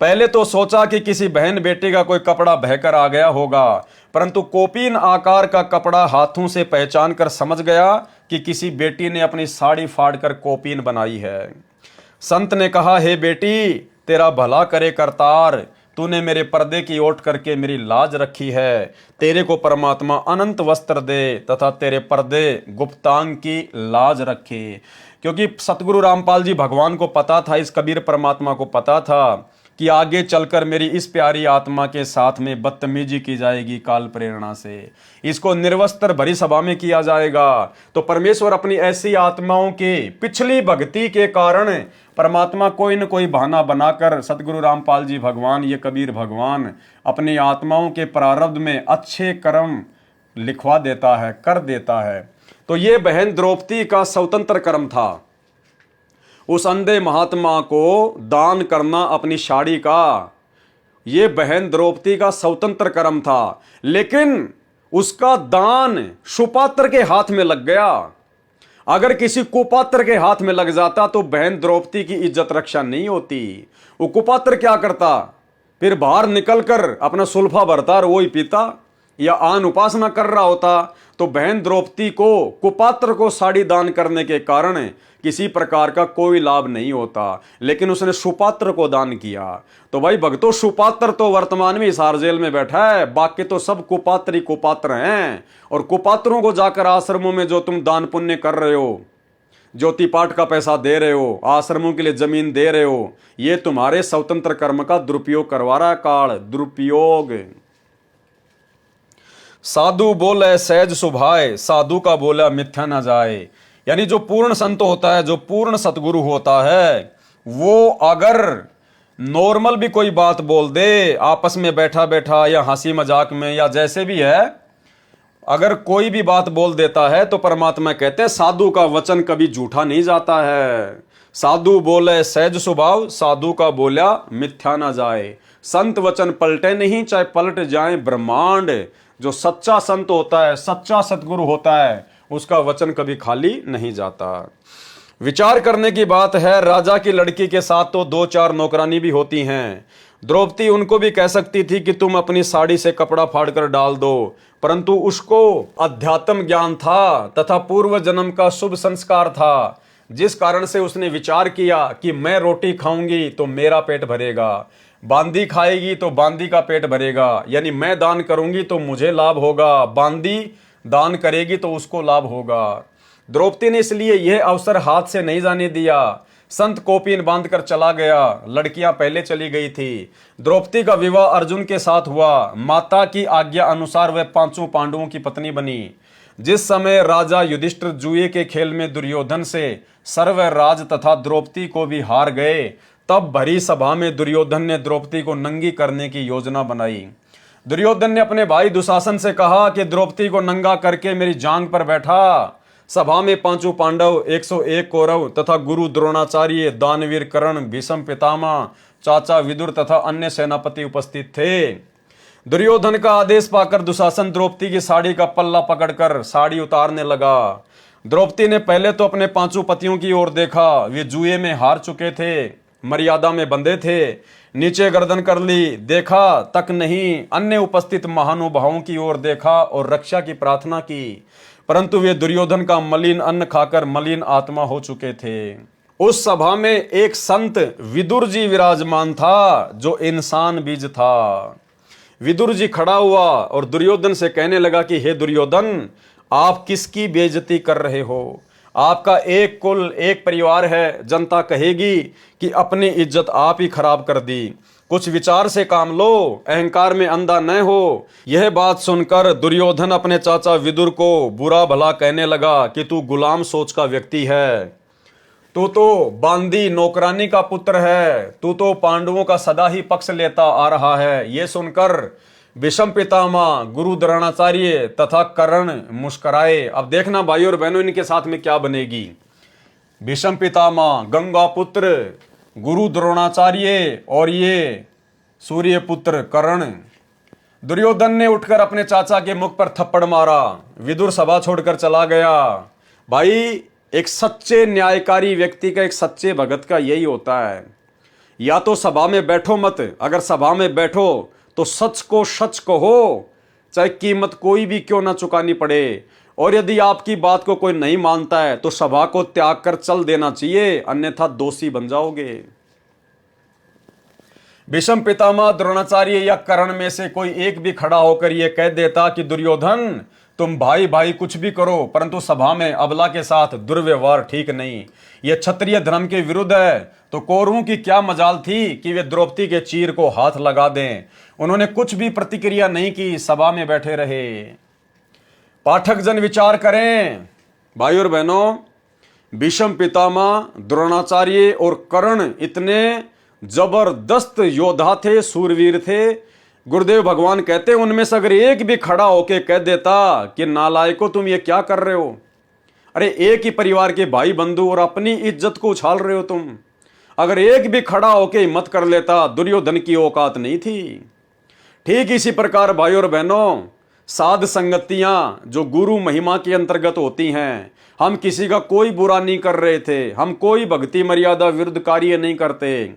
पहले तो सोचा कि किसी बहन बेटी का कोई कपड़ा बहकर आ गया होगा, परंतु कोपीन आकार का कपड़ा हाथों से पहचान कर समझ गया कि किसी बेटी ने अपनी साड़ी फाड़कर कोपीन बनाई है। संत ने कहा, हे बेटी, तेरा भला करे करतार, तूने मेरे पर्दे की ओट करके मेरी लाज रखी है। तेरे को परमात्मा अनंत वस्त्र दे तथा तेरे पर्दे गुप्तांग की लाज रखे। क्योंकि सतगुरु रामपाल जी भगवान को पता था, इस कबीर परमात्मा को पता था कि आगे चलकर मेरी इस प्यारी आत्मा के साथ में बदतमीजी की जाएगी काल प्रेरणा से, इसको निर्वस्त्र भरी सभा में किया जाएगा। तो परमेश्वर अपनी ऐसी आत्माओं के पिछली भक्ति के कारण परमात्मा कोई न कोई बहाना बनाकर सतगुरु रामपाल जी भगवान, ये कबीर भगवान, अपनी आत्माओं के प्रारब्ध में अच्छे कर्म लिखवा देता है, कर देता है। तो ये बहन द्रौपदी का स्वतंत्र कर्म था, उस अंधे महात्मा को दान करना अपनी साड़ी का, ये बहन द्रौपदी का स्वतंत्र कर्म था। लेकिन उसका दान सुपात्र के हाथ में लग गया। अगर किसी कुपात्र के हाथ में लग जाता तो बहन द्रौपदी की इज्जत रक्षा नहीं होती। वो कुपात्र क्या करता, फिर बाहर निकलकर अपना सुल्फा भरता और वो ही पीता या आन उपासना कर रहा होता। तो बहन द्रौपदी को कुपात्र को साड़ी दान करने के कारण किसी प्रकार का कोई लाभ नहीं होता, लेकिन उसने सुपात्र को दान किया। तो भाई भक्तों, सुपात्र तो वर्तमान में हिसार जेल में बैठा है, बाकी तो सब कुपात्र ही कुपात्र हैं। और कुपात्रों को जाकर आश्रमों में जो तुम दान पुण्य कर रहे हो, ज्योति पाठ का पैसा दे रहे हो, आश्रमों के लिए जमीन दे रहे हो, ये तुम्हारे स्वतंत्र कर्म का दुरुपयोग करवा रहा है काल, दुरुपयोग। साधु बोले सहज सुभाए, साधु का बोला मिथ्या न जाए। यानी जो पूर्ण संत होता है, जो पूर्ण सतगुरु होता है, वो अगर नॉर्मल भी कोई बात बोल दे, आपस में बैठा बैठा या हंसी मजाक में या जैसे भी है, अगर कोई भी बात बोल देता है तो परमात्मा कहते हैं साधु का वचन कभी झूठा नहीं जाता है। साधु बोले सहज स्वभाव, साधु का बोला मिथ्या ना जाए। संत वचन पलटे नहीं, चाहे पलट जाए ब्रह्मांड। जो सच्चा संत होता है, सच्चा सतगुरु होता है, उसका वचन कभी खाली नहीं जाता। विचार करने की बात है, राजा की लड़की के साथ तो 2-4 नौकरानी भी होती हैं। द्रौपदी उनको भी कह सकती थी कि तुम अपनी साड़ी से कपड़ा फाड़कर डाल दो, परंतु उसको अध्यात्म ज्ञान था तथा पूर्व जन्म का शुभ संस्कार था, जिस कारण से उसने विचार किया कि मैं रोटी खाऊंगी तो मेरा पेट भरेगा, बांदी खाएगी तो बांदी का पेट भरेगा, यानी मैं दान करूंगी तो मुझे लाभ होगा, बांदी दान करेगी तो उसको लाभ होगा। द्रौपदी ने इसलिए यह अवसर हाथ से नहीं जाने दिया। संत कोपीन बांधकर चला गया, लड़कियां पहले चली गई थी। द्रौपदी का विवाह अर्जुन के साथ हुआ। माता की आज्ञा अनुसार वह 5 पांडवों की पत्नी बनी। जिस समय राजा युधिष्ठिर जुए के खेल में दुर्योधन से सर्व राज तथा द्रौपदी को भी हार गए, तब भरी सभा में दुर्योधन ने द्रौपदी को नंगी करने की योजना बनाई। दुर्योधन ने अपने भाई दुशासन से कहा कि द्रौपदी को नंगा करके मेरी जांग पर बैठा। सभा में 5 पांडव, 101 कौरव तथा गुरु द्रोणाचार्य, दानवीर कर्ण, भीष्म पितामह, चाचा विदुर तथा अन्य सेनापति उपस्थित थे। दुर्योधन का आदेश पाकर दुशासन द्रौपदी की साड़ी का पल्ला पकड़कर साड़ी उतारने लगा। द्रौपदी ने पहले तो अपने 5 पतियों की ओर देखा, वे जुए में हार चुके थे, मर्यादा में बंधे थे। नीचे गर्दन कर ली, देखा तक नहीं, अन्य उपस्थित महानुभावों की ओर देखा और रक्षा की प्रार्थना की, परंतु वे दुर्योधन का मलिन अन्न खाकर मलिन आत्मा हो चुके थे। उस सभा में एक संत विदुर जी विराजमान था, जो इंसान बीज था। विदुर जी खड़ा हुआ और दुर्योधन से कहने लगा कि हे दुर्योधन, आप किसकी बेइज्जती कर रहे हो? आपका एक कुल, एक परिवार है, जनता कहेगी कि अपनी इज्जत आप ही खराब कर दी। कुछ विचार से काम लो, अहंकार में अंधा न हो। यह बात सुनकर दुर्योधन अपने चाचा विदुर को बुरा भला कहने लगा कि तू गुलाम सोच का व्यक्ति है, तू तो बांदी नौकरानी का पुत्र है, तू तो पांडवों का सदा ही पक्ष लेता आ रहा है। ये सुनकर भीष्म पितामह गुरु द्रोणाचार्य तथा कर्ण मुस्कुराए। अब देखना भाइयों और बहनों इनके साथ में क्या बनेगी। भीष्म पितामह, गंगा पुत्र गुरु द्रोणाचार्य और ये सूर्य पुत्र कर्ण। दुर्योधन ने उठकर अपने चाचा के मुख पर थप्पड़ मारा, विदुर सभा छोड़कर चला गया। भाई एक सच्चे न्यायकारी व्यक्ति का, एक सच्चे भगत का यही होता है, या तो सभा में बैठो मत, अगर सभा में बैठो तो सच को सच कहो, चाहे कीमत कोई भी क्यों ना चुकानी पड़े। और यदि आपकी बात को कोई नहीं मानता है तो सभा को त्याग कर चल देना चाहिए, अन्यथा दोषी बन जाओगे। भीष्म पितामह, द्रोणाचार्य या कर्ण में से कोई एक भी खड़ा होकर यह कह देता कि दुर्योधन तुम भाई भाई कुछ भी करो, परंतु सभा में अबला के साथ दुर्व्यवहार ठीक नहीं, यह क्षत्रिय धर्म के विरुद्ध है, तो कौरवों की क्या मजाल थी कि वे द्रौपदी के चीर को हाथ लगा दें। उन्होंने कुछ भी प्रतिक्रिया नहीं की, सभा में बैठे रहे। पाठक जन विचार करें भाई और बहनों, भीष्म पितामह, द्रोणाचार्य और कर्ण इतने जबरदस्त योद्धा थे, सूरवीर थे। गुरुदेव भगवान कहते हैं उनमें से अगर एक भी खड़ा होके कह देता कि नालायको तुम ये क्या कर रहे हो, अरे एक ही परिवार के भाई बंधु और अपनी इज्जत को उछाल रहे हो तुम, अगर एक भी खड़ा होके हिम्मत कर लेता, दुर्योधन की औकात नहीं थी। ठीक इसी प्रकार भाई और बहनों, साध संगतियां जो गुरु महिमा के अंतर्गत होती हैं, हम किसी का कोई बुरा नहीं कर रहे थे, हम कोई भक्ति मर्यादा विरुद्ध कार्य नहीं करते,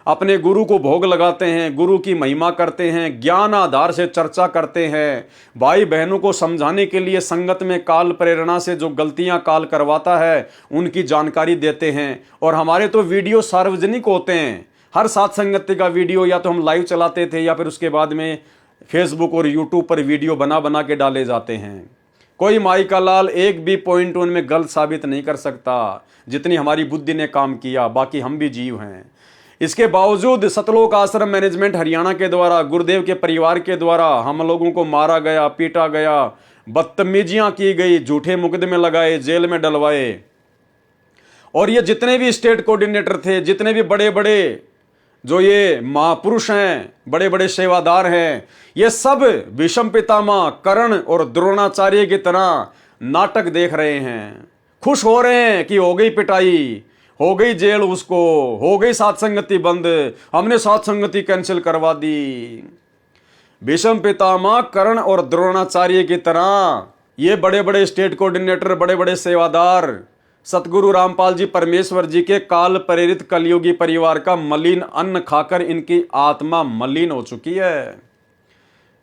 अपने गुरु को भोग लगाते हैं, गुरु की महिमा करते हैं, ज्ञान आधार से चर्चा करते हैं, भाई बहनों को समझाने के लिए संगत में काल प्रेरणा से जो गलतियां काल करवाता है उनकी जानकारी देते हैं। और हमारे तो वीडियो सार्वजनिक होते हैं, हर साथ संगति का वीडियो या तो हम लाइव चलाते थे या फिर उसके बाद में फेसबुक और यूट्यूब पर वीडियो बना बना के डाले जाते हैं। कोई माई का लाल एक भी पॉइंट उनमें गलत साबित नहीं कर सकता, जितनी हमारी बुद्धि ने काम किया, बाकी हम भी जीव हैं। इसके बावजूद सतलोक आश्रम मैनेजमेंट हरियाणा के द्वारा, गुरुदेव के परिवार के द्वारा हम लोगों को मारा गया, पीटा गया, बदतमीजियां की गई, झूठे मुकदमे लगाए, जेल में डलवाए। और ये जितने भी स्टेट कोऑर्डिनेटर थे, जितने भी बड़े बड़े जो ये महापुरुष हैं, बड़े बड़े सेवादार हैं, ये सब भीष्म पितामह, कर्ण और द्रोणाचार्य की तरह नाटक देख रहे हैं, खुश हो रहे हैं कि हो गई पिटाई, हो गई जेल, उसको हो गई साथ संगति बंद, हमने साथ संगति कैंसिल करवा दी। भीष्म पितामह, कर्ण और द्रोणाचार्य की तरह ये बड़े बड़े स्टेट कोऑर्डिनेटर, बड़े बड़े सेवादार सतगुरु रामपाल जी परमेश्वर जी के काल प्रेरित कलयुगी परिवार का मलिन अन्न खाकर इनकी आत्मा मलिन हो चुकी है।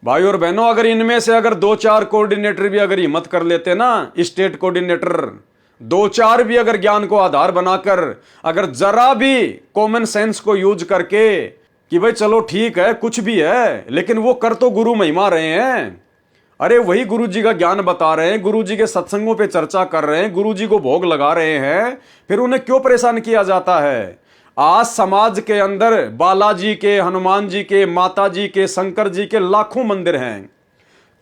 भाई और बहनों, अगर इनमें से अगर 2-4 कोऑर्डिनेटर भी अगर हिम्मत कर लेते ना, स्टेट कोऑर्डिनेटर 2-4 भी अगर ज्ञान को आधार बनाकर, अगर जरा भी कॉमन सेंस को यूज करके कि भाई चलो ठीक है कुछ भी है, लेकिन वो कर तो गुरु महिमा रहे हैं, अरे वही गुरु जी का ज्ञान बता रहे हैं, गुरु जी के सत्संगों पे चर्चा कर रहे हैं, गुरु जी को भोग लगा रहे हैं, फिर उन्हें क्यों परेशान किया जाता है। आज समाज के अंदर बालाजी के, हनुमान जी के, माता जी के, शंकर जी के लाखों मंदिर हैं।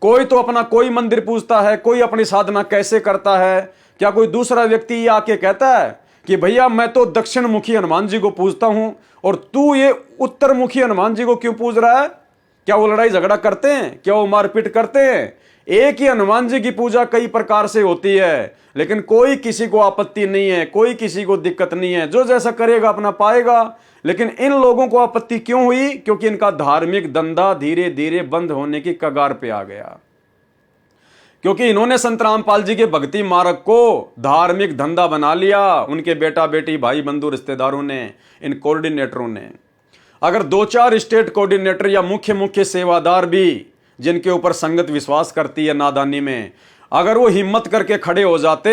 कोई तो अपना कोई मंदिर पूजता है, कोई अपनी साधना कैसे करता है। क्या कोई दूसरा व्यक्ति ये आके कहता है कि भैया मैं तो दक्षिण मुखी हनुमान जी को पूजता हूं और तू ये उत्तर मुखी हनुमान जी को क्यों पूज रहा है? क्या वो लड़ाई झगड़ा करते हैं? क्या वो मारपीट करते हैं? एक ही हनुमान जी की पूजा कई प्रकार से होती है, लेकिन कोई किसी को आपत्ति नहीं है, कोई किसी को दिक्कत नहीं है, जो जैसा करेगा अपना पाएगा। लेकिन इन लोगों को आपत्ति क्यों हुई? क्योंकि इनका धार्मिक धंधा धीरे धीरे बंद होने की कगार पे आ गया, क्योंकि इन्होंने संत रामपाल जी के भक्ति मार्ग को धार्मिक धंधा बना लिया। उनके बेटा बेटी, भाई बंधु, रिश्तेदारों ने, इन कोऑर्डिनेटरों ने। अगर 2-4 स्टेट कोऑर्डिनेटर या मुख्य सेवादार भी, जिनके ऊपर संगत विश्वास करती है नादानी में, अगर वो हिम्मत करके खड़े हो जाते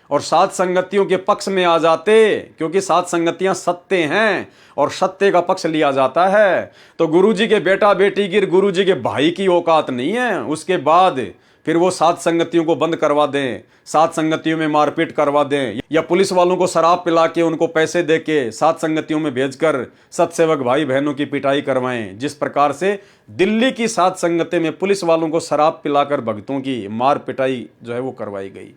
और सात संगतियों के पक्ष में आ जाते, क्योंकि सात संगतियां सत्य हैं और सत्य का पक्ष लिया जाता है, तो गुरुजी के बेटा बेटी की, गुरुजी के भाई की औकात नहीं है। उसके बाद फिर वो सात संगतियों को बंद करवा दें, सात संगतियों में मारपीट करवा दें, या पुलिस वालों को शराब पिला के उनको पैसे दे के सात संगतियों में भेजकर सत्सेवक भाई बहनों की पिटाई करवाएं। जिस प्रकार से दिल्ली की सात संगतें में पुलिस वालों को शराब पिलाकर भक्तों की मार पिटाई जो है वो करवाई गई।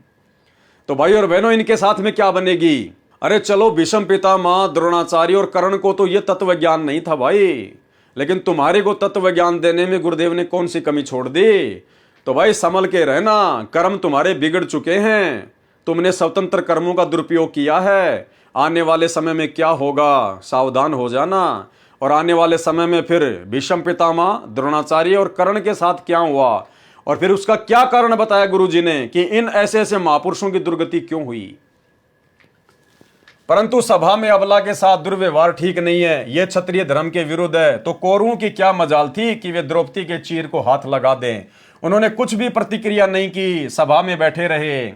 तो भाई और बहनों, इनके साथ में क्या बनेगी? अरे चलो, भीष्म पितामह, द्रोणाचार्य और कर्ण को तो ये तत्व ज्ञान नहीं था भाई, लेकिन तुम्हारे को तत्व ज्ञान देने में गुरुदेव ने कौन सी कमी छोड़ दी? तो भाई संभल के रहना, कर्म तुम्हारे बिगड़ चुके हैं, तुमने स्वतंत्र कर्मों का दुरुपयोग किया है। आने वाले समय में क्या होगा, सावधान हो जाना। और आने वाले समय में फिर भीष्म पितामह, द्रोणाचार्य और कर्ण के साथ क्या हुआ और फिर उसका क्या कारण बताया गुरुजी ने कि इन ऐसे ऐसे महापुरुषों की दुर्गति क्यों हुई। परंतु सभा में अबला के साथ दुर्व्यवहार ठीक नहीं है, यह क्षत्रिय धर्म के विरुद्ध है। तो कौरवों की क्या मजाल थी कि वे द्रौपदी के चीर को हाथ लगा दें। उन्होंने कुछ भी प्रतिक्रिया नहीं की, सभा में बैठे रहे।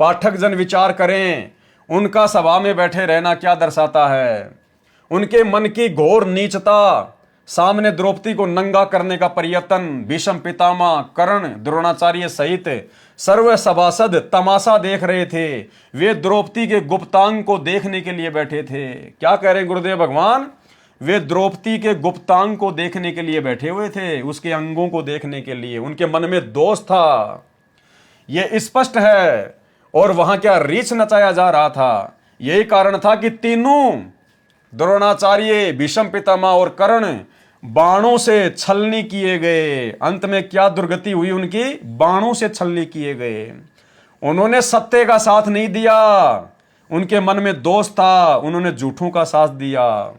पाठक जन विचार करें, उनका सभा में बैठे रहना क्या दर्शाता है? उनके मन की घोर नीचता, सामने द्रौपदी को नंगा करने का प्रयत्न। भीष्म पितामह, कर्ण, द्रोणाचार्य सहित सर्व सभासद तमाशा देख रहे थे। वे द्रौपदी के गुप्तांग को देखने के लिए बैठे थे। क्या कह रहे हैं गुरुदेव भगवान? वे द्रौपदी के गुप्तांग को देखने के लिए बैठे हुए थे, उसके अंगों को देखने के लिए। उनके मन में दोष था, यह स्पष्ट है। और वहां क्या रीछ नचाया जा रहा था? यही कारण था कि तीनों, द्रोणाचार्य, भीष्म पितामह और कर्ण, बाणों से छलनी किए गए। अंत में क्या दुर्गति हुई उनकी? बाणों से छलनी किए गए। उन्होंने सत्य का साथ नहीं दिया, उनके मन में दोष था, उन्होंने झूठों का साथ दिया।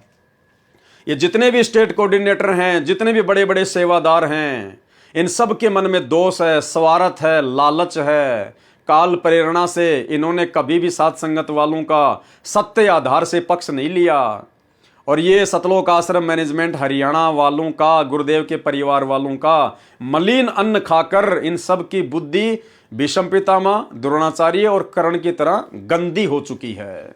ये जितने भी स्टेट कोऑर्डिनेटर हैं, जितने भी बड़े बड़े सेवादार हैं, इन सब के मन में दोष है, स्वार्थ है, लालच है। काल प्रेरणा से इन्होंने कभी भी साथ संगत वालों का सत्य आधार से पक्ष नहीं लिया। और ये सतलोक आश्रम मैनेजमेंट हरियाणा वालों का, गुरुदेव के परिवार वालों का मलिन अन्न खाकर इन सब की बुद्धि भीष्म पितामह, द्रोणाचार्य और कर्ण की तरह गंदी हो चुकी है।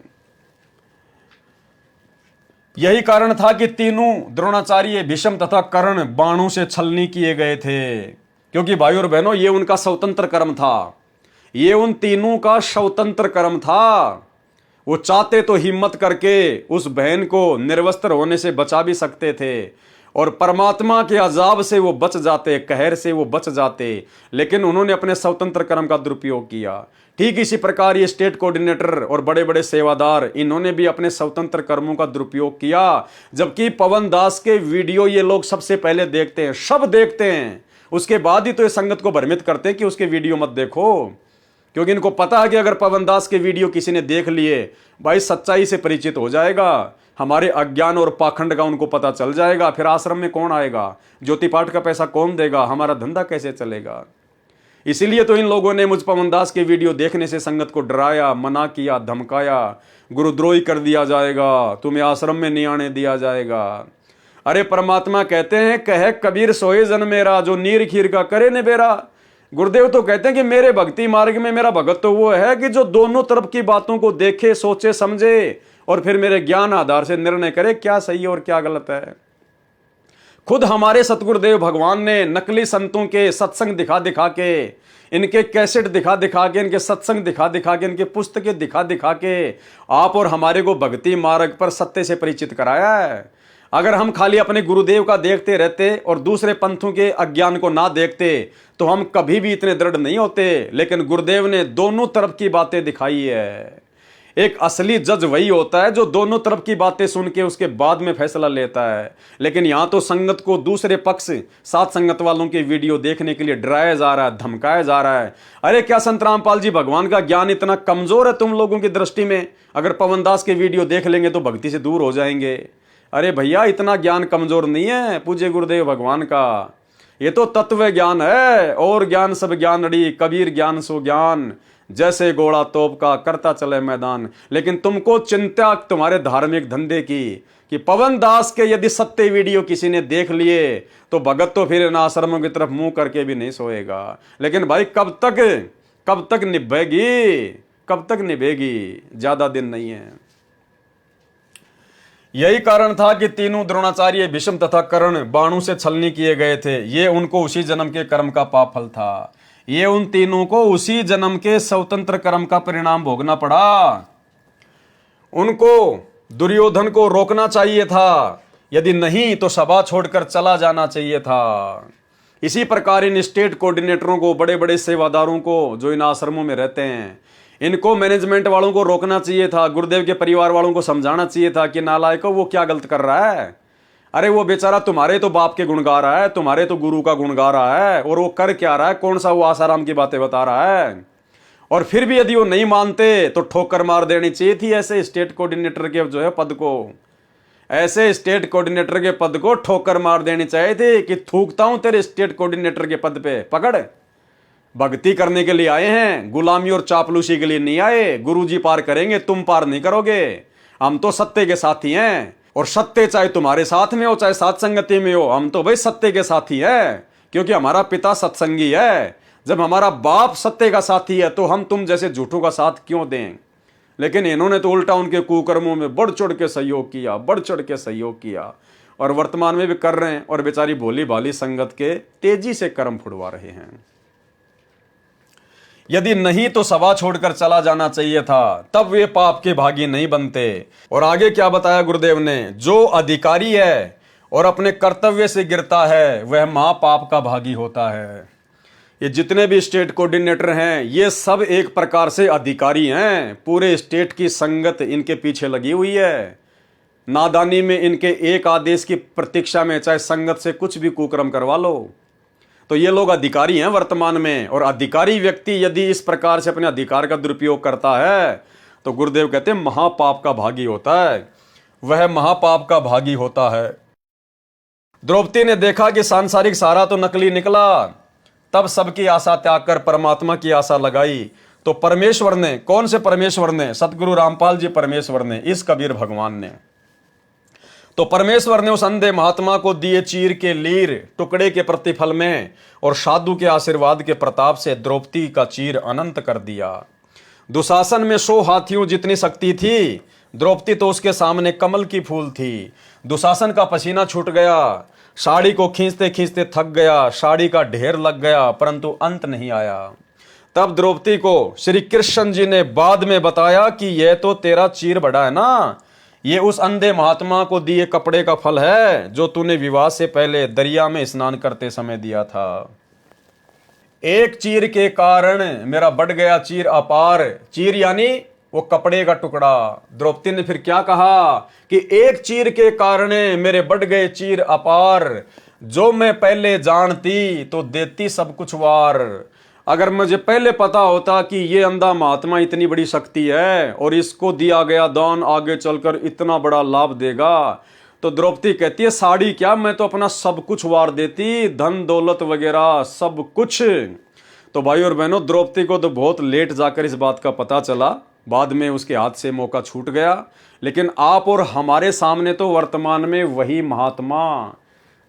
यही कारण था कि तीनों, द्रोणाचार्य, भीष्म तथा कर्ण, बाणों से छलनी किए गए थे। क्योंकि भाई और बहनों, ये उनका स्वतंत्र कर्म था, ये उन तीनों का स्वतंत्र कर्म था। वो चाहते तो हिम्मत करके उस बहन को निर्वस्त्र होने से बचा भी सकते थे और परमात्मा के अजाब से वो बच जाते, कहर से वो बच जाते, लेकिन उन्होंने अपने स्वतंत्र कर्म का दुरुपयोग किया। ठीक इसी प्रकार ये स्टेट कोऑर्डिनेटर और बड़े बड़े सेवादार, इन्होंने भी अपने स्वतंत्र कर्मों का दुरुपयोग किया। जबकि पवन दास के वीडियो ये लोग सबसे पहले देखते हैं, सब देखते हैं, उसके बाद ही तो ये संगत को भ्रमित करते हैं कि उसके वीडियो मत देखो। क्योंकि इनको पता है कि अगर पवन दास के वीडियो किसी ने देख लिए, भाई सच्चाई से परिचित हो जाएगा, हमारे अज्ञान और पाखंड का उनको पता चल जाएगा। फिर आश्रम में कौन आएगा, ज्योति पाठ का पैसा कौन देगा, हमारा धंधा कैसे चलेगा। इसीलिए तो इन लोगों ने मुझ पवन दास के वीडियो देखने से संगत को डराया, मना किया, धमकाया, गुरुद्रोही कर दिया जाएगा, तुम्हें आश्रम में नहीं आने दिया जाएगा। अरे परमात्मा कहते हैं, कहे कबीर सोए जन मेरा, जो नीर खीर का करे ने बेरा। गुरुदेव तो कहते हैं कि मेरे भक्ति मार्ग में मेरा भगत तो वो है कि जो दोनों तरफ की बातों को देखे, सोचे, समझे और फिर मेरे ज्ञान आधार से निर्णय करे क्या सही है और क्या गलत है। खुद हमारे सतगुरुदेव भगवान ने नकली संतों के सत्संग दिखा दिखा के, इनके कैसेट दिखा दिखा के, इनके सत्संग दिखा दिखा के, इनके पुस्तकें दिखा दिखा के आप और हमारे को भक्ति मार्ग पर सत्य से परिचित कराया है। अगर हम खाली अपने गुरुदेव का देखते रहते और दूसरे पंथों के अज्ञान को ना देखते तो हम कभी भी इतने दृढ़ नहीं होते। लेकिन गुरुदेव ने दोनों तरफ की बातें दिखाई है। एक असली जज वही होता है जो दोनों तरफ की बातें सुन के उसके बाद में फैसला लेता है। लेकिन यहां तो संगत को दूसरे पक्ष, साथ संगत वालों के वीडियो देखने के लिए डराया जा रहा है, धमकाया जा रहा है। अरे क्या संत रामपाल जी भगवान का ज्ञान इतना कमजोर है तुम लोगों की दृष्टि में? अगर पवन दास के वीडियो देख लेंगे तो भक्ति से दूर हो जाएंगे। अरे भैया, इतना ज्ञान कमजोर नहीं है पूज्य गुरुदेव भगवान का। ये तो तत्व ज्ञान है। और ज्ञान सब ज्ञान अड़ी, कबीर ज्ञान सो ज्ञान, जैसे घोड़ा तोप का करता चले मैदान। लेकिन तुमको चिंता तुम्हारे धार्मिक धंधे की कि पवन दास के यदि सत्य वीडियो किसी ने देख लिए तो भगत तो फिर इन आश्रमों की तरफ मुंह करके भी नहीं सोएगा। लेकिन भाई कब तक निभेगी, कब तक निभेगी? ज्यादा दिन नहीं है। यही कारण था कि तीनों, द्रोणाचार्य, भीष्म तथा कर्ण, बाणों से छलनी किए गए थे। ये उनको उसी जन्म के कर्म का पाप फल था। ये उन तीनों को उसी जन्म के स्वतंत्र कर्म का परिणाम भोगना पड़ा। उनको दुर्योधन को रोकना चाहिए था, यदि नहीं तो सभा छोड़कर चला जाना चाहिए था। इसी प्रकार इन स्टेट कोऑर्डिनेटरों को, बड़े बड़े सेवादारों को जो इन आश्रमों में रहते हैं, इनको मैनेजमेंट वालों को रोकना चाहिए था, गुरुदेव के परिवार वालों को समझाना चाहिए था कि नालायको वो क्या गलत कर रहा है। अरे वो बेचारा तुम्हारे तो बाप के गुण गा रहा है, तुम्हारे तो गुरु का गुण गा रहा है, और वो कर क्या रहा है, कौन सा वो आसाराम की बातें बता रहा है। और फिर भी यदि वो नहीं मानते तो ठोकर मार देनी चाहिए थी ऐसे स्टेट कोऑर्डिनेटर के जो है पद को, ऐसे स्टेट कोऑर्डिनेटर के पद को ठोकर मार देनी चाहिए थी कि थूकता हूं तेरे स्टेट कोऑर्डिनेटर के पद पे, पकड़। भक्ति करने के लिए आए हैं, गुलामी और चापलूसी के लिए नहीं आए। गुरुजी पार करेंगे, तुम पार नहीं करोगे। हम तो सत्य के साथी हैं, और सत्य चाहे तुम्हारे साथ में हो चाहे साथ संगति में हो, हम तो भाई सत्य के साथी हैं, क्योंकि हमारा पिता सत्संगी है। जब हमारा बाप सत्य का साथी है तो हम तुम जैसे झूठों का साथ क्यों दें। लेकिन इन्होंने तो उल्टा उनके कुकर्मों में बढ़ चढ़ के सहयोग किया, बढ़ चढ़ के सहयोग किया, और वर्तमान में भी कर रहे हैं, और बेचारी भोली भाली संगत के तेजी से कर्म फुड़वा रहे हैं। यदि नहीं तो सभा छोड़कर चला जाना चाहिए था, तब वे पाप के भागी नहीं बनते। और आगे क्या बताया गुरुदेव ने, जो अधिकारी है और अपने कर्तव्य से गिरता है वह महापाप का भागी होता है। ये जितने भी स्टेट कोऑर्डिनेटर हैं ये सब एक प्रकार से अधिकारी हैं, पूरे स्टेट की संगत इनके पीछे लगी हुई है। नादानी में इनके एक आदेश की प्रतीक्षा में चाहे संगत से कुछ भी कुकर्म करवा लो, तो ये लोग अधिकारी हैं वर्तमान में। और अधिकारी व्यक्ति यदि इस प्रकार से अपने अधिकार का दुरुपयोग करता है तो गुरुदेव कहते हैं महापाप का भागी होता है, वह महापाप का भागी होता है। द्रौपदी ने देखा कि सांसारिक सहारा तो नकली निकला, तब सबकी आशा त्याग कर परमात्मा की आशा लगाई। तो परमेश्वर ने, कौन से परमेश्वर ने? सतगुरु रामपाल जी परमेश्वर ने, इस कबीर भगवान ने। तो परमेश्वर ने उस अंधे महात्मा को दिए चीर के लीर टुकड़े के प्रतिफल में, और साधु के आशीर्वाद के प्रताप से द्रौपदी का चीर अनंत कर दिया। दुशासन में 100 हाथियों जितनी शक्ति थी, द्रौपदी तो उसके सामने कमल की फूल थी। दुशासन का पसीना छूट गया, साड़ी को खींचते खींचते थक गया, साड़ी का ढेर लग गया, परंतु अंत नहीं आया। तब द्रौपदी को श्री कृष्ण जी ने बाद में बताया कि यह तो तेरा चीर बड़ा है ना, ये उस अंधे महात्मा को दिए कपड़े का फल है जो तूने विवाह से पहले दरिया में स्नान करते समय दिया था। एक चीर के कारण मेरा बढ़ गया चीर अपार। चीर यानी वो कपड़े का टुकड़ा। द्रौपदी ने फिर क्या कहा कि एक चीर के कारण मेरे बढ़ गए चीर अपार, जो मैं पहले जानती तो देती सब कुछ वार। अगर मुझे पहले पता होता कि ये अंधा महात्मा इतनी बड़ी शक्ति है और इसको दिया गया दान आगे चलकर इतना बड़ा लाभ देगा, तो द्रौपदी कहती है साड़ी क्या, मैं तो अपना सब कुछ वार देती, धन दौलत वगैरह सब कुछ। तो भाई और बहनों, द्रौपदी को तो बहुत लेट जाकर इस बात का पता चला, बाद में उसके हाथ से मौका छूट गया। लेकिन आप और हमारे सामने तो वर्तमान में वही महात्मा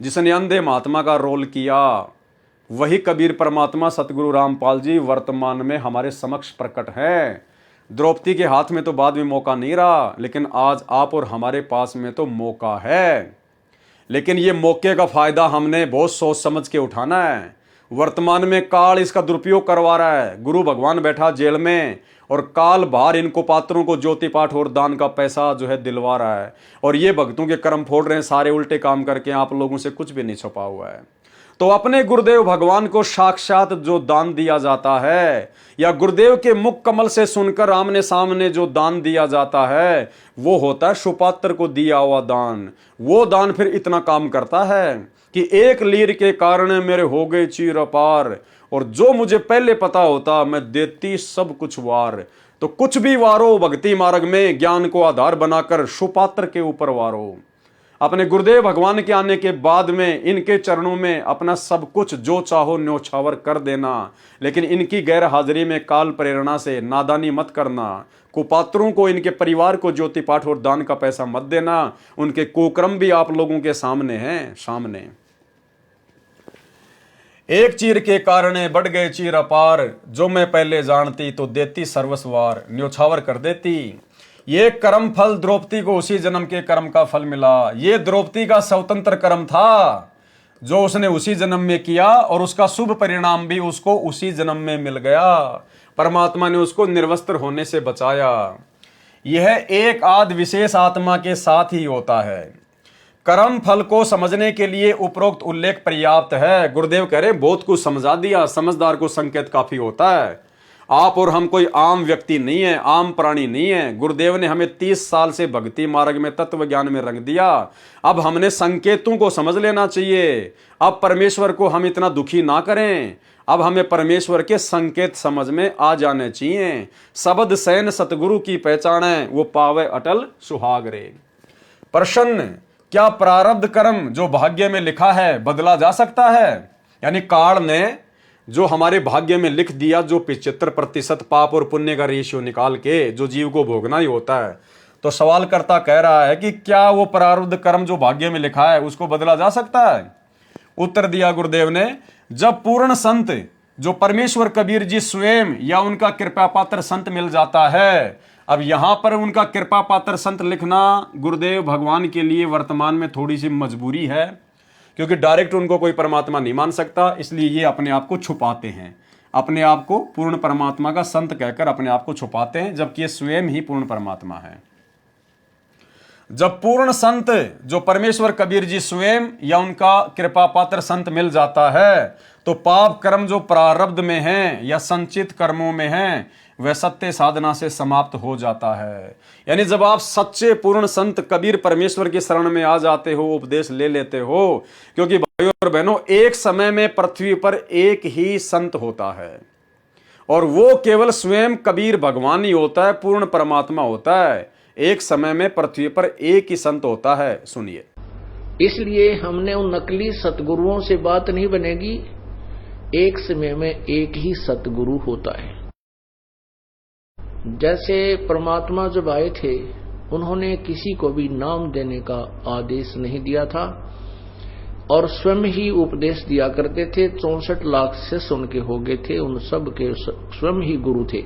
जिसने अंधे महात्मा का रोल किया, वही कबीर परमात्मा सतगुरु रामपाल जी वर्तमान में हमारे समक्ष प्रकट हैं। द्रौपदी के हाथ में तो बाद में मौका नहीं रहा, लेकिन आज आप और हमारे पास में तो मौका है। लेकिन ये मौके का फायदा हमने बहुत सोच समझ के उठाना है। वर्तमान में काल इसका दुरुपयोग करवा रहा है। गुरु भगवान बैठा जेल में और काल बाहर इनको पात्रों को ज्योति पाठ और दान का पैसा जो है दिलवा रहा है, और ये भक्तों के कर्म फोड़ रहे हैं सारे उल्टे काम करके। आप लोगों से कुछ भी नहीं छुपा हुआ है। तो अपने गुरुदेव भगवान को साक्षात जो दान दिया जाता है, या गुरुदेव के मुख कमल से सुनकर आमने सामने जो दान दिया जाता है, वो होता है सुपात्र को दिया हुआ दान। वो दान फिर इतना काम करता है कि एक लीर के कारण मेरे हो गए चीर अपार, और जो मुझे पहले पता होता मैं देती सब कुछ वार। तो कुछ भी वारो भक्ति मार्ग में, ज्ञान को आधार बनाकर सुपात्र के ऊपर वारो। अपने गुरुदेव भगवान के आने के बाद में इनके चरणों में अपना सब कुछ जो चाहो न्योछावर कर देना, लेकिन इनकी गैर हाजिरी में काल प्रेरणा से नादानी मत करना। कुपात्रों को, इनके परिवार को ज्योति पाठ और दान का पैसा मत देना। उनके कुक्रम भी आप लोगों के सामने हैं, सामने। एक चीर के कारण बढ़ गए चीर अपार, जो मैं पहले जानती तो देती सर्वस्वार, न्योछावर कर देती। ये कर्म फल द्रौपदी को उसी जन्म के कर्म का फल मिला। ये द्रौपदी का स्वतंत्र कर्म था जो उसने उसी जन्म में किया, और उसका शुभ परिणाम भी उसको उसी जन्म में मिल गया। परमात्मा ने उसको निर्वस्त्र होने से बचाया। यह एक आध विशेष आत्मा के साथ ही होता है। कर्म फल को समझने के लिए उपरोक्त उल्लेख पर्याप्त है। गुरुदेव कह रहे बहुत कुछ समझा दिया, समझदार को संकेत काफी होता है। आप और हम कोई आम व्यक्ति नहीं है, आम प्राणी नहीं है। गुरुदेव ने हमें 30 साल से भक्ति मार्ग में, तत्व ज्ञान में रंग दिया। अब हमने संकेतों को समझ लेना चाहिए। अब परमेश्वर को हम इतना दुखी ना करें। अब हमें परमेश्वर के संकेत समझ में आ जाने चाहिए। शब्द सैन सतगुरु की पहचान है, वो पावे अटल सुहाग रे। प्रश्न, क्या प्रारब्ध कर्म जो भाग्य में लिखा है बदला जा सकता है? यानी काल ने जो हमारे भाग्य में लिख दिया, जो 75% पाप और पुण्य का रेशियो निकाल के जो जीव को भोगना ही होता है, तो सवाल करता कह रहा है कि क्या वो प्रारब्ध कर्म जो भाग्य में लिखा है उसको बदला जा सकता है? उत्तर दिया गुरुदेव ने, जब पूर्ण संत जो परमेश्वर कबीर जी स्वयं या उनका कृपा पात्र संत मिल जाता है। अब यहां पर उनका कृपा पात्र संत लिखना गुरुदेव भगवान के लिए वर्तमान में थोड़ी सी मजबूरी है, क्योंकि डायरेक्ट उनको कोई परमात्मा नहीं मान सकता, इसलिए ये अपने आप को छुपाते हैं, अपने आप को पूर्ण परमात्मा का संत कहकर अपने आप को छुपाते हैं, जबकि ये स्वयं ही पूर्ण परमात्मा है। जब पूर्ण संत जो परमेश्वर कबीर जी स्वयं या उनका कृपा पात्र संत मिल जाता है, तो पाप कर्म जो प्रारब्ध में हैं या संचित कर्मों में हैं, वह सत्य साधना से समाप्त हो जाता है। यानी जब आप सच्चे पूर्ण संत कबीर परमेश्वर की शरण में आ जाते हो, उपदेश ले लेते हो, क्योंकि भाइयों और बहनों, एक समय में पृथ्वी पर एक ही संत होता है, और वो केवल स्वयं कबीर भगवान ही होता है, पूर्ण परमात्मा होता है। एक समय में पृथ्वी पर एक ही संत होता है। सुनिए, इसलिए हमने उन नकली सतगुरुओं से बात नहीं बनेगी। एक समय में एक ही सतगुरु होता है। जैसे परमात्मा जब आए थे, उन्होंने किसी को भी नाम देने का आदेश नहीं दिया था और स्वयं ही उपदेश दिया करते थे। 64 लाख शिष्य उनके हो गए थे, उन सब के स्वयं ही गुरु थे,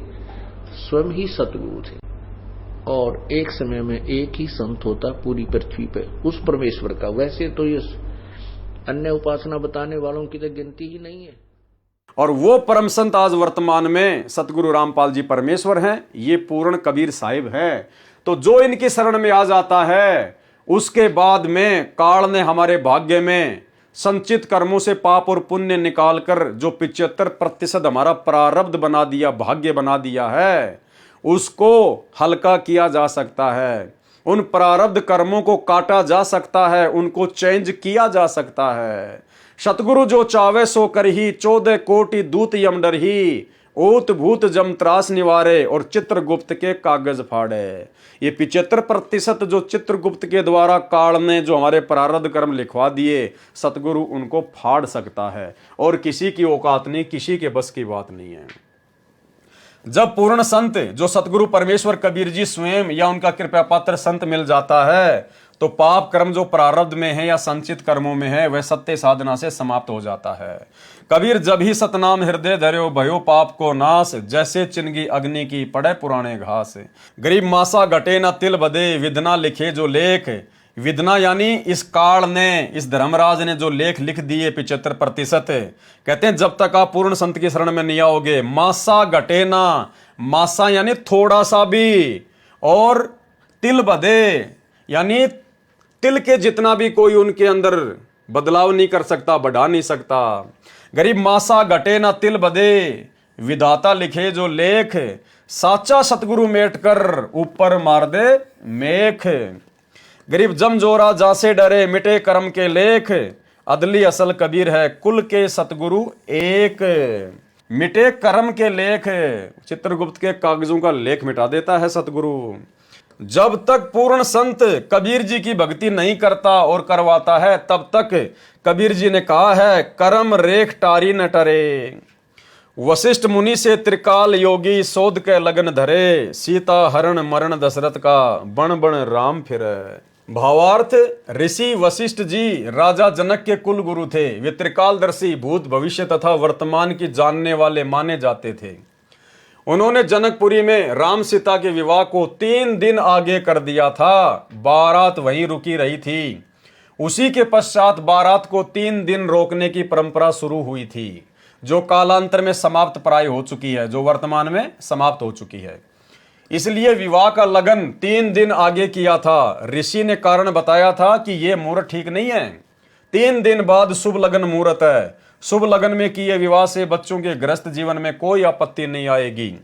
स्वयं ही सतगुरु थे। और एक समय में एक ही संत होता पूरी पृथ्वी पे, उस परमेश्वर का। वैसे तो ये अन्य उपासना बताने वालों की तो गिनती ही नहीं है। और वो परम संत आज वर्तमान में सतगुरु रामपाल जी परमेश्वर हैं, ये पूर्ण कबीर साहिब है। तो जो इनकी शरण में आ जाता है, उसके बाद में काल ने हमारे भाग्य में संचित कर्मों से पाप और पुण्य निकालकर जो 75% हमारा प्रारब्ध बना दिया, भाग्य बना दिया है, उसको हल्का किया जा सकता है। उन प्रारब्ध कर्मों को काटा जा सकता है, उनको चेंज किया जा सकता है। सतगुरु जो चावे सो कर ही, 14 कोटि दूत यम डर ही, ओत भूत जम त्रास निवारे, और चित्रगुप्त के कागज फाड़े। ये 75% जो चित्रगुप्त के द्वारा काल ने जो हमारे प्रारब्ध कर्म लिखवा दिए, सतगुरु उनको फाड़ सकता है, और किसी की औकात नहीं, किसी के बस की बात नहीं है। जब पूर्ण संत जो सतगुरु परमेश्वर कबीर जी स्वयं या उनका कृपा पात्र संत मिल जाता है, तो पाप कर्म जो प्रारब्ध में है या संचित कर्मों में है, वह सत्य साधना से समाप्त हो जाता है। कबीर जब ही सतनाम हृदय धर्यो, भयो पाप को नाश, जैसे चिनगी अग्नि की पड़े पुराने घास। गरीब मासा घटे ना तिल बदे, विधना लिखे जो लेख। विधना यानी इस काल ने, इस धर्मराज ने जो लेख लिख दिए 75%, कहते हैं जब तक आप पूर्ण संत की शरण में नहीं आओगे, मासा घटे ना, मासा यानी थोड़ा सा भी, और तिल बदे यानी तिल के जितना भी कोई उनके अंदर बदलाव नहीं कर सकता, बढ़ा नहीं सकता। गरीब मासा घटे ना तिल बदे, विधाता लिखे जो लेख, साचा सतगुरु मेट कर ऊपर मार दे मेख। गरीब जम जोरा जासे डरे, मिटे कर्म के लेख, अदली असल कबीर है कुल के सतगुरु एक। मिटे कर्म के लेख, चित्रगुप्त के कागजों का लेख मिटा देता है सतगुरु। जब तक पूर्ण संत कबीर जी की भक्ति नहीं करता और करवाता है, तब तक कबीर जी ने कहा है, कर्म रेख टारी न टरे। वशिष्ठ मुनि से त्रिकाल योगी, सोध के लगन धरे, सीता हरण मरण दशरथ का, बण बण राम फिरे। भावार्थ, ऋषि वशिष्ठ जी राजा जनक के कुल गुरु थे। वे त्रिकालदर्शी, भूत भविष्य तथा वर्तमान की जानने वाले माने जाते थे। उन्होंने जनकपुरी में राम सीता के विवाह को 3 दिन आगे कर दिया था। बारात वहीं रुकी रही थी। उसी के पश्चात बारात को 3 दिन रोकने की परंपरा शुरू हुई थी, जो कालांतर में समाप्त प्राय हो चुकी है, जो वर्तमान में समाप्त हो चुकी है। इसलिए विवाह का लगन 3 दिन आगे किया था। ऋषि ने कारण बताया था कि यह मुहूर्त ठीक नहीं है, 3 दिन बाद शुभ लगन मुहूर्त है, शुभ लगन में किए विवाह से बच्चों के गृहस्थ जीवन में कोई आपत्ति नहीं आएगी,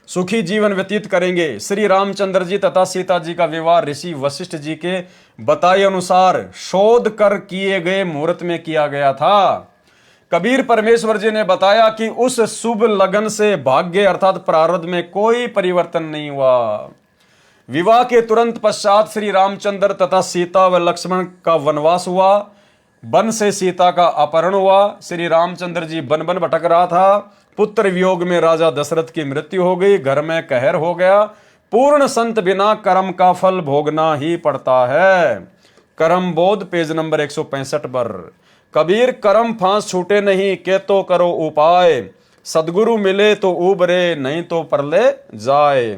सुखी जीवन व्यतीत करेंगे। श्री रामचंद्र जी तथा सीता जी का विवाह ऋषि वशिष्ठ जी के बताए अनुसार शोध कर किए गए मुहूर्त में किया गया था। कबीर परमेश्वर जी ने बताया कि उस शुभ लगन से भाग्य अर्थात प्रारब्ध में कोई परिवर्तन नहीं हुआ। विवाह के तुरंत पश्चात श्री रामचंद्र तथा सीता व लक्ष्मण का वनवास हुआ। वन से सीता का अपहरण हुआ। श्री रामचंद्र जी वन वन भटक रहा था। पुत्र वियोग में राजा दशरथ की मृत्यु हो गई। घर में कहर हो गया। पूर्ण संत बिना कर्म का फल भोगना ही पड़ता है। कर्म बोध पेज नंबर 165 पर। कबीर कर्म फांस छूटे नहीं के तो करो उपाय, सदगुरु मिले तो उबरे नहीं तो परले जाए।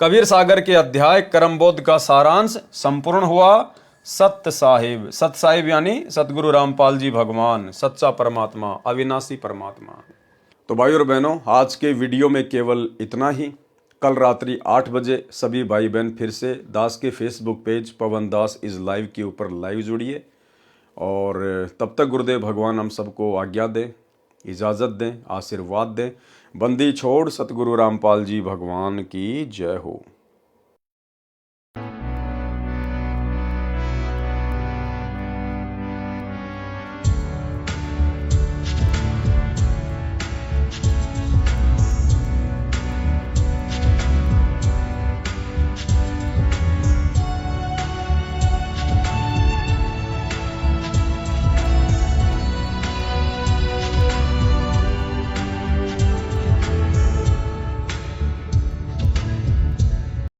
कबीर सागर के अध्याय कर्मबोध का सारांश संपूर्ण हुआ। सत्य साहिब यानी सतगुरु रामपाल जी भगवान, सच्चा परमात्मा, अविनाशी परमात्मा। तो भाई और बहनों, आज के वीडियो में केवल इतना ही। कल रात्रि 8 बजे सभी भाई बहन फिर से दास के Facebook page Pawan Das is live के ऊपर लाइव जुड़िए। और तब तक गुरुदेव भगवान हम सबको आज्ञा दें, इजाज़त दें, आशीर्वाद दें। बंदी छोड़ सतगुरु रामपाल जी भगवान की जय हो।